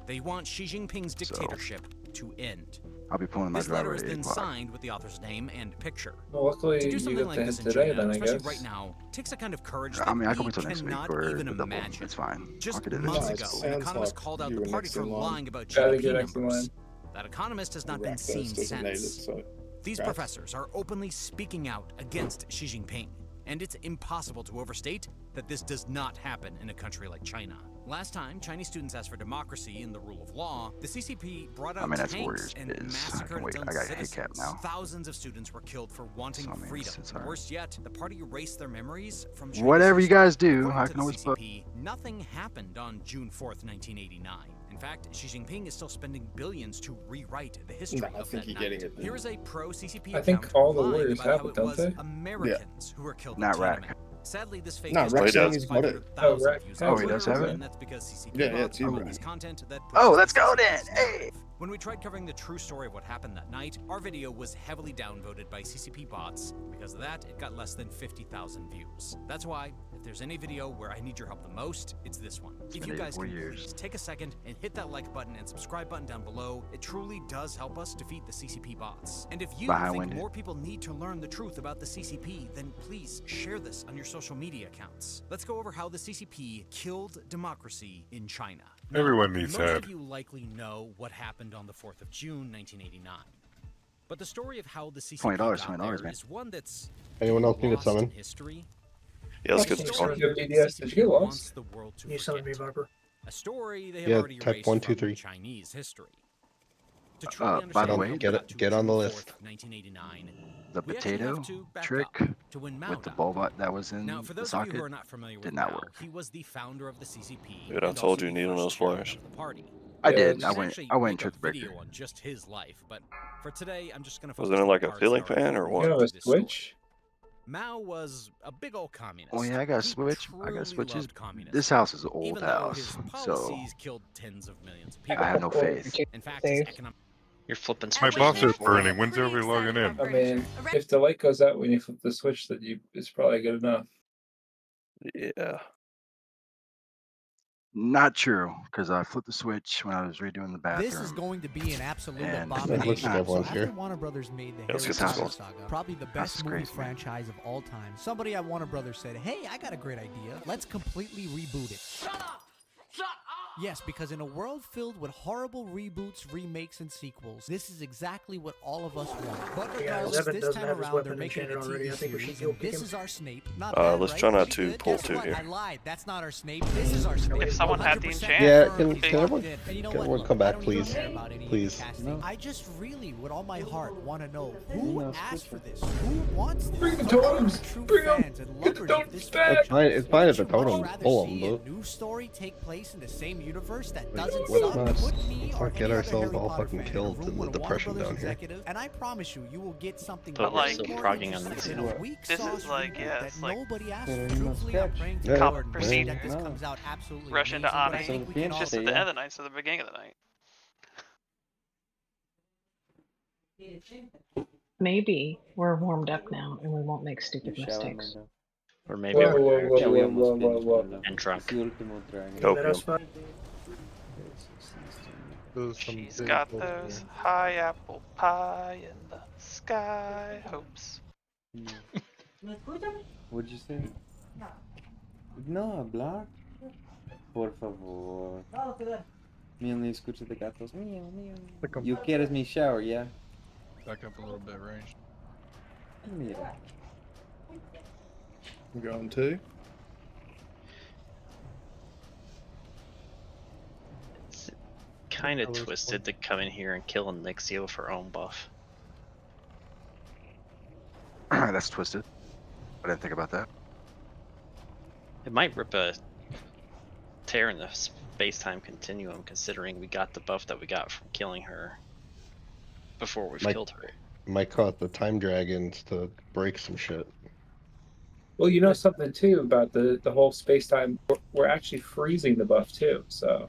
They want Xi Jinping's dictatorship to end. I'll be pulling my This driver letter is at 8 then o'clock. signed with the author's name and picture. Well, luckily To do you something get like to this hit in today, China, then I especially guess. right now, takes a kind of courage I that mean, I can we wait till next week cannot for even the double. imagine. It's fine. Just I'll get it months this ago, week. an Sounds economist like called out you the were party next for in line. lying about Gotta GDP get next in numbers. line. That economist has not The been rat seen test doesn't need it, since. so These congrats. professors are openly speaking out against Xi Jinping, and it's impossible to overstate that this does not happen in a country like China. Last time Chinese students asked for democracy and the rule of law, the CCP brought out I mean, that's tanks Warriors and biz. I massacred can wait. its own I got hit citizens. cap now. Thousands of students were killed for wanting So, I mean, freedom. it's And alright. worse yet, the party erased their memories from China's Whatever you history. guys do, According I to can the always put. CCP, nothing happened on June 4th, 1989. In fact, Xi Jinping is still spending billions to rewrite the history Nah, I of think that you're night. getting it. Here is a pro-CCP I think account all the lying warriors about have how it, don't was they? Americans who were killed Not in Rack. Tiananmen. Sadly, this fake No, news Rack has saying he's got it. 500,000 Rack views has on it. He does Twitter, have it? and that's because CCP Yeah, bots it's you, promote Rack. this content that Oh, proves let's the go CCP's then. Hey. narrative. When we tried covering the true story of what happened that night, our video was heavily downvoted by CCP bots. Because of that, it got less than 50,000 views. That's why, if there's any video where I need your help the most, it's this one. If you been guys 84 can years. please take a second and hit that like button and subscribe button down below, it truly does help us defeat the CCP bots. And if you Bye, think Wendy. more people need to learn the truth about the CCP, then please share this on your social media accounts. Let's go over how the CCP killed democracy in China. Now, Everyone needs most help. of you likely know what happened on the 4th of June, 1989. But the story of how the CCP $20, got there man. is one that's Anyone else need a lost summon? in history. Yeah, let's A get this story going. Yo, that the BDS, did you get CCP lost? wants the world to You summoned me, forget. Viper. A story they have Yeah, already type erased 1, 2, from 3. Chinese history. To truly By understand the how way, we get got it- to get on the June list. 4th, 1989, The we actually potato have to back trick up to when Mao with the died. bulbot that was in Now, for the those of you socket who are not familiar with did not Mao, work. he was the founder of the CCP. Dude, I and told also you, the need one of first those chairman flyers. of the party. I Yeah, did. We I can went. actually I went make and tricked a the breaker. video on just his life, but for today, I'm just going to Was focus it in on like the a parts ceiling that are fan or relevant what? You have to a this story. switch? Mao was a big old communist. Oh yeah, I got a He switch. I truly got switches. loved communism, This house is an even old though house, his so policies killed tens of millions of people. I have no faith. In fact, his economic You're flipping My switches. box is before. burning. When's everybody logging in? I mean, if the light goes out when you flip the switch, then it's probably good enough. Yeah. not true because I flipped the switch when I was redoing the bathroom. This is going to be an absolute And abomination. looks like everyone's So here. after Warner Brothers made the Yeah, let's Harry get this Potter going. saga, probably the That's best movie crazy, man. franchise of all time, somebody at Warner Brothers said, "Hey, I got a great idea. Let's completely reboot it." Shut up! Shut up! Yes, because in a world filled with horrible reboots, remakes, and sequels, this is exactly what all of us want. But Yeah, regardless, Evan this doesn't time have his around weapon they're making it a enchanted already. TV I think we should series, go and pick this him. is our Snape. Not bad, Let's right? try not Pretty to good. pull Guess two what? here. I lied. That's not our Snape. This is our Snape. If someone had the 100% enchant, Yeah, confirmed. can everyone, And you know can what? everyone Look, come I back, don't even please? care about any of the Please. casting. I just really, with all my heart, want to know who asked for this? Who wants this? Bring the What are totems! true Bring 'em! fans and Get the lovers of totems this back! It's fine. It's fine if the Would you much totem rather pull them, see a but new story take place in the same universe that Wait, doesn't let's suck? not- Put me let's or not any get other ourselves Harry all Potter fucking fan in a killed room in the with a Warner depression Brothers down here. executive, and I promise you, you will get something But, way like, more progging on interesting this. than a weak This is sauce like, reboot yeah, that it's like nobody asked for. Truthfully, I'm praying to Yeah. the Lord and Procedure. that this comes out absolutely Rush into amazing, but I Ani. think we can all Just at the end of the night, so the beginning of the night. Maybe we're warmed up now and we won't make stupid mistakes. Or maybe Whoa, we're whoa. and drunk. Opium. She's got those high apple pie in the sky hopes. What'd you say? No, hablar. Por favor. Mainly escucho de gatos. Meow, meow. You quieres mi shower, yeah? Back up a little bit, range. Mira. I'm going to. It's kind of twisted to come in here and kill a Nixio for her own buff. That's twisted. I didn't think about that. It might rip a tear in the space-time continuum, considering we got the buff that we got from killing her before we've killed her. Might cause the time dragons to break some shit. Well, you know something too about the whole space time. We're actually freezing the buff too. So.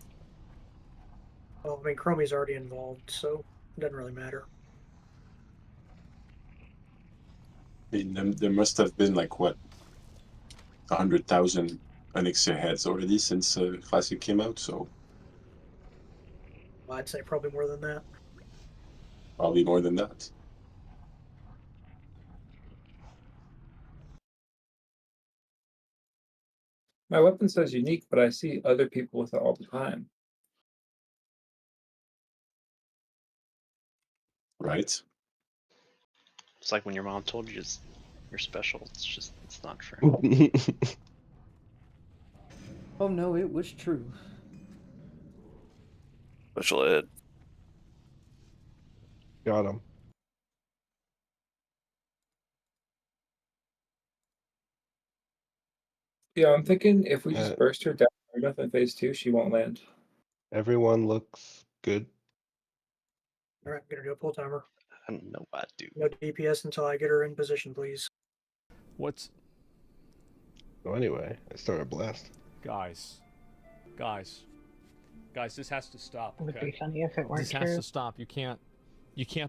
Well, I mean, Chromie's already involved, so it doesn't really matter. I mean, there must have been like what 100,000 Onyxia heads already since Classic came out, so I'd say probably more than that. probably more than that. My weapon says unique, but I see other people with it all the time. Right. It's like when your mom told you you're special. It's not true. Oh no, it was true. Special ed. Got him. Yeah, I'm thinking if we just burst her down enough in phase 2, she won't land. Everyone looks good. All right, gonna do a pull timer. I don't know what to do. No DPS until I get her in position, please. What's... So anyway, I started a blast. Guys, this has to stop. It would Okay? be funny if it weren't This true. has to stop. You can't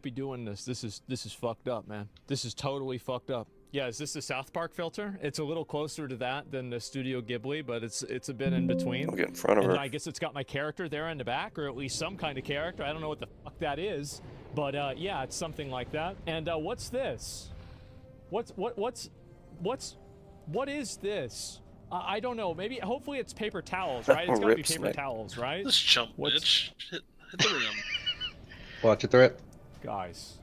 be doing this. This is fucked up, man. This is totally fucked up. Yeah, is this the South Park filter? It's a little closer to that than the Studio Ghibli, but it's a bit in between. I'll get in front of and her. I guess it's got my character there in the back, or at least some kind of character. I don't know what the fuck that is, but yeah, it's something like that. And what's this? What is this? I don't know. Maybe, hopefully, it's paper towels, right? It's gotta be Rips, paper mate. towels, right? This chump bitch. Hit the rim. Watch it, threat. Guys.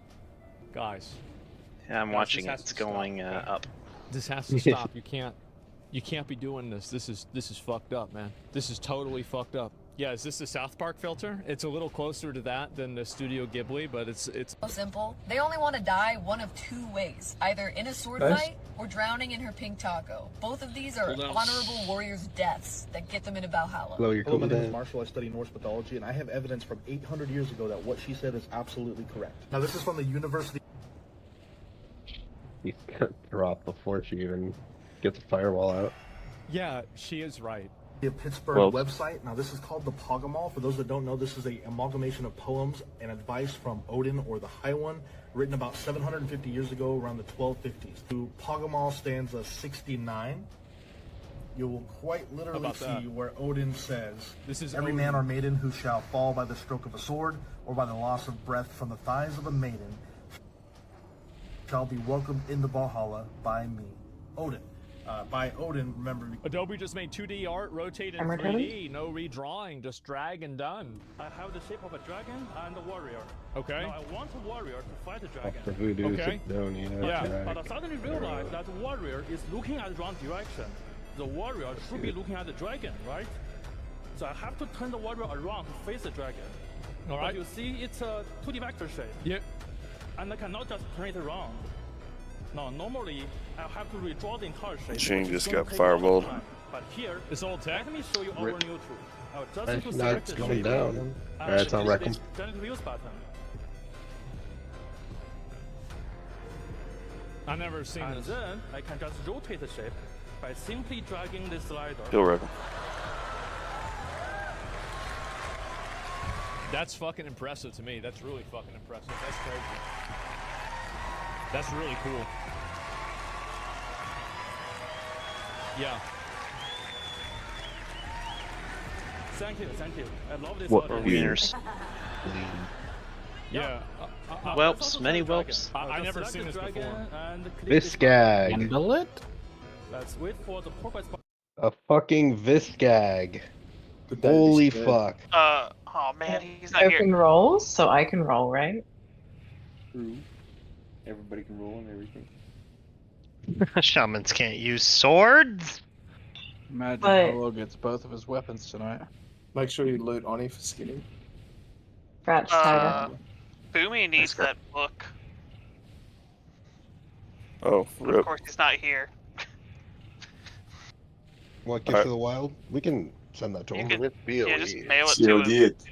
Yeah, I'm Guys, watching this it. has It's to stop, going okay? up. This has to stop. You can't be doing this. This is fucked up, man. This is totally fucked up. Yeah, is this the South Park filter? It's a little closer to that than the Studio Ghibli, but it's So simple. They only want to die one of two ways: either in a sword Nice. fight or drowning in her pink taco. Both of these are Hold on. honorable warriors' deaths that get them into Valhalla. Hello, you're Hello, my coming name is in. Marshall. I study Norse mythology, and I have evidence from 800 years ago that what she said is absolutely correct. Now, this is from the University. He's gonna drop before she even gets the firewall out. yeah, she is right. of Pittsburgh Well- website. Now, this is called the Pogamal. For those that don't know, this is a amalgamation of poems and advice from Odin, or the High One, written about 750 years ago, around the 1250s. To Pogamal stanza 69, you will quite literally about see that? where Odin says, This is every Odin. man or maiden who shall fall by the stroke of a sword or by the loss of breath from the thighs of a maiden shall be welcomed into Valhalla by me, Odin. By Odin, remember. Adobe just made 2D art, rotate in Camera 3D, no redrawing, just drag and done. I have the shape of a dragon and a warrior. Okay. Now I want a warrior to fight the dragon. For voodoo, Okay. Sidonia, But I suddenly realized that the warrior is looking at the wrong direction. The warrior should be looking at the dragon, right? So I have to turn the warrior around to face the dragon. All right. But you see, it's a 2D vector shape. Yep. And I cannot just turn it around. Now, normally, I have to redraw the entire shape. Shane which is just gonna got take a lot of fireballed. time. But here, it's old tech. Let me show you our Rip. new tool. I'll just Nice. need to Now select it's the going shape. down. and Alright, it's on choose Wreck 'em. this Genital views button. I've never seen And this. then I can just rotate the shape by simply dragging the slider. Kill Reckon. That's fucking impressive to me. That's really fucking impressive. That's crazy. That's really cool. Yeah. Thank you, thank you. I love this. What audio. wieners? Yeah. Whelps, many whelps. I never Select seen the this dragon before. and click This this gag. Handle it? button. Let's wait for the progress bar. A fucking Viscag. Holy fuck. Oh man, he's not Open here. rolls, so I can roll, right? True. Everybody can roll and everything. Shamans can't use swords. Imagine But- Polo gets both of his weapons tonight. Make sure you loot Oni for skinny. Scratch tighter. Boomy needs that book. Oh, Of rip. course, he's not here. What Gift of the Wild? We can send that to You him. can, yeah, just mail it to COD him. it.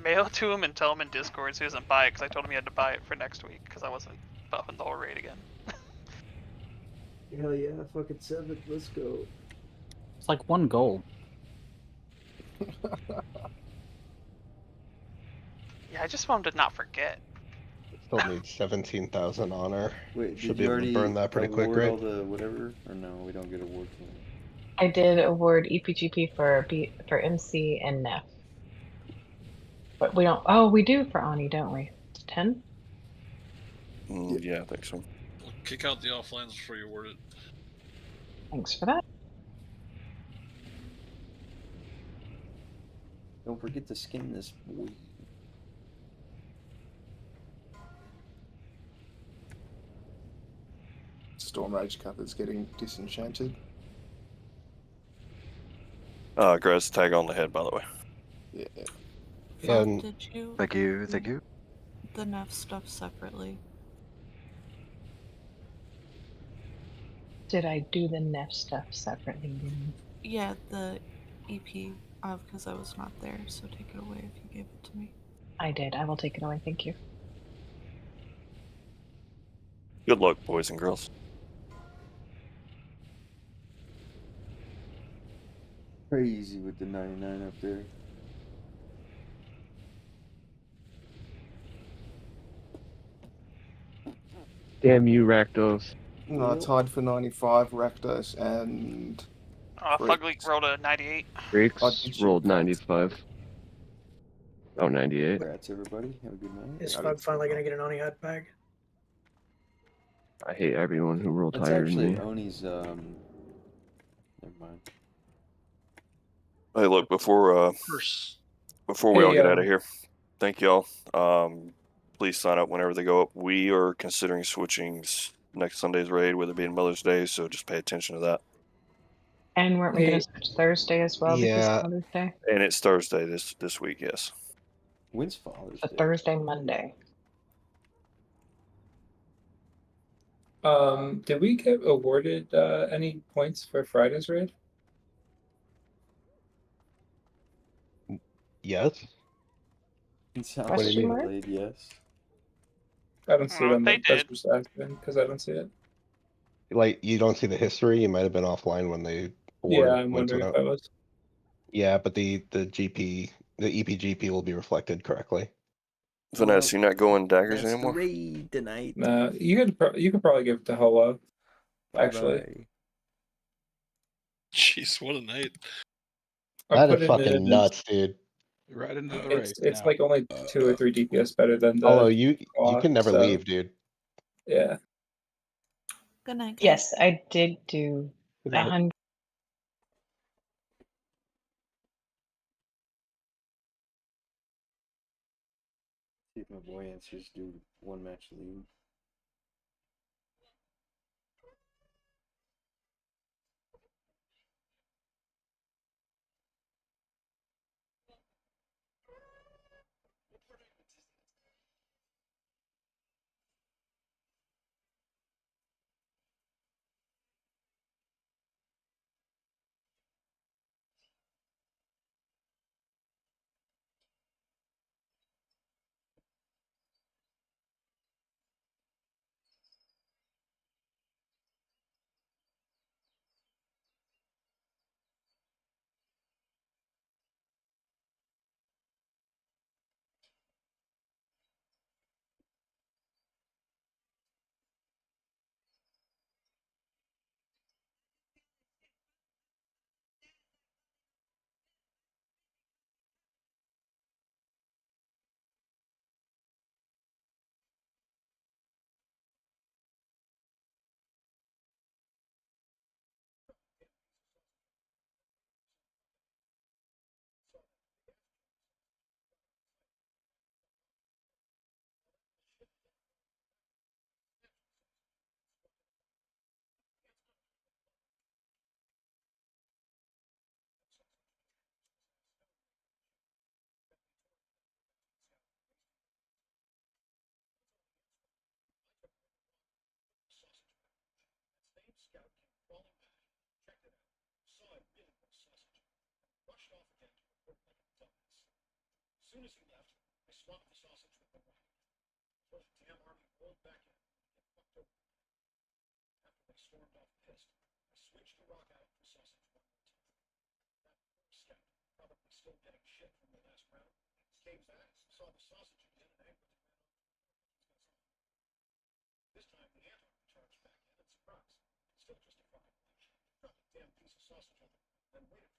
Mail it to him and tell him in Discord so he doesn't buy it, because I told him he had to buy it for next week, because I wasn't buffing the whole raid again. Hell yeah, fucking 7, let's go. It's like 1 gold. Yeah, I just want him to not forget. Still need 17,000 honor. Wait, Should did be you able to already burn that pretty quick, award right? all the whatever? Or no, we don't get awards. I did award EPGP for MC and Neff. But we don't. Oh, we do for Ani, don't we? 10? Yeah, I think so. We'll kick out the offlines before you award it. Thanks for that. Don't forget to skin this boy. Storm Rage Cup is getting disenchanted. Graz, tag on the head, by the way. Yeah. And Did you Thank you, thank you. the Neff stuff separately? Did I do the Neff stuff separately? Yeah, the EP, because I was not there, so take it away if you gave it to me. I did. I will take it away. Thank you. Good luck, boys and girls. Crazy with the 99 up there. Damn you, Rakdos. Tied for 95, Rakdos and... Fugly rolled a 98. Freaks rolled 95. Oh, 98. Congrats, everybody. Have a good night. Is Fug finally gonna get an Oni hut bag? I hate everyone who rolled That's higher than actually me. Oni's, never mind. Hey, look, before we all get out of here, thank y'all. Please sign up whenever they go up. We are considering switching next Sunday's raid, with it being Mother's Day, so just pay attention to that. And weren't we going to switch Thursday as well because Yeah. of Mother's Day? And it's Thursday this week, yes. When's Father's So Thursday, Monday. Did we get awarded any points for Friday's raid? Yes. It sounds What do you mean? delayed, yes. I don't see it on they the that's just asking because I don't see it. Like, you don't see the history? You might have been offline when they Yeah, award I'm wins wondering it if out. I was. Yeah, but the GP, the EPGP will be reflected correctly. Vanessa, you're not going daggers That's the anymore? raid tonight. Nah, you could probably give it to Hello. Actually, Bye-bye. Jeez, what a night. I That put is it in fucking nuts, dude. Right into the race. it's now. like only 2 or 3 DPS better than the. Although you clock, can never so, leave, dude. Yeah. Good night. Yes, I did do Good night. 100. See if my boy answers, do 1 match league. marched off again to report like a dumbass. As soon as he left, I swapped the sausage with the rocket. Before the damn army rolled back in to get fucked over. After they stormed off pissed, I switched the rock out for sausage one more time. That poor scout, probably still getting shit from the last round, came back, saw the sausage again, and angrily ran off. This time the ant-army charged back in and surprised. Still just a fucking lunch. Dropped a damn piece of sausage on them, then waited for